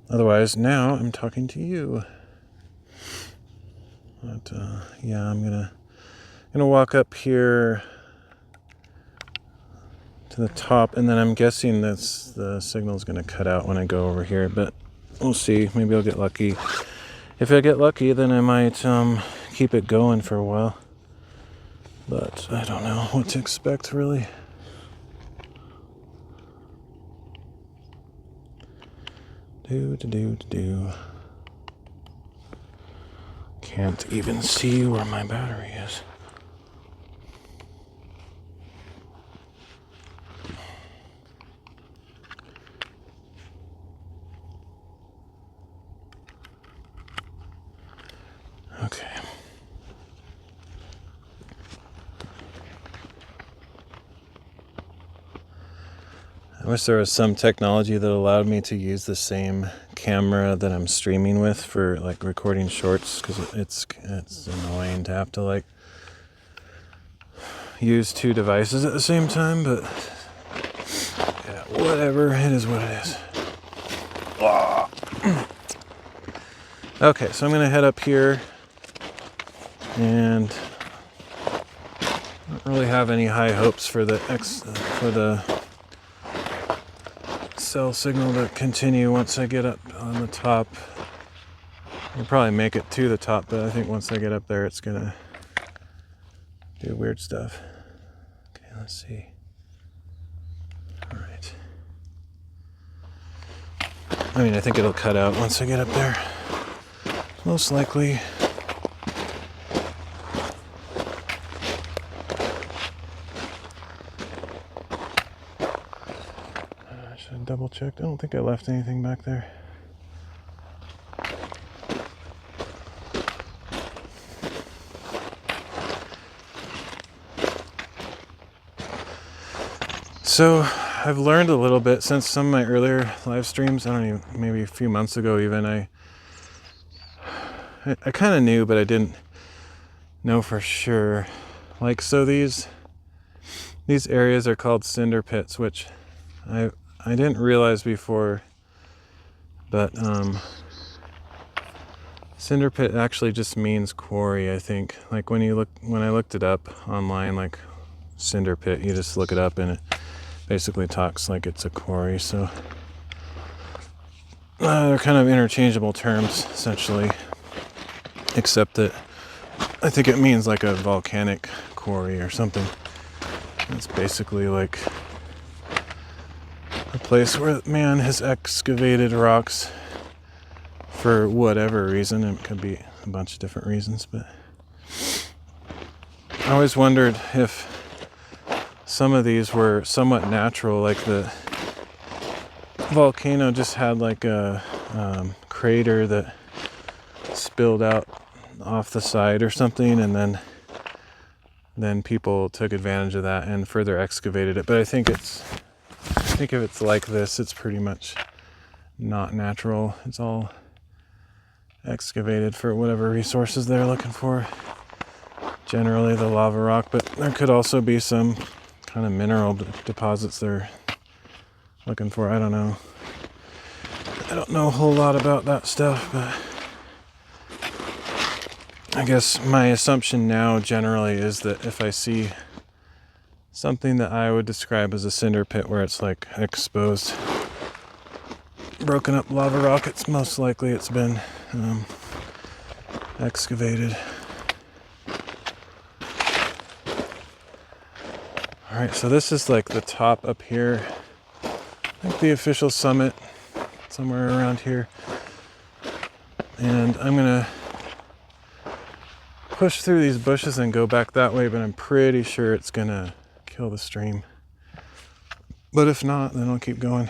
Otherwise, now I'm talking to you. But yeah, I'm gonna walk up here to the top, and then I'm guessing the signal's gonna cut out when I go over here, but we'll see. Maybe I'll get lucky. If I get lucky, then I might keep it going for a while. But I don't know what to expect, really. Can't even see where my battery is. Okay. I wish there was some technology that allowed me to use the same camera that I'm streaming with for like recording shorts, because it's annoying to have to like use two devices at the same time, but yeah, whatever, it is what it is. Okay, so I'm gonna head up here, and I don't really have any high hopes for the cell signal to continue once I get up on the top. I'll probably make it to the top, but I think once I get up there, it's gonna do weird stuff. Okay, let's see. All right. I mean, I think it'll cut out once I get up there. Most likely. Should I double check? I don't think I left anything back there. So I've learned a little bit since some of my earlier live streams. I don't even, maybe a few months ago even, I kind of knew, but I didn't know for sure. Like, so these areas are called cinder pits, which I didn't realize before, but cinder pit actually just means quarry, I think. Like when I looked it up online, like cinder pit, you just look it up and it basically talks like it's a quarry. So they're kind of interchangeable terms essentially, except that I think it means like a volcanic quarry or something. It's basically like a place where man has excavated rocks for whatever reason. It could be a bunch of different reasons, but I always wondered if some of these were somewhat natural, like the volcano just had like a crater that spilled out off the side or something, and then people took advantage of that and further excavated it. But I think if it's like this, it's pretty much not natural. It's all excavated for whatever resources they're looking for. Generally the lava rock, but there could also be some kind of mineral deposits they're looking for. I don't know. I don't know a whole lot about that stuff, but I guess my assumption now generally is that if I see something that I would describe as a cinder pit where it's like exposed, broken up lava rock, it's most likely it's been excavated. Alright, so this is like the top up here. I think the official summit, somewhere around here. And I'm gonna push through these bushes and go back that way, but I'm pretty sure it's gonna kill the stream. But if not, then I'll keep going.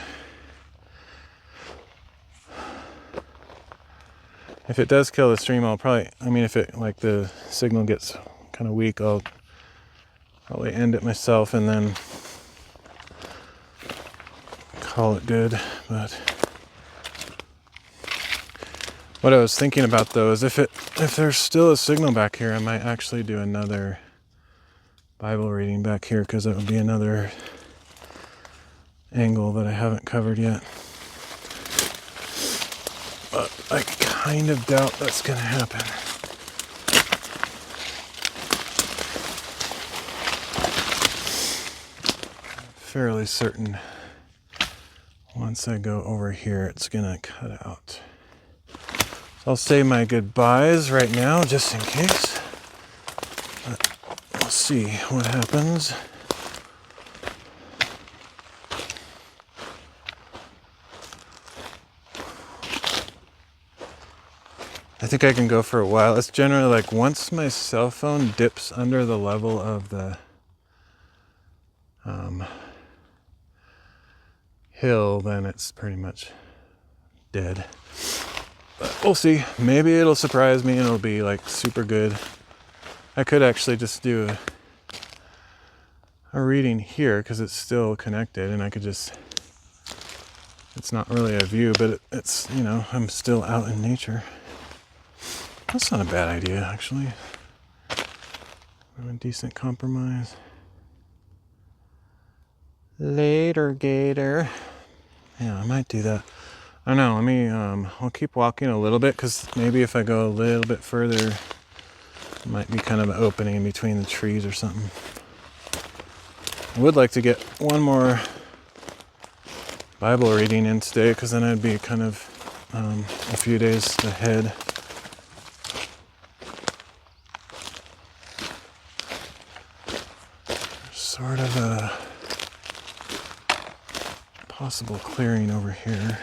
If it does kill the stream, I'll probably, if it, like the signal gets kind of weak, I'll probably end it myself and then call it good. But what I was thinking about though is if there's still a signal back here, I might actually do another Bible reading back here, because it would be another angle that I haven't covered yet. But I kind of doubt that's going to happen. Fairly certain once I go over here, it's going to cut out. So I'll say my goodbyes right now, just in case. But we'll see what happens. I think I can go for a while. It's generally like once my cell phone dips under the level of the hill, then it's pretty much dead. But we'll see. Maybe it'll surprise me and it'll be like super good. I could actually just do a reading here because it's still connected, and I could just, it's not really a view, but it's, I'm still out in nature. That's not a bad idea, actually. A decent compromise. Later, Gator. Yeah, I might do that. I don't know, let me, I'll keep walking a little bit, because maybe if I go a little bit further, it might be kind of an opening in between the trees or something. I would like to get one more Bible reading in today, because then I'd be kind of a few days ahead. Sort of a possible clearing over here.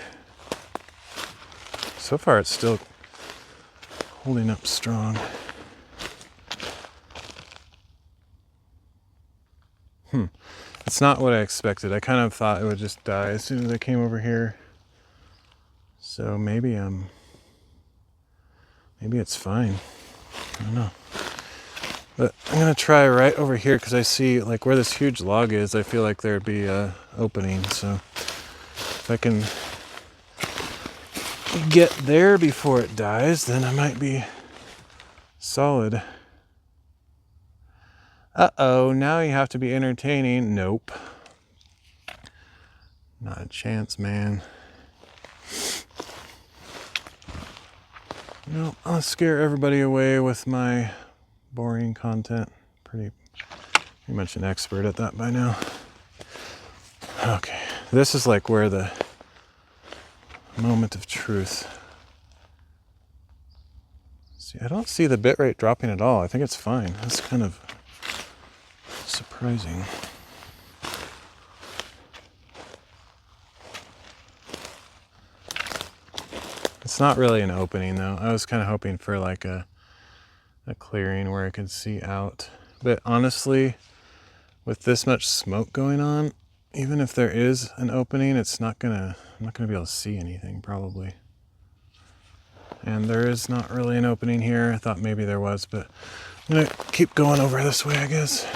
So far it's still holding up strong. It's not what I expected. I kind of thought it would just die as soon as I came over here. So maybe it's fine. I don't know. But I'm gonna try right over here because I see like where this huge log is, I feel like there'd be a opening. So if I can get there before it dies, then I might be solid. Uh-oh, now you have to be entertaining. Nope. Not a chance, man. No, I'll scare everybody away with my boring content. Pretty much an expert at that by now. Okay, this is like where the moment of truth. See, I don't see the bitrate dropping at all. I think it's fine. That's kind of surprising. It's not really an opening though. I was kind of hoping for like a clearing where I could see out. But honestly, with this much smoke going on, even if there is an opening, I'm not gonna be able to see anything probably. And there is not really an opening here. I thought maybe there was, but I'm gonna keep going over this way, I guess.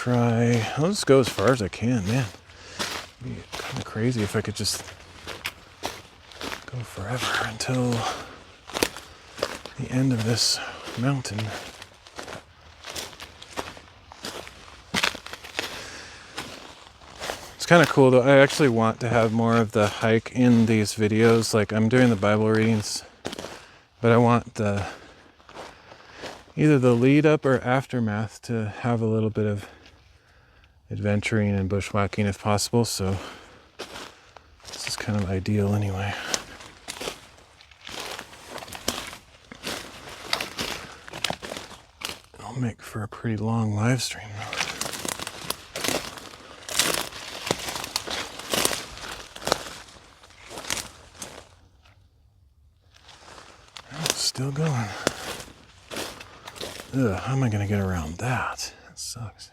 I'll just go as far as I can, man. It'd be kind of crazy if I could just go forever until the end of this mountain. It's kind of cool though. I actually want to have more of the hike in these videos. Like I'm doing the Bible readings, but I want either the lead up or aftermath to have a little bit of adventuring and bushwhacking if possible. So this is kind of ideal anyway. It'll make for a pretty long live stream. Still going. Ugh, how am I gonna get around that? That sucks.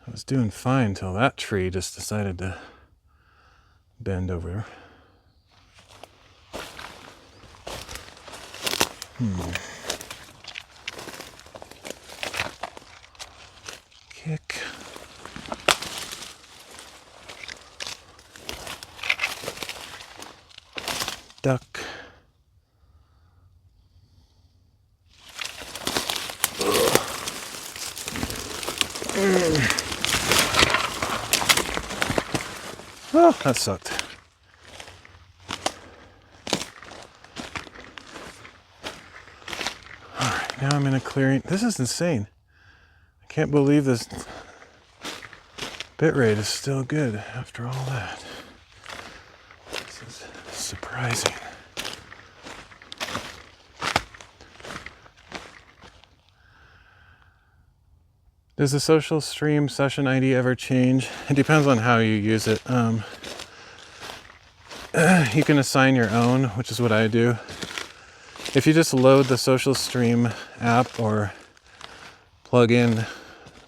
I was doing fine till that tree just decided to bend over. Kick. Duck. Oh, that sucked. Alright, now I'm in a clearing. This is insane. I can't believe this bitrate is still good after all that. This is surprising. Does the social stream session ID ever change? It depends on how you use it. You can assign your own, which is what I do. If you just load the social stream app or plugin,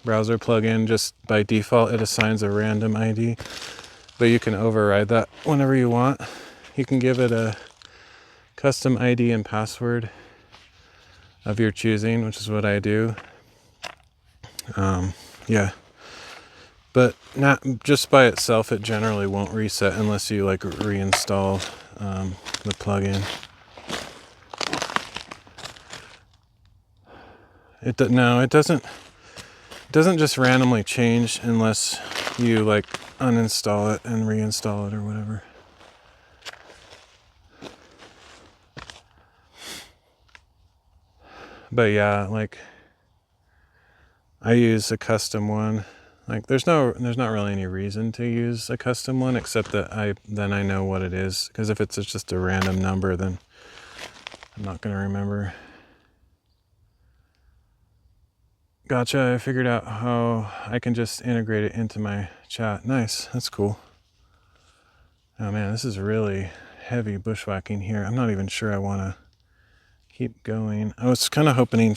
browser plugin, just by default it assigns a random ID, but you can override that whenever you want. You can give it a custom ID and password of your choosing, which is what I do. Yeah, but not just by itself, it generally won't reset unless you like reinstall the plugin. It doesn't just randomly change unless you like uninstall it and reinstall it or whatever. But yeah, like I use a custom one. Like there's not really any reason to use a custom one except that I know what it is, because if it's just a random number then I'm not going to remember. Gotcha, I figured out how I can just integrate it into my chat. Nice, that's cool. Oh man, this is really heavy bushwhacking here. I'm not even sure I want to keep going. I was kind of hoping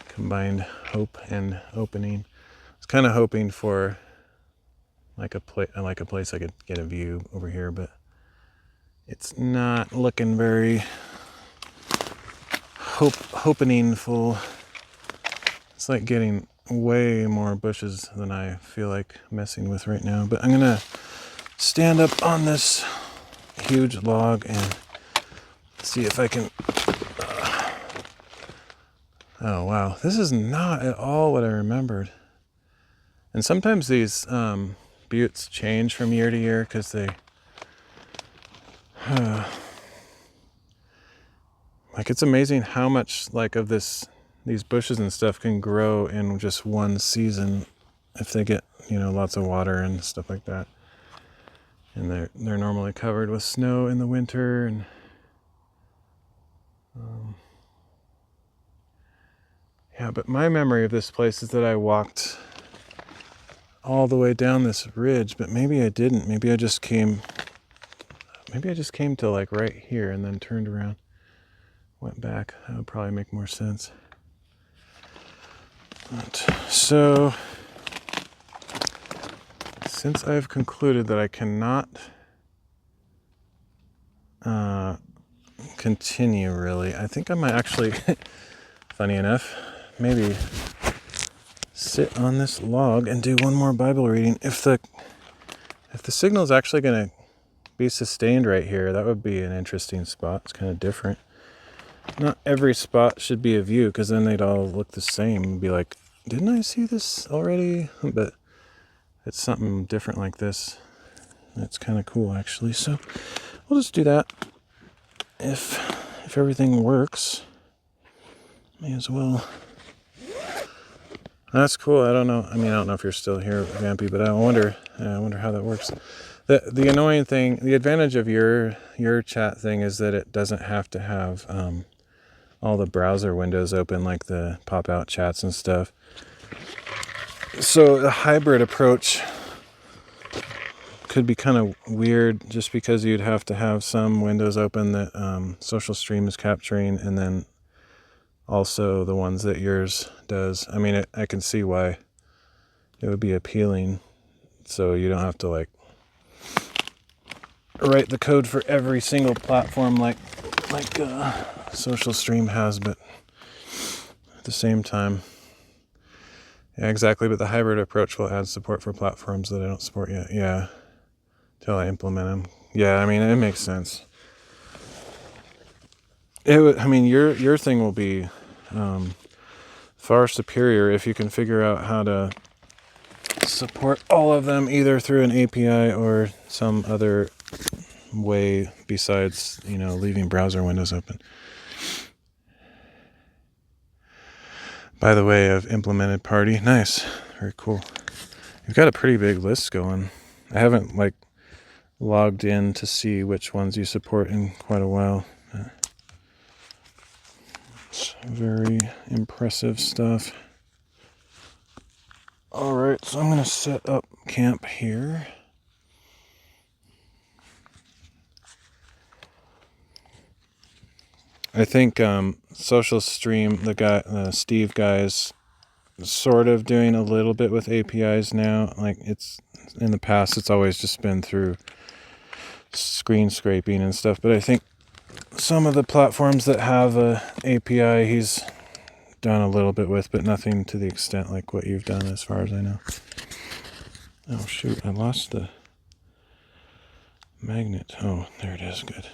combined hope and opening. I was kind of hoping for like a place I could get a view over here, but it's not looking very hoping full. It's like getting way more bushes than I feel like messing with right now. But I'm gonna stand up on this huge log and see if I can. Oh wow, this is not at all what I remembered. And sometimes these buttes change from year to year because they, like, it's amazing how much like of these bushes and stuff can grow in just one season if they get, lots of water and stuff like that. And they're normally covered with snow in the winter, and yeah, but my memory of this place is that I walked all the way down this ridge, but maybe I didn't. Maybe I just came to like right here and then turned around, went back. That would probably make more sense. So, since I've concluded that I cannot continue really, I think I might actually, funny enough, maybe sit on this log and do one more Bible reading. If the signal is actually going to be sustained right here, that would be an interesting spot. It's kind of different. Not every spot should be a view, because then they'd all look the same and be like, didn't I see this already? But it's something different like this. That's kind of cool, actually. So we'll just do that. If everything works, may as well. That's cool. I don't know. I don't know if you're still here, Vampy, but I wonder how that works. The annoying thing, the advantage of your chat thing is that it doesn't have to have all the browser windows open, like the pop-out chats and stuff. So the hybrid approach could be kind of weird, just because you'd have to have some windows open that Social Stream is capturing, and then also the ones that yours does. I can see why it would be appealing, so you don't have to like write the code for every single platform like Social Stream has, but at the same time, yeah, exactly. But the hybrid approach will add support for platforms that I don't support yet. Yeah, till I implement them. Yeah, it makes sense. Your thing will be far superior if you can figure out how to support all of them, either through an API or some other way besides, leaving browser windows open. By the way, I've implemented Party. Nice. Very cool. You've got a pretty big list going. I haven't logged in to see which ones you support in quite a while. It's very impressive stuff. Alright, so I'm going to set up camp here. I think Social Stream, the Steve guy's sort of doing a little bit with APIs now. Like, it's in the past, it's always just been through screen scraping and stuff. But I think some of the platforms that have a API, he's done a little bit with, but nothing to the extent like what you've done, as far as I know. Oh shoot, I lost the magnet. Oh, there it is. Good.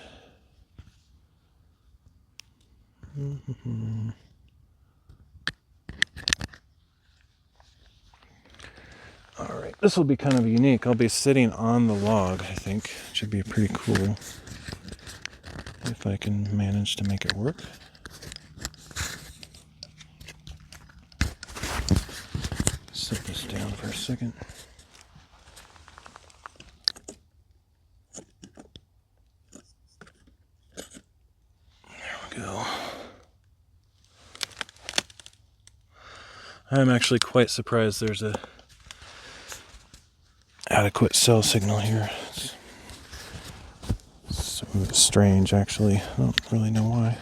Alright, this will be kind of unique. I'll be sitting on the log, I think. It should be pretty cool if I can manage to make it work. Set this down for a second. There we go. I'm actually quite surprised there's a adequate cell signal here. It's strange, actually. I don't really know why.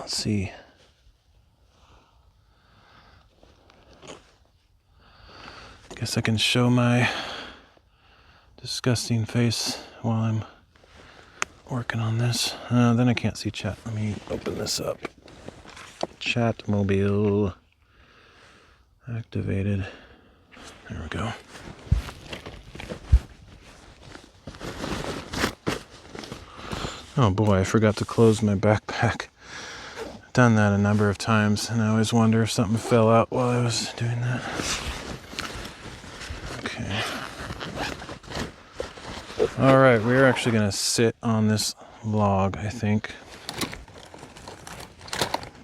Let's see. Guess I can show my disgusting face while I'm working on this. Then I can't see chat. Let me open this up. Chat mobile activated. There we go. Oh boy, I forgot to close my backpack. I've done that a number of times, and I always wonder if something fell out while I was doing that. Okay. Alright, we're actually going to sit on this log, I think.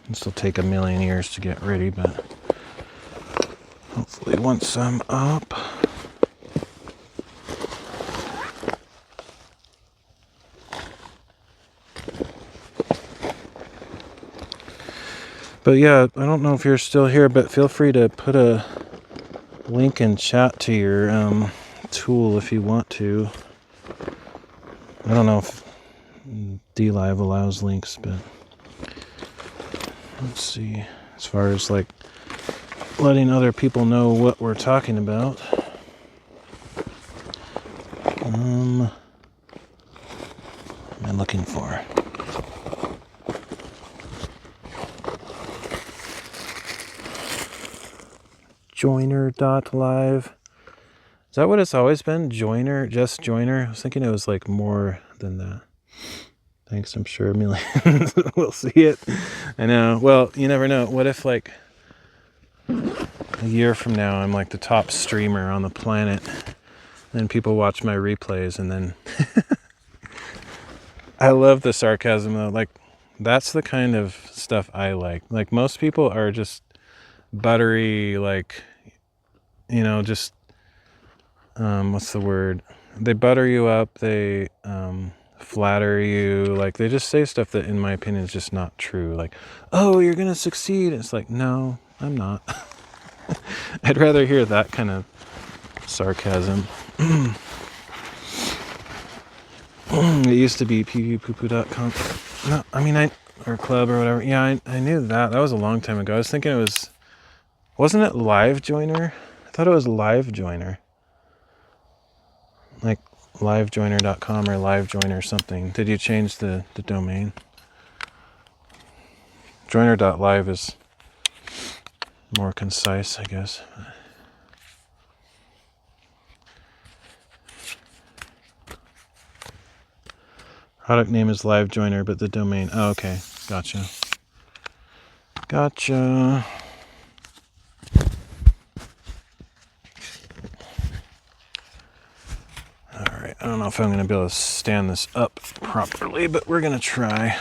This will take a million years to get ready, but hopefully once I'm up. But yeah, I don't know if you're still here, but feel free to put a link in chat to your tool if you want to. I don't know if DLive allows links, but let's see. As far as like letting other people know what we're talking about. What am I looking for? Joiner.live. Is that what it's always been? Joiner? Just Joiner? I was thinking it was like more than that. Thanks, I'm sure millions will see it. I know. Well, you never know. What if like a year from now I'm like the top streamer on the planet, then people watch my replays, and then I love the sarcasm though. Like that's the kind of stuff I like. Like most people are just buttery, like, you know, just what's the word? They butter you up, they flatter you, like they just say stuff that in my opinion is just not true. Like, oh, you're gonna succeed. It's like, no, I'm not. I'd rather hear that kind of sarcasm. It used to be pppoopoo.com. No, I mean, or club or whatever. Yeah, I knew that. That was a long time ago. I was thinking wasn't it Live Joiner? I thought it was Live Joiner. Like livejoiner.com or livejoiner something. Did you change the domain? Joiner.live is more concise, I guess. Product name is livejoiner, but the domain. Oh, okay. Gotcha. Gotcha. Alright, I don't know if I'm going to be able to stand this up properly, but we're going to try.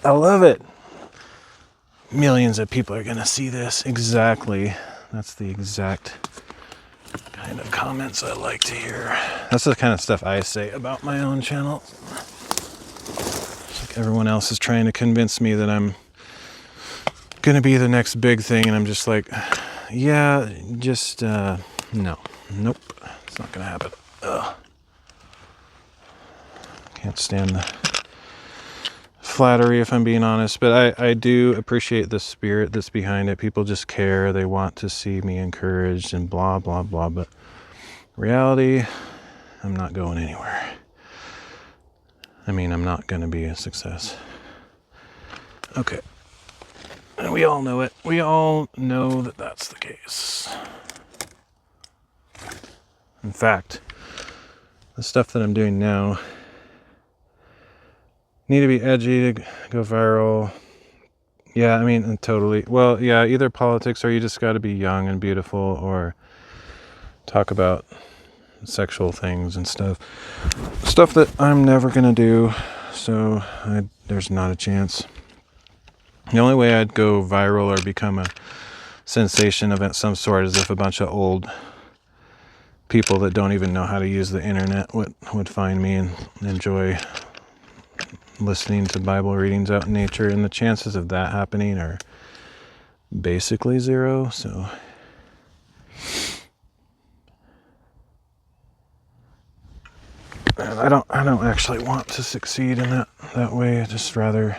I love it. Millions of people are going to see this. Exactly. That's the exact kind of comments I like to hear. That's the kind of stuff I say about my own channel. It's like everyone else is trying to convince me that I'm going to be the next big thing, and I'm just like, yeah, just, no. Nope. It's not going to happen. Ugh. Can't stand the flattery, if I'm being honest, but I do appreciate the spirit that's behind it. People just care. They want to see me encouraged and blah, blah, blah. But reality, I'm not going anywhere. I mean, I'm not going to be a success. Okay. And we all know it. We all know that that's the case. In fact, the stuff that I'm doing now need to be edgy to go viral. Yeah, I mean, totally. Well, yeah, either politics or you just got to be young and beautiful or talk about sexual things and stuff. Stuff that I'm never going to do, so there's not a chance. The only way I'd go viral or become a sensation of some sort is if a bunch of old people that don't even know how to use the internet would find me and enjoy listening to Bible readings out in nature, and the chances of that happening are basically zero. So and I don't actually want to succeed in that way. I just rather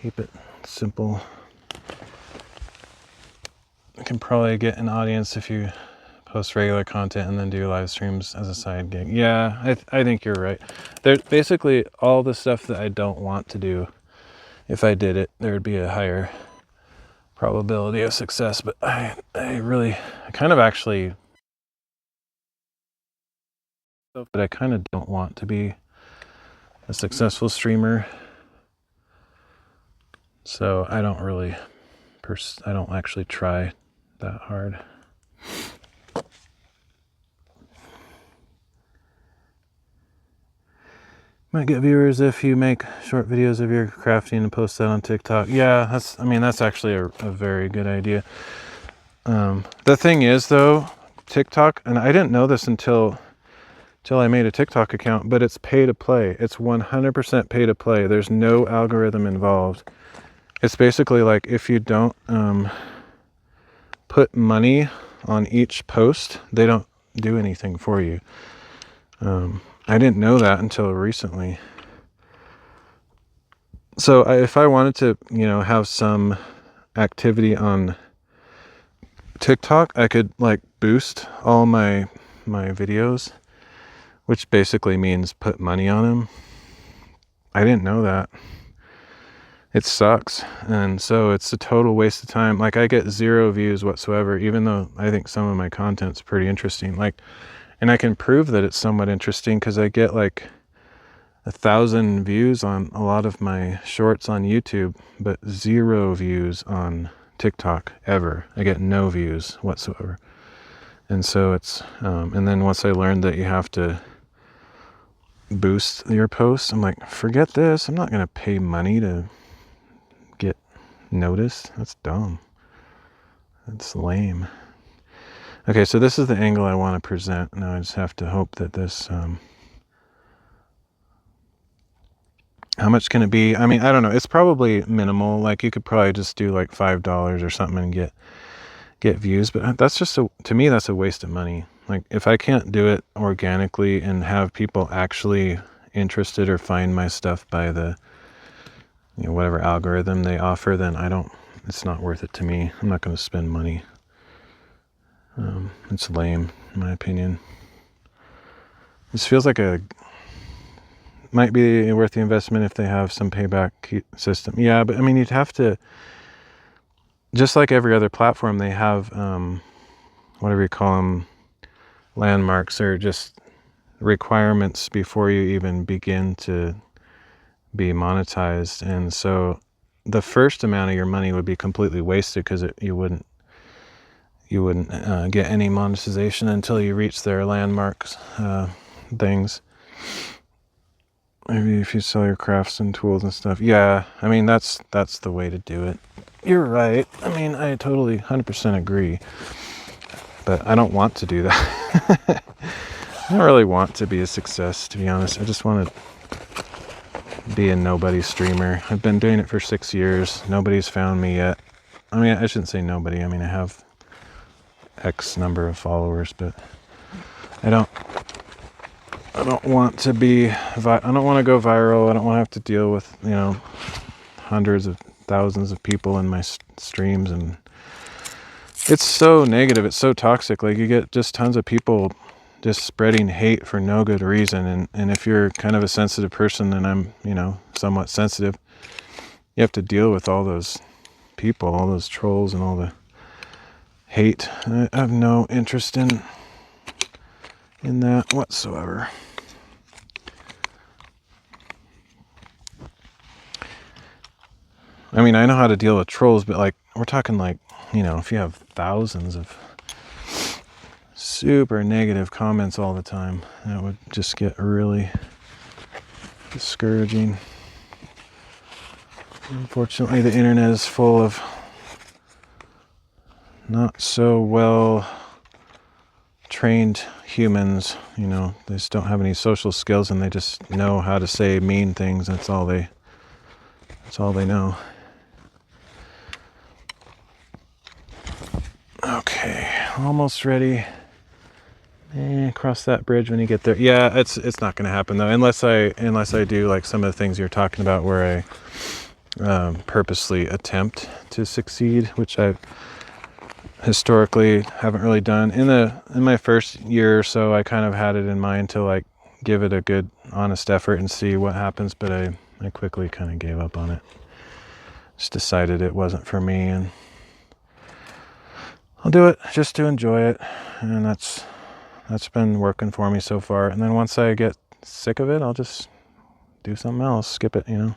keep it simple. You can probably get an audience if you post regular content and then do live streams as a side gig. Yeah, I think you're right. There's basically all the stuff that I don't want to do. If I did it, there would be a higher probability of success. But I kind of actually, but I kind of don't want to be a successful streamer. So I don't really, I don't actually try that hard. Might get viewers if you make short videos of your crafting and post that on TikTok. Yeah, that's actually a very good idea. The thing is though, TikTok, and I didn't know this until I made a TikTok account, but it's pay to play. It's 100% pay to play. There's no algorithm involved. It's basically like if you don't put money on each post, they don't do anything for you. I didn't know that until recently. So if I wanted to, have some activity on TikTok, I could like boost all my videos, which basically means put money on them. I didn't know that. It sucks. And so it's a total waste of time. Like I get 0 views whatsoever, even though I think some of my content's pretty interesting. And I can prove that it's somewhat interesting because I get like 1,000 views on a lot of my shorts on YouTube, but 0 views on TikTok ever. I get no views whatsoever. And so it's, and then once I learned that you have to boost your posts, I'm like, forget this. I'm not going to pay money to get noticed. That's dumb. That's lame. Okay, so this is the angle I want to present. Now I just have to hope that this, how much can it be? I mean, I don't know. It's probably minimal. Like you could probably just do like $5 or something and get views. But that's just to me, that's a waste of money. Like if I can't do it organically and have people actually interested or find my stuff by the, whatever algorithm they offer, then it's not worth it to me. I'm not going to spend money. It's lame, in my opinion. This feels like might be worth the investment if they have some payback system. Yeah, but I mean, you'd have to, just like every other platform, they have, whatever you call them, landmarks or just requirements before you even begin to be monetized. And so the first amount of your money would be completely wasted because you wouldn't get any monetization until you reach their landmarks things. Maybe if you sell your crafts and tools and stuff. Yeah, I mean, that's the way to do it. You're right. I mean, I totally 100% agree. But I don't want to do that. I don't really want to be a success, to be honest. I just want to be a nobody streamer. I've been doing it for 6 years. Nobody's found me yet. I mean, I shouldn't say nobody. I mean, I have X number of followers, but I don't want to I don't want to go viral. I don't want to have to deal with, hundreds of thousands of people in my streams. And it's so negative. It's so toxic. Like you get just tons of people just spreading hate for no good reason. And if you're kind of a sensitive person, and I'm, somewhat sensitive, you have to deal with all those people, all those trolls and all the hate. I have no interest in that whatsoever. I mean, I know how to deal with trolls, but like, we're talking like, if you have thousands of super negative comments all the time, that would just get really discouraging. Unfortunately, the internet is full of not so well trained humans. You know, they just don't have any social skills, and they just know how to say mean things. That's all they know. Okay, almost ready. Cross that bridge when you get there. Yeah, it's not going to happen though, unless I do like some of the things you're talking about, where I purposely attempt to succeed, which I historically haven't really done. In my first year or so, I kind of had it in mind to like give it a good, honest effort and see what happens, but I quickly kind of gave up on it. Just decided it wasn't for me, and I'll do it just to enjoy it, and that's been working for me so far. And then once I get sick of it, I'll just do something else, skip it, you know.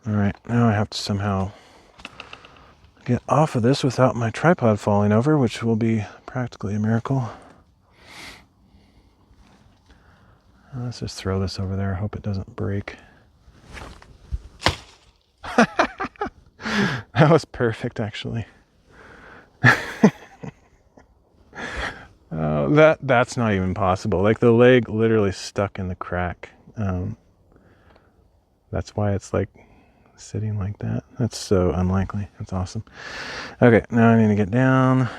All right, now I have to somehow get off of this without my tripod falling over, which will be practically a miracle. Let's just throw this over there. I hope it doesn't break. That was perfect, actually. That's not even possible. Like the leg literally stuck in the crack. That's why it's like sitting like that. That's so unlikely. That's awesome. Okay, now I need to get down.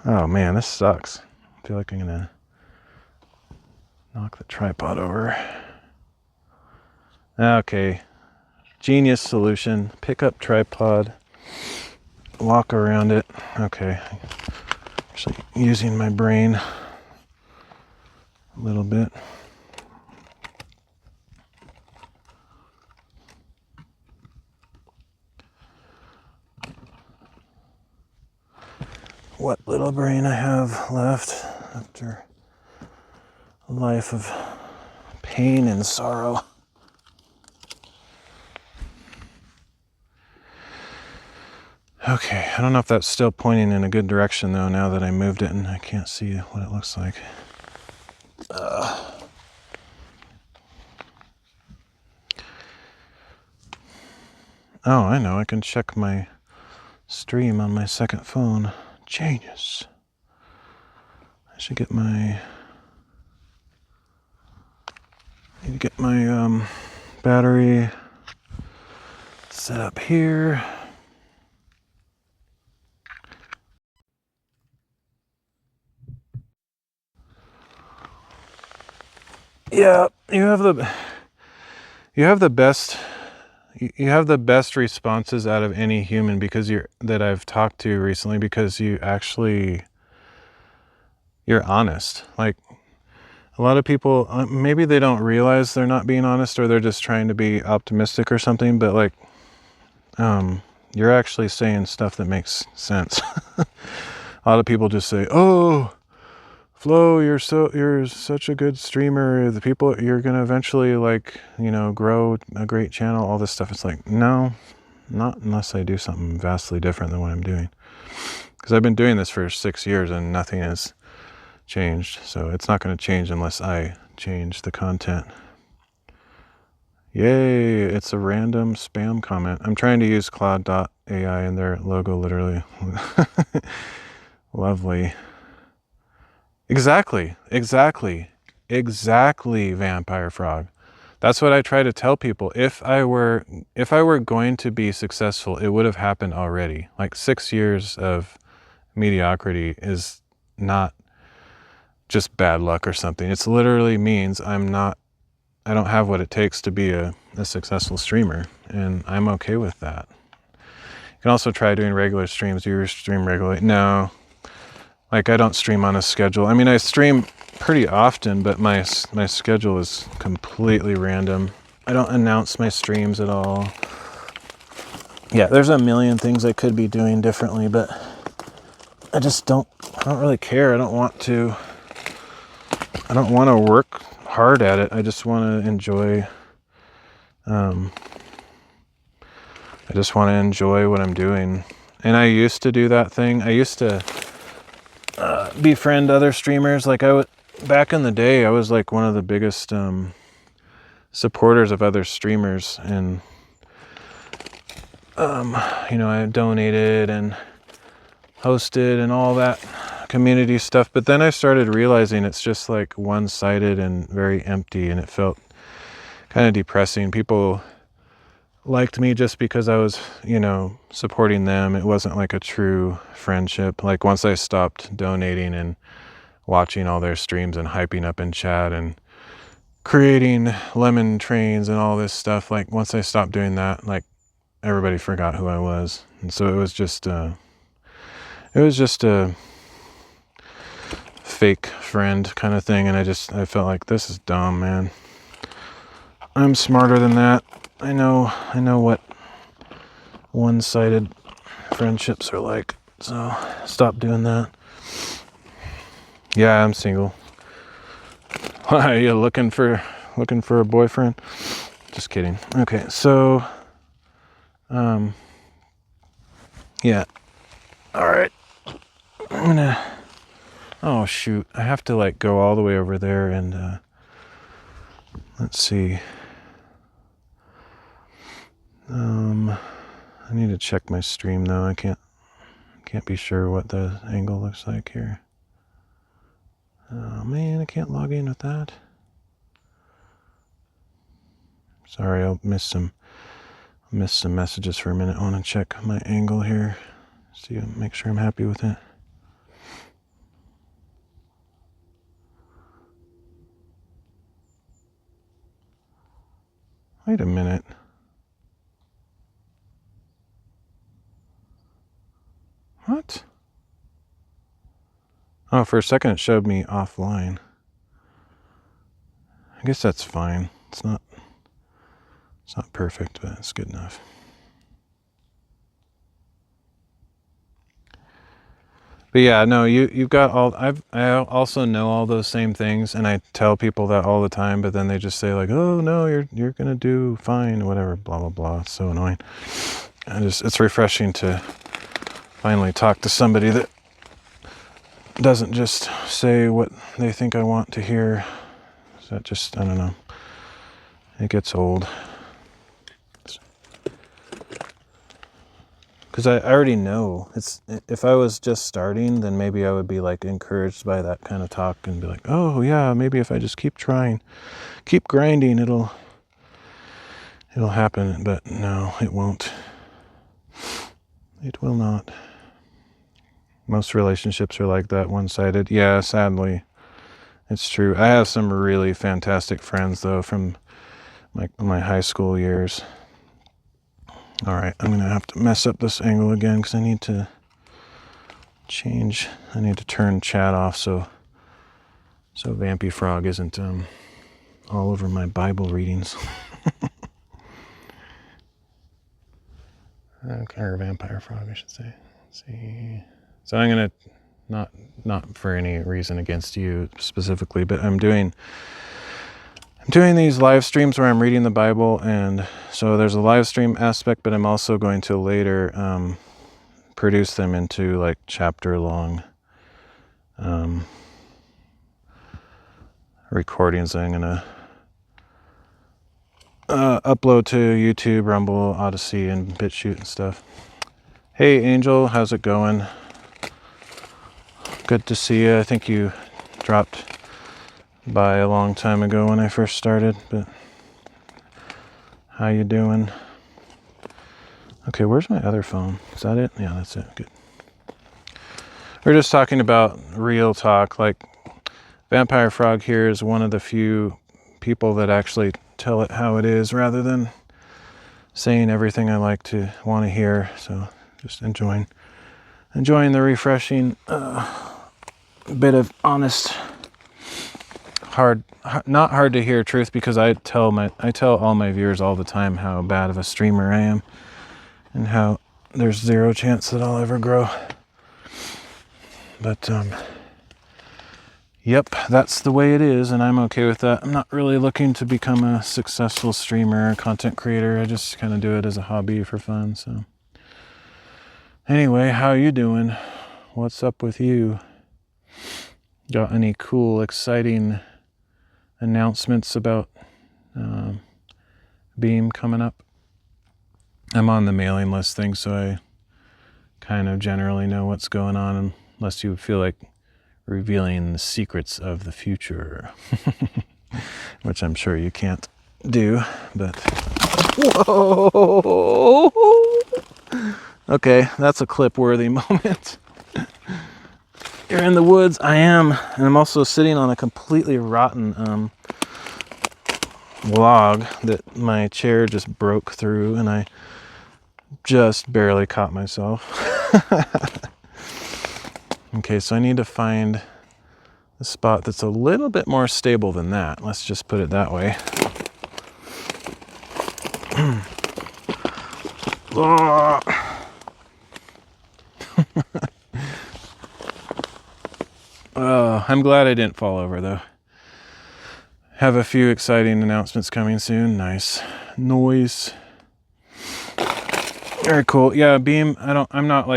Oh man, this sucks. I feel like I'm gonna knock the tripod over. Okay, genius solution. Pick up tripod, walk around it. Okay, actually using my brain a little bit. What little brain I have left after a life of pain and sorrow. Okay, I don't know if that's still pointing in a good direction though, now that I moved it and I can't see what it looks like. Oh, I know, I can check my stream on my second phone. Genius. I should get my... need to get my battery set up here. Yeah, you have the best responses out of any human that I've talked to recently, because you're honest. Like a lot of people, maybe they don't realize they're not being honest, or they're just trying to be optimistic or something, but like you're actually saying stuff that makes sense. A lot of people just say, "Oh, Flo, you're such a good streamer. The people, you're gonna eventually like, you know, grow a great channel, all this stuff." It's like, no, not unless I do something vastly different than what I'm doing. Because I've been doing this for 6 years and nothing has changed. So it's not going to change unless I change the content. Yay, it's a random spam comment. I'm trying to use Cloud.ai in their logo, literally. Lovely. Exactly, Vampire Frog. That's what I try to tell people. If I were going to be successful, it would have happened already. Like 6 years of mediocrity is not just bad luck or something. It literally means I don't have what it takes to be a successful streamer, and I'm okay with that. You can also try doing regular streams. Do you stream regularly? No. Like, I don't stream on a schedule. I mean, I stream pretty often, but my schedule is completely random. I don't announce my streams at all. Yeah, there's a million things I could be doing differently, but I don't really care. I don't want to work hard at it. I just want to enjoy what I'm doing. And I used to do that thing. I used to befriend other streamers. Like back in the day, I was like one of the biggest supporters of other streamers, and I donated and hosted and all that community stuff. But then I started realizing it's just like one-sided and very empty, and it felt kind of depressing. People liked me just because I was, supporting them. It wasn't like a true friendship. Like once I stopped donating and watching all their streams and hyping up in chat and creating lemon trains and all this stuff, like once I stopped doing that, like everybody forgot who I was. And so it was just a fake friend kind of thing. And I felt like, this is dumb, man. I'm smarter than that. I know what one-sided friendships are like. So stop doing that. Yeah, I'm single. Why, are you looking for a boyfriend? Just kidding. Okay, so yeah. All right. Oh shoot, I have to like go all the way over there and let's see. I need to check my stream though. I can't be sure what the angle looks like here. Oh man, I can't log in with that. Sorry, I'll miss some messages for a minute. I want to check my angle here. See, make sure I'm happy with it. Wait a minute. What? Oh, for a second it showed me offline. I guess that's fine. It's not perfect, but it's good enough. But yeah, no, you've got all. I also know all those same things, and I tell people that all the time. But then they just say like, "Oh no, you're gonna do fine, whatever." Blah blah blah. It's so annoying. It's refreshing to finally talk to somebody that doesn't just say what they think I want to hear. So that just, I don't know. It gets old. Because I already know. If I was just starting, then maybe I would be like encouraged by that kind of talk and be like, oh yeah, maybe if I just keep trying, keep grinding, it'll happen. But no, it won't. It will not. Most relationships are like that, one-sided. Yeah, sadly, it's true. I have some really fantastic friends though from my high school years. All right, I'm gonna have to mess up this angle again because I need to change. I need to turn chat off so Vampy Frog isn't all over my Bible readings. Okay, or Vampire Frog, I should say. Let's see. So I'm gonna not for any reason against you specifically, but I'm doing these live streams where I'm reading the Bible, and so there's a live stream aspect, but I'm also going to later produce them into like chapter long recordings that I'm gonna upload to YouTube, Rumble, Odyssey, and BitChute and stuff. Hey Angel, how's it going? Good to see you. I think you dropped by a long time ago when I first started, but how you doing? Okay, where's my other phone? Is that it? Yeah, that's it. Good. We're just talking about real talk. Like Vampire Frog here is one of the few people that actually tell it how it is rather than saying everything I like to want to hear. So just enjoying the refreshing bit of honest, not hard to hear truth, because I tell all my viewers all the time how bad of a streamer I am and how there's zero chance that I'll ever grow. But yep, that's the way it is, and I'm okay with that. I'm not really looking to become a successful streamer or content creator. I just kind of do it as a hobby for fun. So anyway, how you doing? What's up with you? Got any cool, exciting announcements about Beam coming up. I'm on the mailing list thing, so I kind of generally know what's going on, unless you feel like revealing the secrets of the future, which I'm sure you can't do, but whoa, okay, that's a clip-worthy moment. You're in the woods. I am, and I'm also sitting on a completely rotten log that my chair just broke through, and I just barely caught myself. Okay, so I need to find a spot that's a little bit more stable than that. Let's just put it that way. Oh, I'm glad I didn't fall over though. Have a few exciting announcements coming soon. Nice. Noise. Very cool. Yeah, Beam, I'm not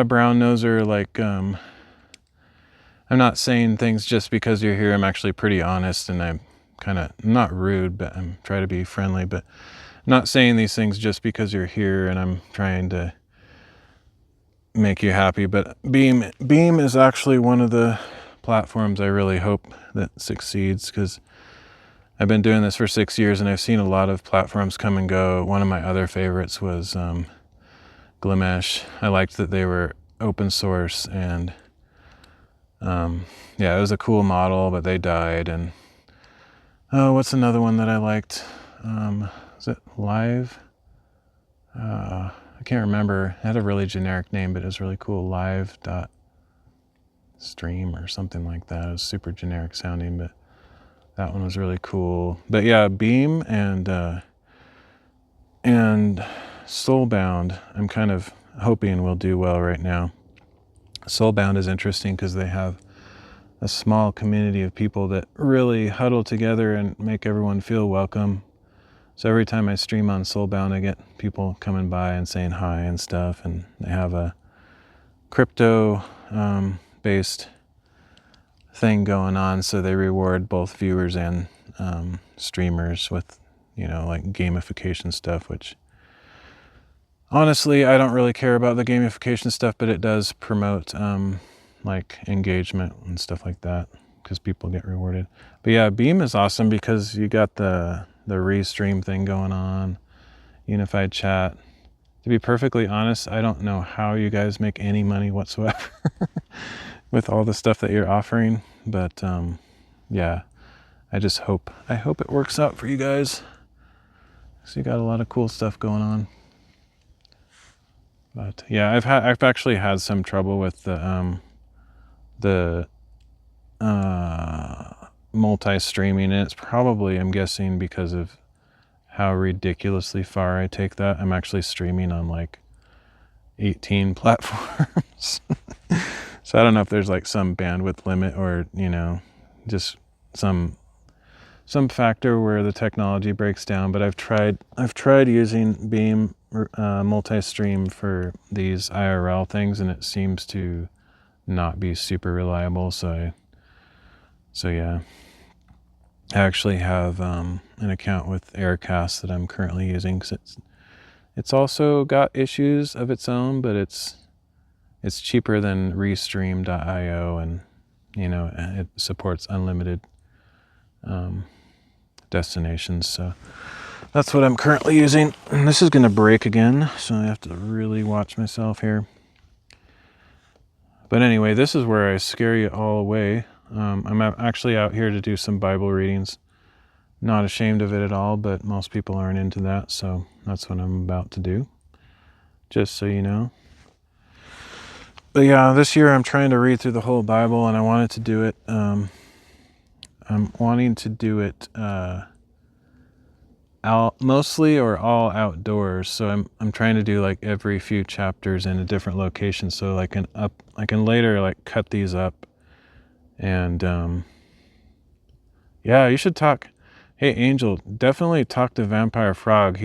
a brown noser, like, I'm not saying things just because you're here. I'm actually pretty honest, and I'm kind of not rude, but I'm trying to be friendly, but I'm not saying these things just because you're here and I'm trying to make you happy. But Beam is actually one of the platforms I really hope that succeeds, because I've been doing this for 6 years and I've seen a lot of platforms come and go. One of my other favorites was Glimesh. I liked that they were open source, and yeah, it was a cool model, but they died. And oh, what's another one that I liked? Is it Live? I can't remember. It had a really generic name, but it was really cool. Live.stream or something like that. It was super generic sounding, but that one was really cool. But yeah, Beam and Soulbound, I'm kind of hoping will do well right now. Soulbound is interesting because they have a small community of people that really huddle together and make everyone feel welcome. So every time I stream on Soulbound, I get people coming by and saying hi and stuff, and they have a crypto based thing going on, so they reward both viewers and streamers with, like gamification stuff, which honestly, I don't really care about the gamification stuff, but it does promote like engagement and stuff like that, because people get rewarded. But yeah, Beam is awesome because you got the restream thing going on, unified chat. To be perfectly honest, I don't know how you guys make any money whatsoever with all the stuff that you're offering, but yeah, I hope it works out for you guys. So you got a lot of cool stuff going on. But yeah, I've actually had some trouble with the multi-streaming, and it's probably, I'm guessing, because of how ridiculously far I take that. I'm actually streaming on like 18 platforms. So I don't know if there's like some bandwidth limit, or just some factor where the technology breaks down. But I've tried using Beam multi-stream for these IRL things, and it seems to not be super reliable. So yeah, I actually have an account with Aircast that I'm currently using, because it's also got issues of its own, but it's cheaper than Restream.io, and it supports unlimited destinations. So that's what I'm currently using. And this is going to break again, so I have to really watch myself here. But anyway, this is where I scare you all away. I'm actually out here to do some Bible readings. Not ashamed of it at all, but most people aren't into that, so that's what I'm about to do, just so you know. But yeah, this year I'm trying to read through the whole Bible, and I wanted to do it. I'm wanting to do it mostly or all outdoors. So I'm trying to do like every few chapters in a different location, so I can later like cut these up. And yeah, you should talk. Hey Angel, definitely talk to Vampire Frog.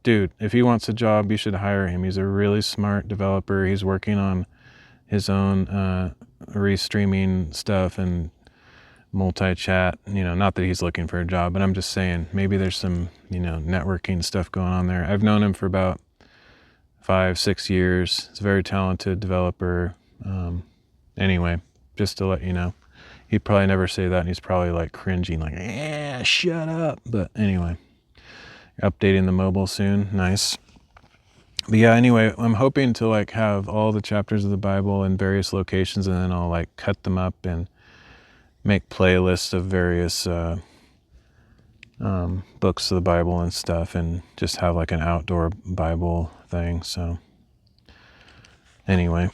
Dude, if he wants a job, you should hire him. He's a really smart developer. He's working on his own restreaming stuff and multi-chat, not that he's looking for a job, but I'm just saying maybe there's some, networking stuff going on there. I've known him for about 5-6 years. He's a very talented developer. Anyway, just to let you know, he'd probably never say that, and he's probably like cringing, like, yeah, shut up. But anyway, updating the mobile soon. Nice. But yeah, anyway, I'm hoping to like have all the chapters of the Bible in various locations, and then I'll like cut them up and make playlists of various books of the Bible and stuff, and just have like an outdoor Bible thing. So anyway,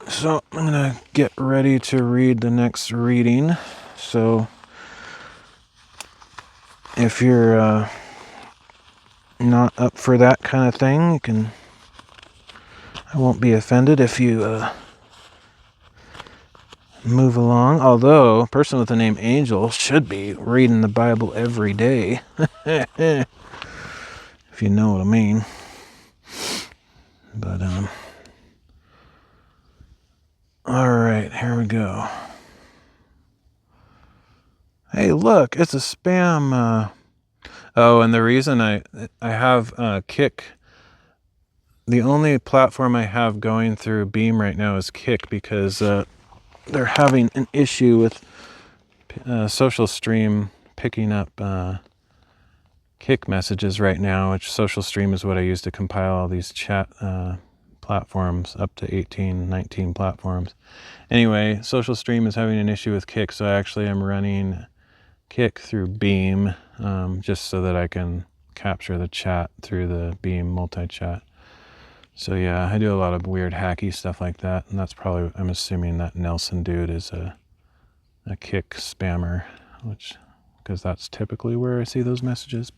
so I'm gonna get ready to read the next reading. So if you're not up for that kind of thing, I won't be offended if you move along. Although a person with the name Angel should be reading the Bible every day. If you know what I mean. But alright, here we go. Hey, look, it's a spam. Oh, and the reason I have Kick, the only platform I have going through Beam right now is Kick, because they're having an issue with Social Stream picking up Kick messages right now, which Social Stream is what I use to compile all these chat platforms, up to 18, 19 platforms. Anyway, Social Stream is having an issue with Kick, so I actually am running Kick through Beam, just so that I can capture the chat through the Beam multi-chat. So yeah, I do a lot of weird hacky stuff like that, and that's probably, I'm assuming that Nelson dude is a Kick spammer, because that's typically where I see those messages.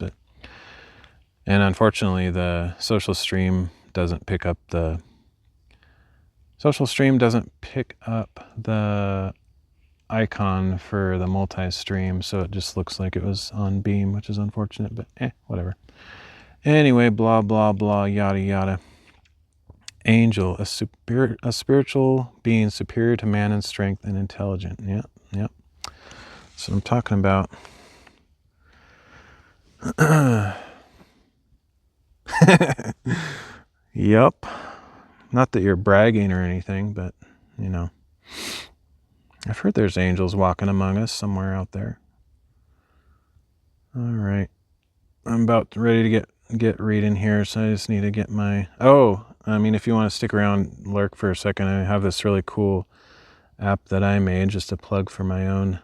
And unfortunately, the Social Stream doesn't pick up the icon for the multi-stream, so it just looks like it was on Beam, which is unfortunate, but whatever. Anyway, blah blah blah, yada yada. Angel, a spiritual being superior to man in strength and intelligent. Yep. That's what I'm talking about. Yep. Not that you're bragging or anything, but I've heard there's angels walking among us somewhere out there. All right, I'm about ready to get reading here, so I just need to get my. If you want to stick around, lurk for a second, I have this really cool app that I made, just a plug for my own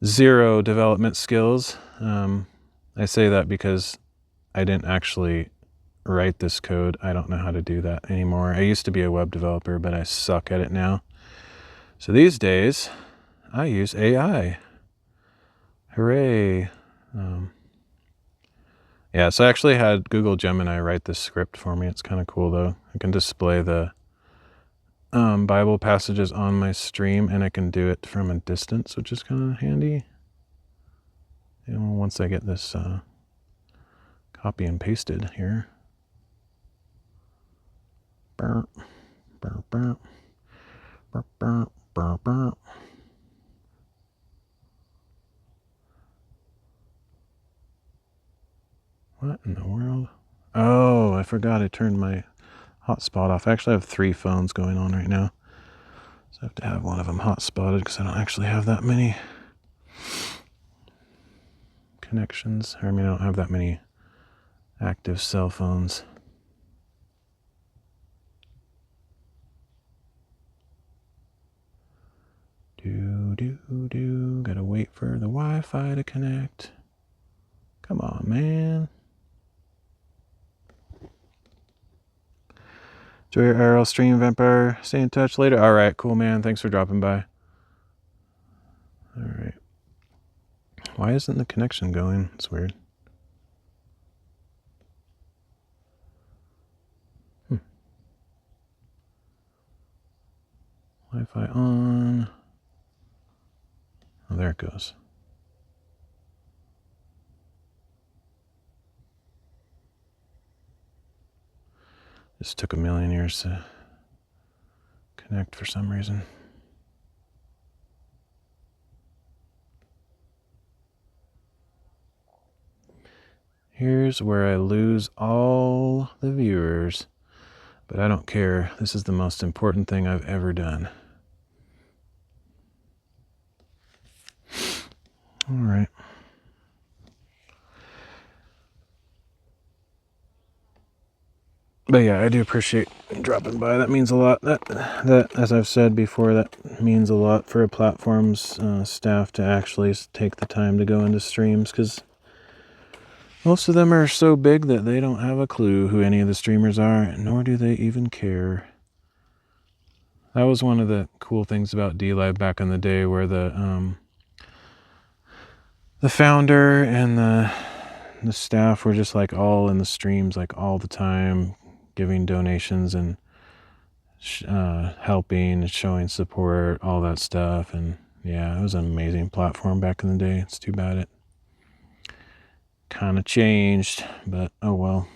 zero development skills. I say that because I didn't actually write this code. I don't know how to do that anymore. I used to be a web developer, but I suck at it now. So these days, I use AI. Hooray. So I actually had Google Gemini write this script for me. It's kind of cool, though. I can display the Bible passages on my stream, and I can do it from a distance, which is kind of handy. Once I get this copy and pasted here. Burp, burp, burp, burp, burp, burp, burp. What in the world? Oh, I forgot I turned my hotspot off. I actually have 3 phones going on right now, so I have to have one of them hotspotted because I don't actually have that many connections. I don't have that many active cell phones. Gotta wait for the Wi-Fi to connect. Come on, man. Enjoy your IRL stream, Vampire. Stay in touch later. All right, cool, man. Thanks for dropping by. All right. Why isn't the connection going? It's weird. Wi-Fi on. Oh, there it goes. Just took a million years to connect for some reason. Here's where I lose all the viewers, but I don't care. This is the most important thing I've ever done. All right. But yeah, I do appreciate dropping by. That means a lot. That as I've said before, that means a lot for a platform's staff to actually take the time to go into streams, because most of them are so big that they don't have a clue who any of the streamers are, nor do they even care. That was one of the cool things about DLive back in the day, where the founder and the staff were just like all in the streams like all the time, giving donations and helping and showing support, all that stuff. And yeah, it was an amazing platform back in the day. It's too bad it kind of changed, but oh well.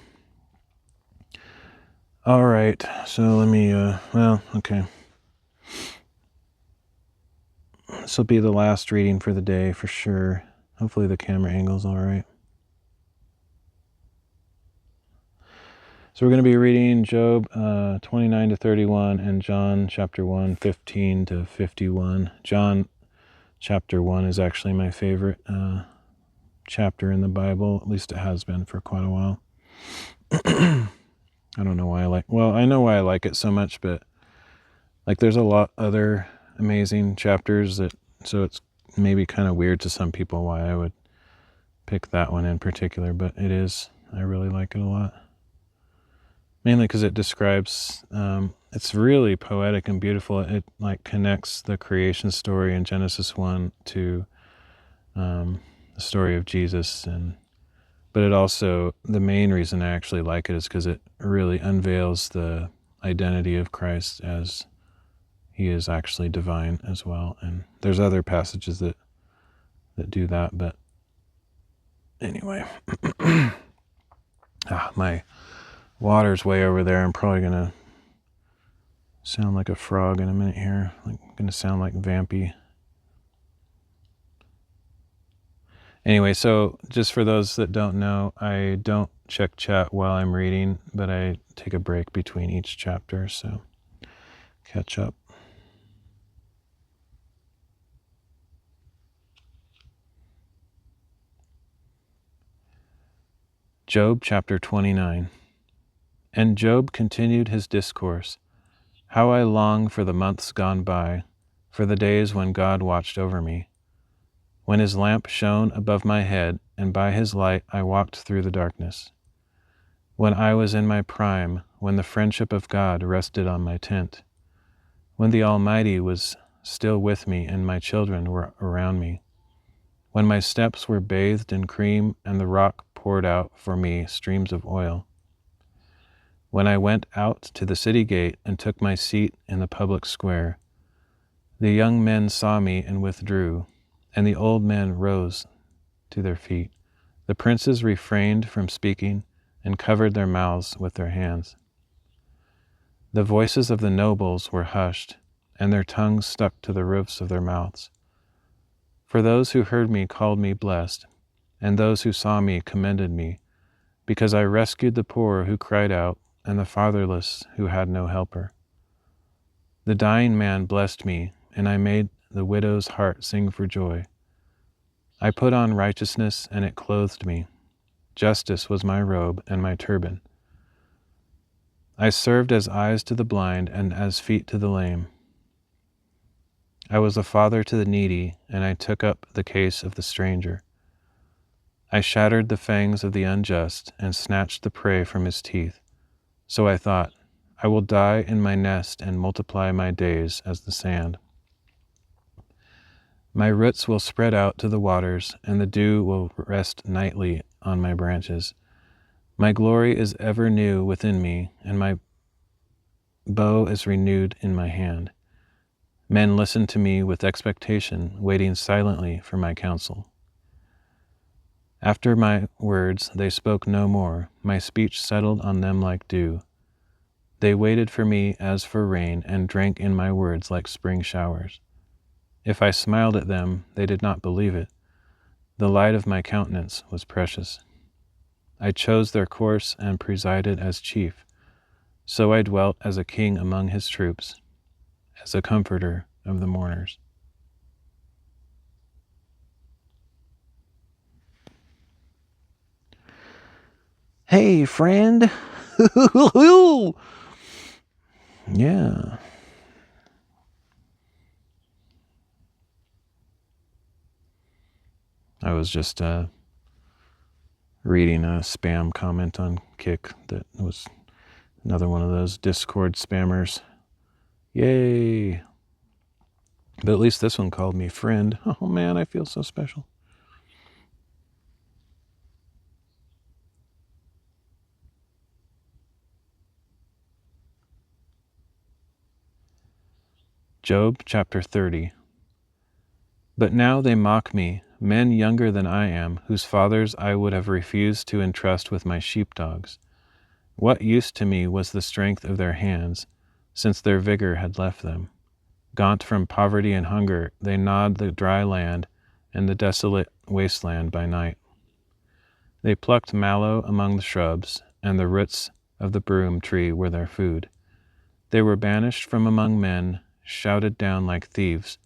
All right, so let me okay, this will be the last reading for the day for sure. Hopefully the camera angle's all right. So we're going to be reading Job 29 to 31 and John chapter 1, 15 to 51. John chapter 1 is actually my favorite chapter in the Bible. At least it has been for quite a while. I don't know why I know why I like it so much, but like there's a lot other amazing chapters so it's maybe kind of weird to some people why I would pick that one in particular, but it is. I really like it a lot. Mainly because it describes, it's really poetic and beautiful. It like connects the creation story in Genesis 1 to the story of Jesus. But it also, the main reason I actually like it is because it really unveils the identity of Christ as he is actually divine as well. And there's other passages that do that, but anyway. My water's way over there. I'm probably going to sound like a frog in a minute here. Like, I'm going to sound like Vampy. Anyway, so just for those that don't know, I don't check chat while I'm reading, but I take a break between each chapter, so catch up. Job chapter 29. And Job continued his discourse. How I long for the months gone by, for the days when God watched over me, when his lamp shone above my head, and by his light I walked through the darkness. When I was in my prime, when the friendship of God rested on my tent, when the Almighty was still with me and my children were around me, when my steps were bathed in cream and the rock poured out for me streams of oil, when I went out to the city gate and took my seat in the public square, the young men saw me and withdrew, and the old men rose to their feet. The princes refrained from speaking and covered their mouths with their hands. The voices of the nobles were hushed, and their tongues stuck to the roofs of their mouths. For those who heard me called me blessed, and those who saw me commended me, because I rescued the poor who cried out, and the fatherless who had no helper. The dying man blessed me, and I made the widow's heart sing for joy. I put on righteousness, and it clothed me. Justice was my robe and my turban. I served as eyes to the blind and as feet to the lame. I was a father to the needy, and I took up the case of the stranger. I shattered the fangs of the unjust and snatched the prey from his teeth. So I thought, I will die in my nest and multiply my days as the sand. My roots will spread out to the waters, and the dew will rest nightly on my branches. My glory is ever new within me, and my bow is renewed in my hand. Men listen to me with expectation, waiting silently for my counsel. After my words, they spoke no more. My speech settled on them like dew. They waited for me as for rain, and drank in my words like spring showers. If I smiled at them, they did not believe it. The light of my countenance was precious. I chose their course and presided as chief. So I dwelt as a king among his troops, as a comforter of the mourners. Hey, friend. Yeah. I was just reading a spam comment on Kick that was another one of those Discord spammers. Yay. But at least this one called me friend. Oh man, I feel so special. Job chapter 30. But now they mock me, men younger than I am, whose fathers I would have refused to entrust with my sheepdogs. What use to me was the strength of their hands, since their vigor had left them? Gaunt from poverty and hunger, they gnawed the dry land and the desolate wasteland by night. They plucked mallow among the shrubs, and the roots of the broom tree were their food. They were banished from among men, shouted down like thieves,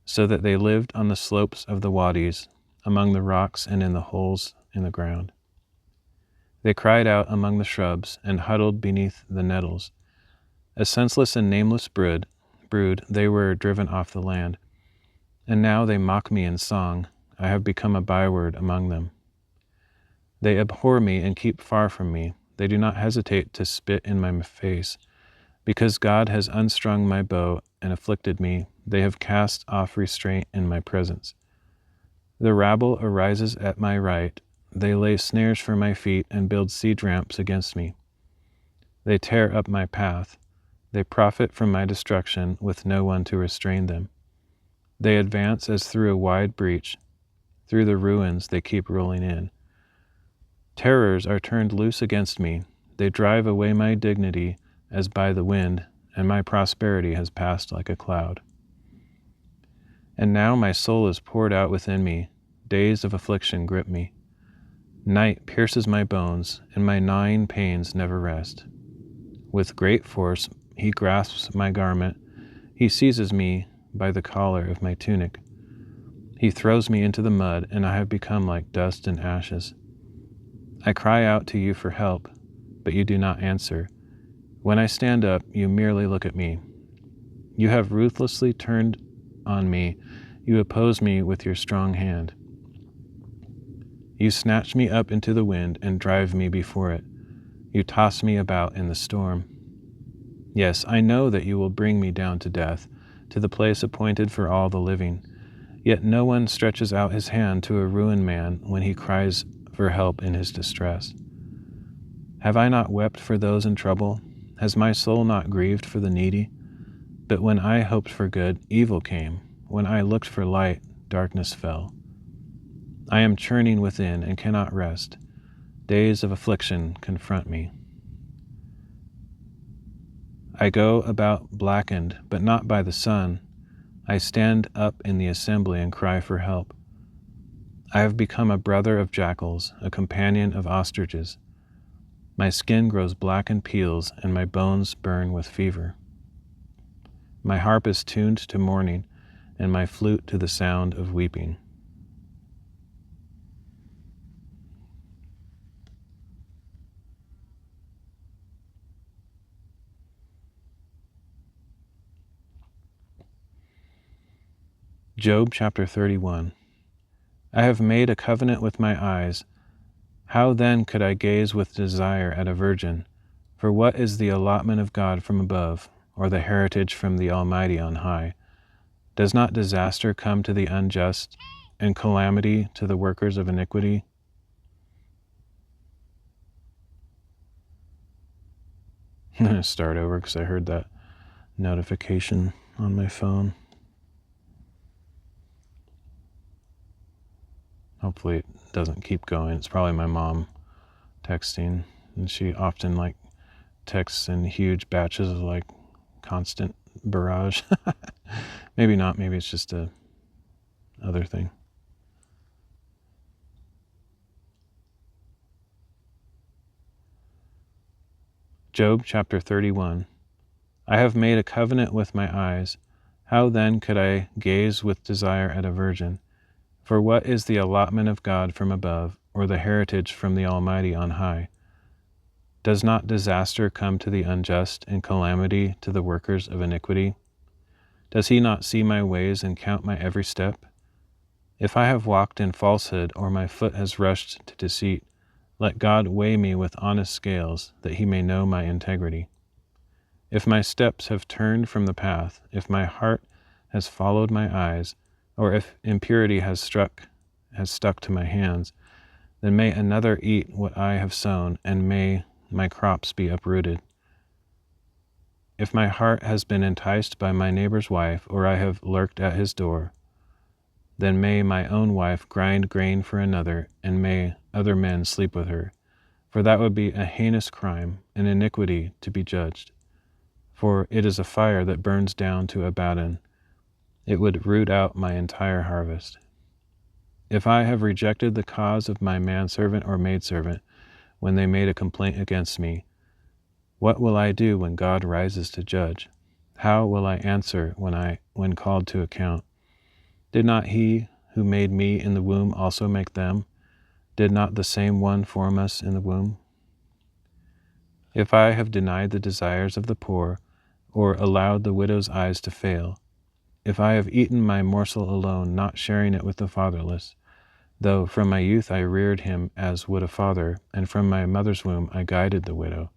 so that they lived on the slopes of the wadis, among the rocks and in the holes in the ground. They cried out among the shrubs and huddled beneath the nettles. A senseless and nameless brood, they were driven off the land. And now they mock me in song. I have become a byword among them. They abhor me and keep far from me. They do not hesitate to spit in my face. Because God has unstrung my bow and afflicted me, they have cast off restraint in my presence. The rabble arises at my right. They lay snares for my feet and build siege ramps against me. They tear up my path. They profit from my destruction with no one to restrain them. They advance as through a wide breach. Through the ruins they keep rolling in. Terrors are turned loose against me. They drive away my dignity as by the wind, and my prosperity has passed like a cloud. And now my soul is poured out within me. Days of affliction grip me. Night pierces my bones, and my gnawing pains never rest. With great force he grasps my garment. He seizes me by the collar of my tunic. He throws me into the mud, and I have become like dust and ashes. I cry out to you for help, but you do not answer. When I stand up, you merely look at me. You have ruthlessly turned on me. You oppose me with your strong hand. You snatch me up into the wind and drive me before it. You toss me about in the storm. Yes, I know that you will bring me down to death, to the place appointed for all the living. Yet no one stretches out his hand to a ruined man when he cries for help in his distress. Have I not wept for those in trouble? Has my soul not grieved for the needy? But when I hoped for good, evil came. When I looked for light, darkness fell. I am churning within and cannot rest. Days of affliction confront me. I go about blackened, but not by the sun. I stand up in the assembly and cry for help. I have become a brother of jackals, a companion of ostriches. My skin grows black and peels, and my bones burn with fever. My harp is tuned to mourning, and my flute to the sound of weeping. Job chapter 31. I have made a covenant with my eyes. How then could I gaze with desire at a virgin? For what is the allotment of God from above, or the heritage from the Almighty on high? Does not disaster come to the unjust, and calamity to the workers of iniquity? I'm going to start over because I heard that notification on my phone. Hopefully it doesn't keep going. It's probably my mom texting, and she often texts in huge batches of constant barrage. Maybe not, maybe it's just a other thing. Job chapter 31. I have made a covenant with my eyes. How then could I gaze with desire at a virgin? For what is the allotment of God from above, or the heritage from the Almighty on high? Does not disaster come to the unjust, and calamity to the workers of iniquity? Does he not see my ways and count my every step? If I have walked in falsehood, or my foot has rushed to deceit, let God weigh me with honest scales, that he may know my integrity. If my steps have turned from the path, if my heart has followed my eyes, or if impurity has stuck to my hands, then may another eat what I have sown, and may my crops be uprooted. If my heart has been enticed by my neighbor's wife, or I have lurked at his door, then may my own wife grind grain for another, and may other men sleep with her. For that would be a heinous crime, an iniquity to be judged. For it is a fire that burns down to Abaddon. It would root out my entire harvest. If I have rejected the cause of my manservant or maidservant when they made a complaint against me, what will I do when God rises to judge? How will I answer when called to account? Did not he who made me in the womb also make them? Did not the same one form us in the womb? If I have denied the desires of the poor, or allowed the widow's eyes to fail, if I have eaten my morsel alone, not sharing it with the fatherless, though from my youth I reared him as would a father, and from my mother's womb I guided the widow.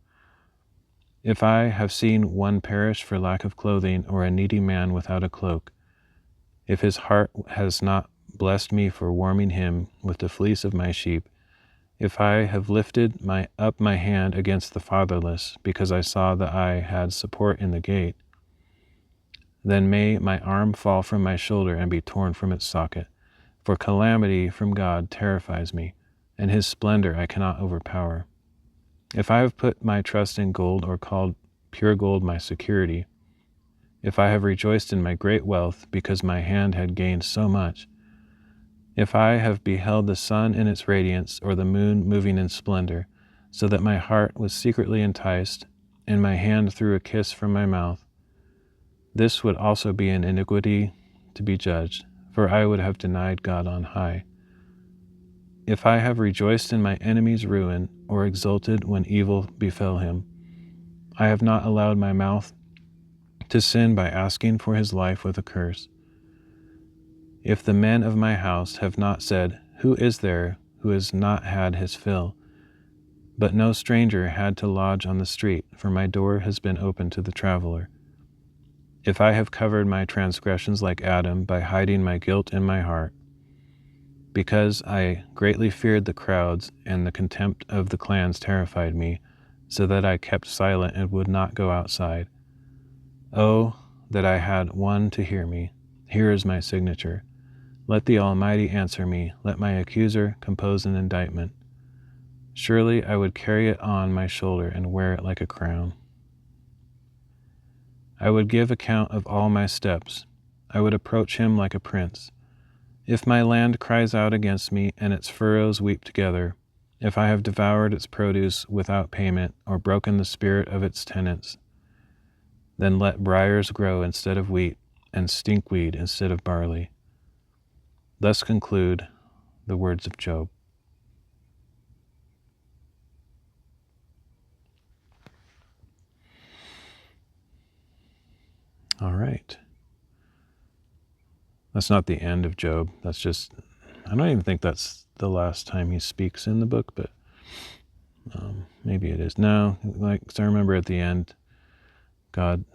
If I have seen one perish for lack of clothing, or a needy man without a cloak, if his heart has not blessed me for warming him with the fleece of my sheep, if I have lifted up my hand against the fatherless, because I saw that I had support in the gate, then may my arm fall from my shoulder and be torn from its socket. For calamity from God terrifies me, and his splendor I cannot overpower. If I have put my trust in gold, or called pure gold my security, if I have rejoiced in my great wealth, because my hand had gained so much, if I have beheld the sun in its radiance, or the moon moving in splendor, so that my heart was secretly enticed, and my hand threw a kiss from my mouth, this would also be an iniquity to be judged, for I would have denied God on high. If I have rejoiced in my enemy's ruin, or exulted when evil befell him, I have not allowed my mouth to sin by asking for his life with a curse. If the men of my house have not said, Who is there who has not had his fill? But no stranger had to lodge on the street, for my door has been open to the traveler. If I have covered my transgressions like Adam by hiding my guilt in my heart, because I greatly feared the crowds, and the contempt of the clans terrified me, so that I kept silent and would not go outside. Oh, that I had one to hear me. Here is my signature. Let the Almighty answer me. Let my accuser compose an indictment. Surely I would carry it on my shoulder and wear it like a crown. I would give account of all my steps. I would approach him like a prince. If my land cries out against me, and its furrows weep together, if I have devoured its produce without payment, or broken the spirit of its tenants, then let briars grow instead of wheat, and stinkweed instead of barley. Thus conclude the words of Job. All right. That's not the end of Job. That's just, I don't even think that's the last time he speaks in the book, but maybe it is. No, so I remember at the end, God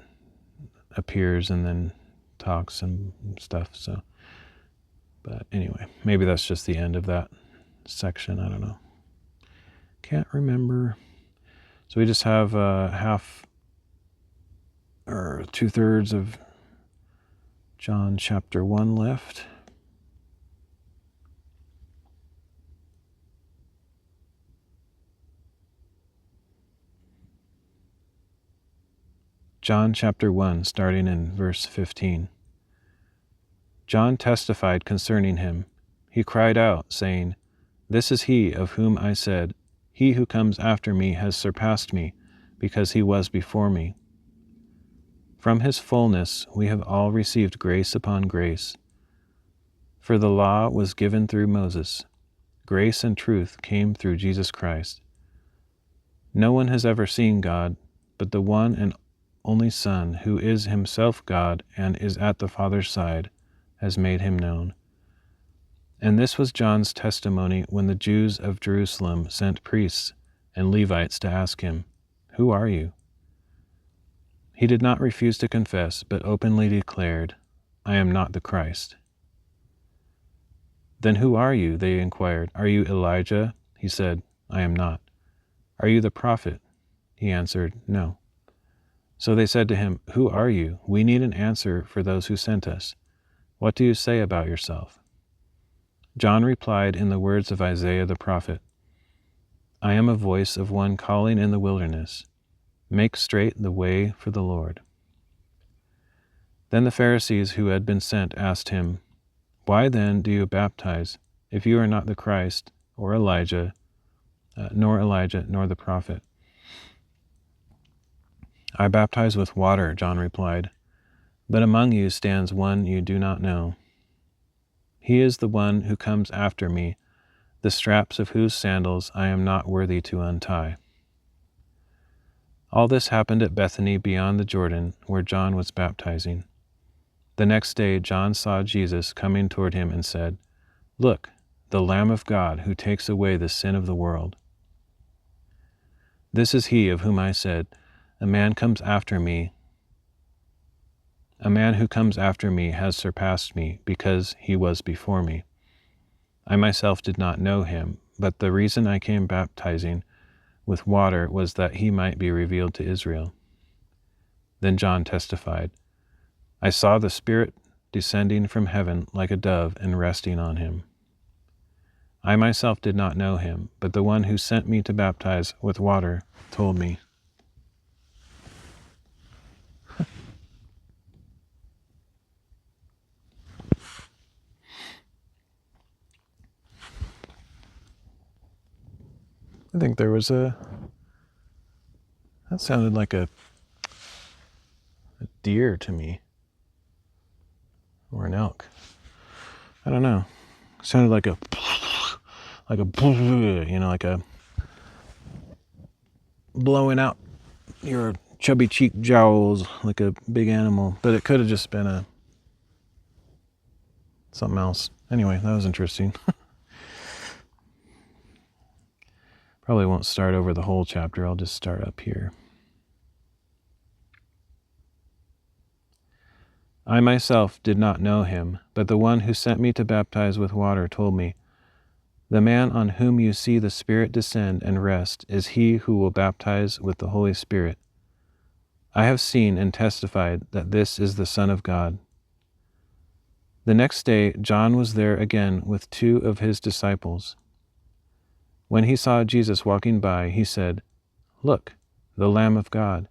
appears and then talks and stuff. So, but anyway, maybe that's just the end of that section. I don't know. Can't remember. So we just have half or 2/3 of John chapter 1 left. John chapter 1, starting in verse 15. John testified concerning him. He cried out, saying, This is he of whom I said, He who comes after me has surpassed me, because he was before me. From his fullness we have all received grace upon grace. For the law was given through Moses. Grace and truth came through Jesus Christ. No one has ever seen God, but the one and only Son, who is himself God and is at the Father's side, has made him known. And this was John's testimony when the Jews of Jerusalem sent priests and Levites to ask him, "Who are you?" He did not refuse to confess, but openly declared, "I am not the Christ." "Then who are you?" they inquired. "Are you Elijah?" He said, "I am not." "Are you the prophet?" He answered, "No." So they said to him, "Who are you? We need an answer for those who sent us. What do you say about yourself?" John replied in the words of Isaiah the prophet, "I am a voice of one calling in the wilderness, make straight the way for the Lord." Then the Pharisees who had been sent asked him, "Why then do you baptize, if you are not the Christ, or Elijah, nor the prophet?" "I baptize with water," John replied, "but among you stands one you do not know. He is the one who comes after me, the straps of whose sandals I am not worthy to untie." All this happened at Bethany beyond the Jordan, where John was baptizing. The next day John saw Jesus coming toward him and said, "Look, the Lamb of God who takes away the sin of the world. This is he of whom I said, A man who comes after me has surpassed me, because he was before me. I myself did not know him, but the reason I came baptizing with water was that he might be revealed to Israel." Then John testified, "I saw the Spirit descending from heaven like a dove and resting on him. I myself did not know him, but the one who sent me to baptize with water told me." I think there was that sounded like a deer to me, or an elk. I don't know. It sounded like a blowing out your chubby cheek jowls like a big animal, but it could have just been something else. Anyway, that was interesting. Probably won't start over the whole chapter. I'll just start up here. "I myself did not know him, but the one who sent me to baptize with water told me, The man on whom you see the Spirit descend and rest is he who will baptize with the Holy Spirit. I have seen and testified that this is the Son of God." The next day John was there again with 2 of his disciples. When he saw Jesus walking by, he said, "Look, the Lamb of God."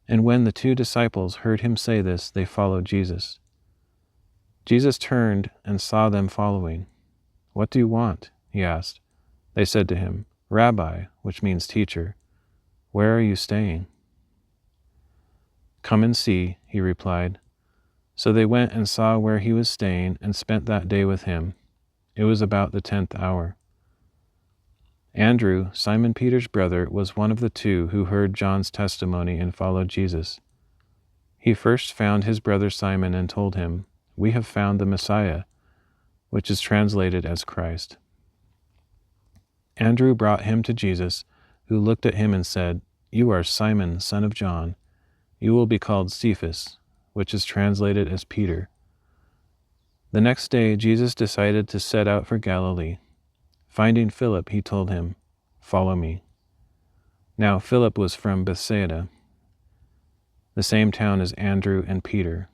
And when the 2 disciples heard him say this, they followed Jesus. Jesus turned and saw them following. "What do you want?" he asked. They said to him, "Rabbi," which means teacher, "where are you staying?" "Come and see," he replied. So they went and saw where he was staying and spent that day with him. It was about the 10th hour. Andrew, Simon Peter's brother, was one of the 2 who heard John's testimony and followed Jesus. He first found his brother Simon and told him, "We have found the Messiah," which is translated as Christ. Andrew brought him to Jesus, who looked at him and said, "You are Simon, son of John. You will be called Cephas," which is translated as Peter. The next day Jesus decided to set out for Galilee. Finding Philip, he told him, "Follow me." Now Philip was from Bethsaida, the same town as Andrew and Peter.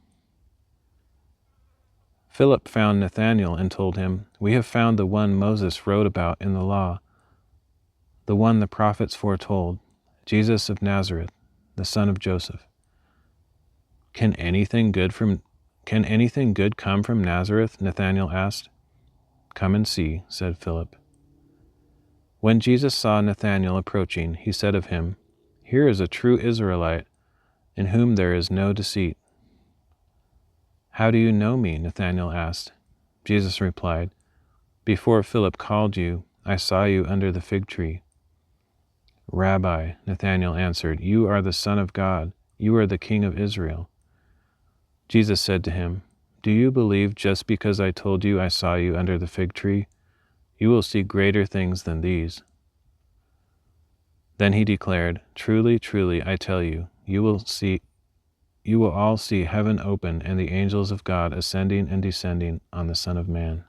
Philip found Nathanael and told him, "We have found the one Moses wrote about in the law, the one the prophets foretold, Jesus of Nazareth, the son of Joseph." Can anything good come from Nazareth?" Nathanael asked. "Come and see," said Philip. When Jesus saw Nathanael approaching, he said of him, Here is a true Israelite, in whom there is no deceit." "How do you know me?" Nathanael asked. Jesus replied, "Before Philip called you, I saw you under the fig tree." "Rabbi," Nathanael answered, "you are the Son of God. You are the King of Israel." Jesus said to him, "Do you believe just because I told you I saw you under the fig tree? You will see greater things than these." Then he declared, "Truly, truly, I tell you, you will all see heaven open and the angels of God ascending and descending on the Son of Man."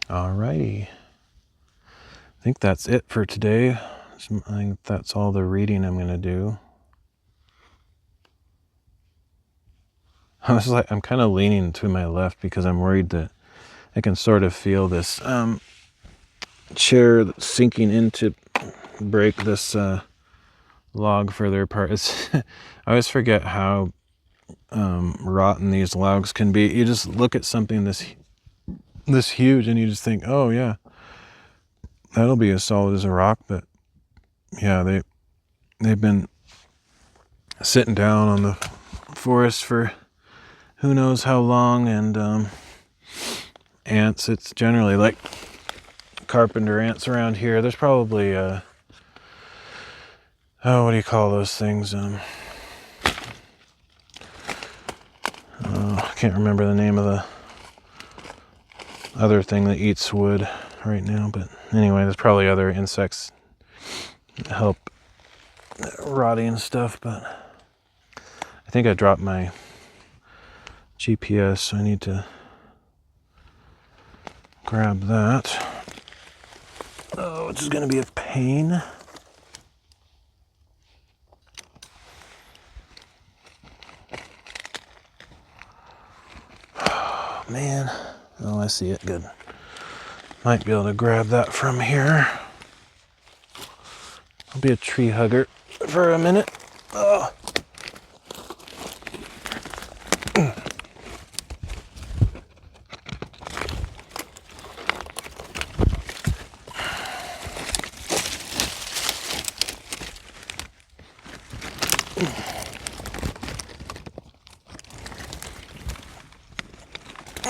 Alrighty. I think that's it for today. I think that's all the reading I'm going to do. I'm kind of leaning to my left because I'm worried that I can sort of feel this chair sinking in to break this log further apart. I always forget how rotten these logs can be. You just look at something this huge and you just think, oh yeah, that'll be as solid as a rock. But yeah, they've been sitting down on the forest for who knows how long, and ants, it's generally like carpenter ants around here. There's probably what do you call those things? I can't remember the name of the other thing that eats wood right now, but anyway, there's probably other insects that help rotting and stuff. But I think I dropped my GPS, so I need to grab that. Oh, which is going to be a pain. Oh, man. Oh, I see it. Good. Might be able to grab that from here. I'll be a tree hugger for a minute. Oh.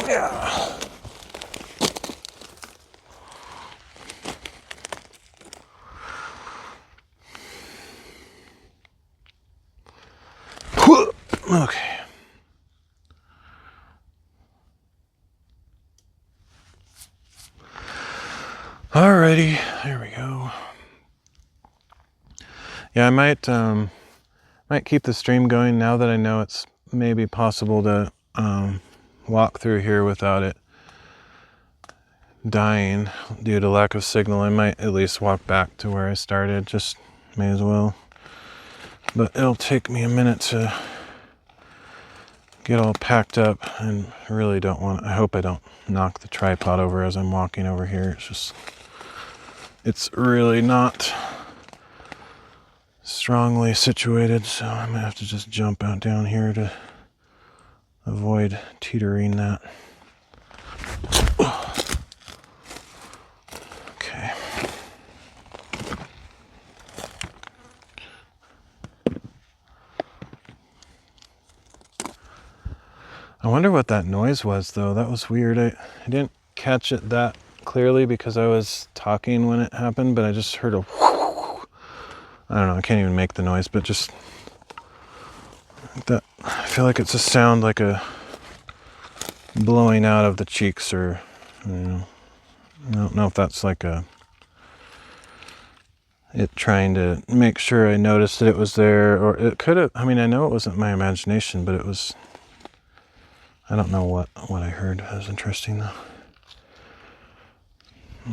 Yeah. Okay. Alrighty, there we go. Yeah, I might keep the stream going now that I know it's maybe possible to walk through here without it dying due to lack of signal. I might at least walk back to where I started, just may as well. But it'll take me a minute to get all packed up, and I really don't want, I hope I don't knock the tripod over as I'm walking over here. It's really not strongly situated, so I'm gonna have to just jump out down here to avoid teetering that. Okay. I wonder what that noise was, though. That was weird. I didn't catch it that clearly because I was talking when it happened, but I just heard a whoosh. I don't know, I can't even make the noise, but just that. I feel like it's a sound like a blowing out of the cheeks, or you know, I don't know if that's like it trying to make sure I noticed that it was there, or it could have. I mean, I know it wasn't my imagination, but it was. I don't know what I heard. That was interesting though.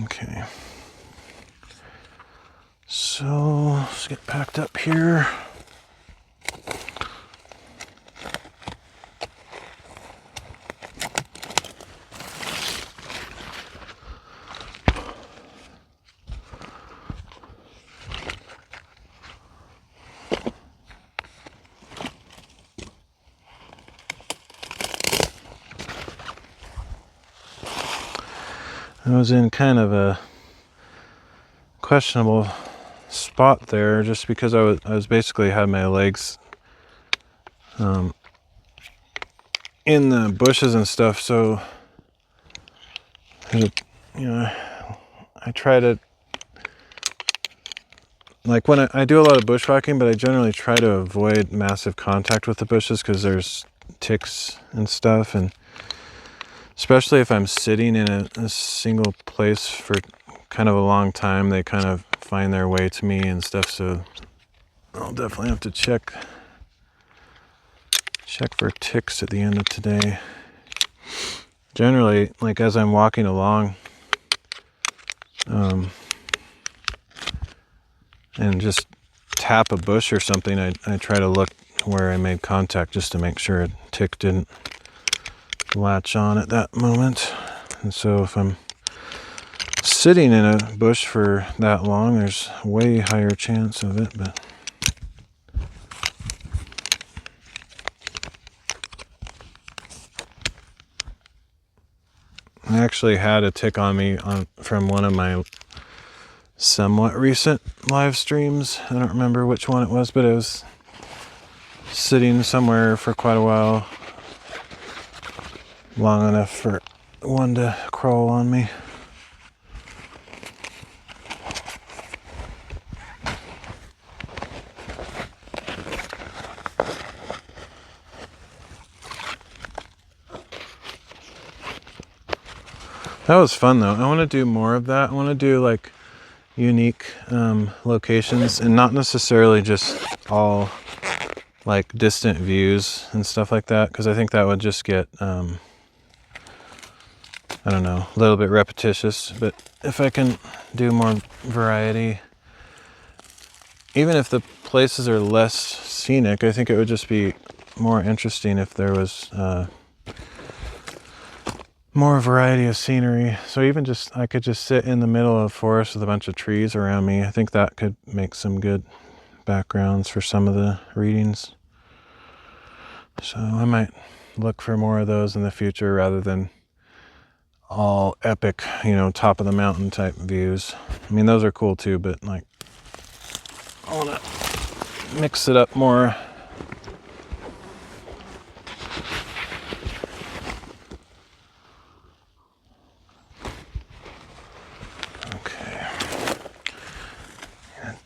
Okay. So let's get packed up here. I was in kind of a questionable spot there, just because I was basically had my legs in the bushes and stuff. So you know, I try to, like, when I do a lot of bushwhacking, but I generally try to avoid massive contact with the bushes because there's ticks and stuff, and especially if I'm sitting in a single place for kind of a long time, they kind of find their way to me and stuff. So I'll definitely have to check for ticks at the end of today. Generally, like, as I'm walking along, and just tap a bush or something, I try to look where I made contact just to make sure a tick didn't latch on at that moment. And so if I'm sitting in a bush for that long, there's way higher chance of it. But I actually had a tick on me from one of my somewhat recent live streams. I don't remember which one it was, but it was sitting somewhere for quite a while, long enough for one to crawl on me. That was fun though. I want to do more of that. I want to do like unique locations, and not necessarily just all like distant views and stuff like that, because I think that would just get I don't know, a little bit repetitious. But if I can do more variety, even if the places are less scenic, I think it would just be more interesting if there was more variety of scenery. So even just, I could just sit in the middle of a forest with a bunch of trees around me. I think that could make some good backgrounds for some of the readings. So I might look for more of those in the future rather than all epic, top of the mountain type views. I mean, those are cool too, but like, I want to mix it up more.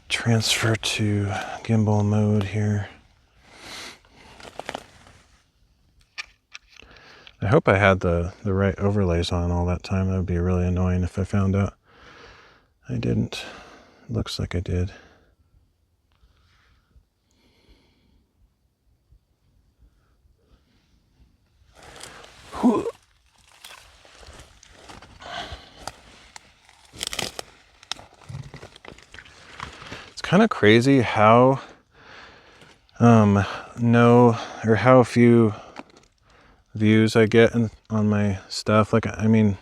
Transfer to gimbal mode here. I hope I had the right overlays on all that time. That would be really annoying if I found out I didn't. Looks like I did. Whew. Kind of crazy how how few views I get on my stuff. Like, I mean,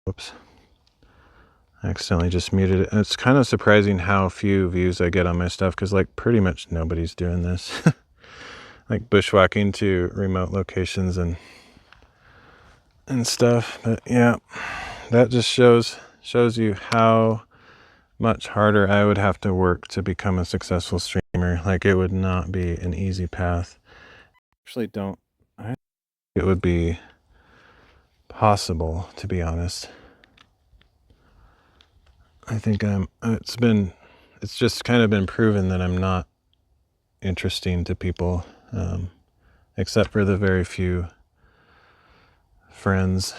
whoops, I accidentally just muted it. It's kind of surprising how few views I get on my stuff, because like pretty much nobody's doing this. Like bushwhacking to remote locations and stuff. But yeah, that just shows you how much harder I would have to work to become a successful streamer. Like, it would not be an easy path. I think it would be possible, to be honest. I think it's just kind of been proven that I'm not interesting to people, except for the very few friends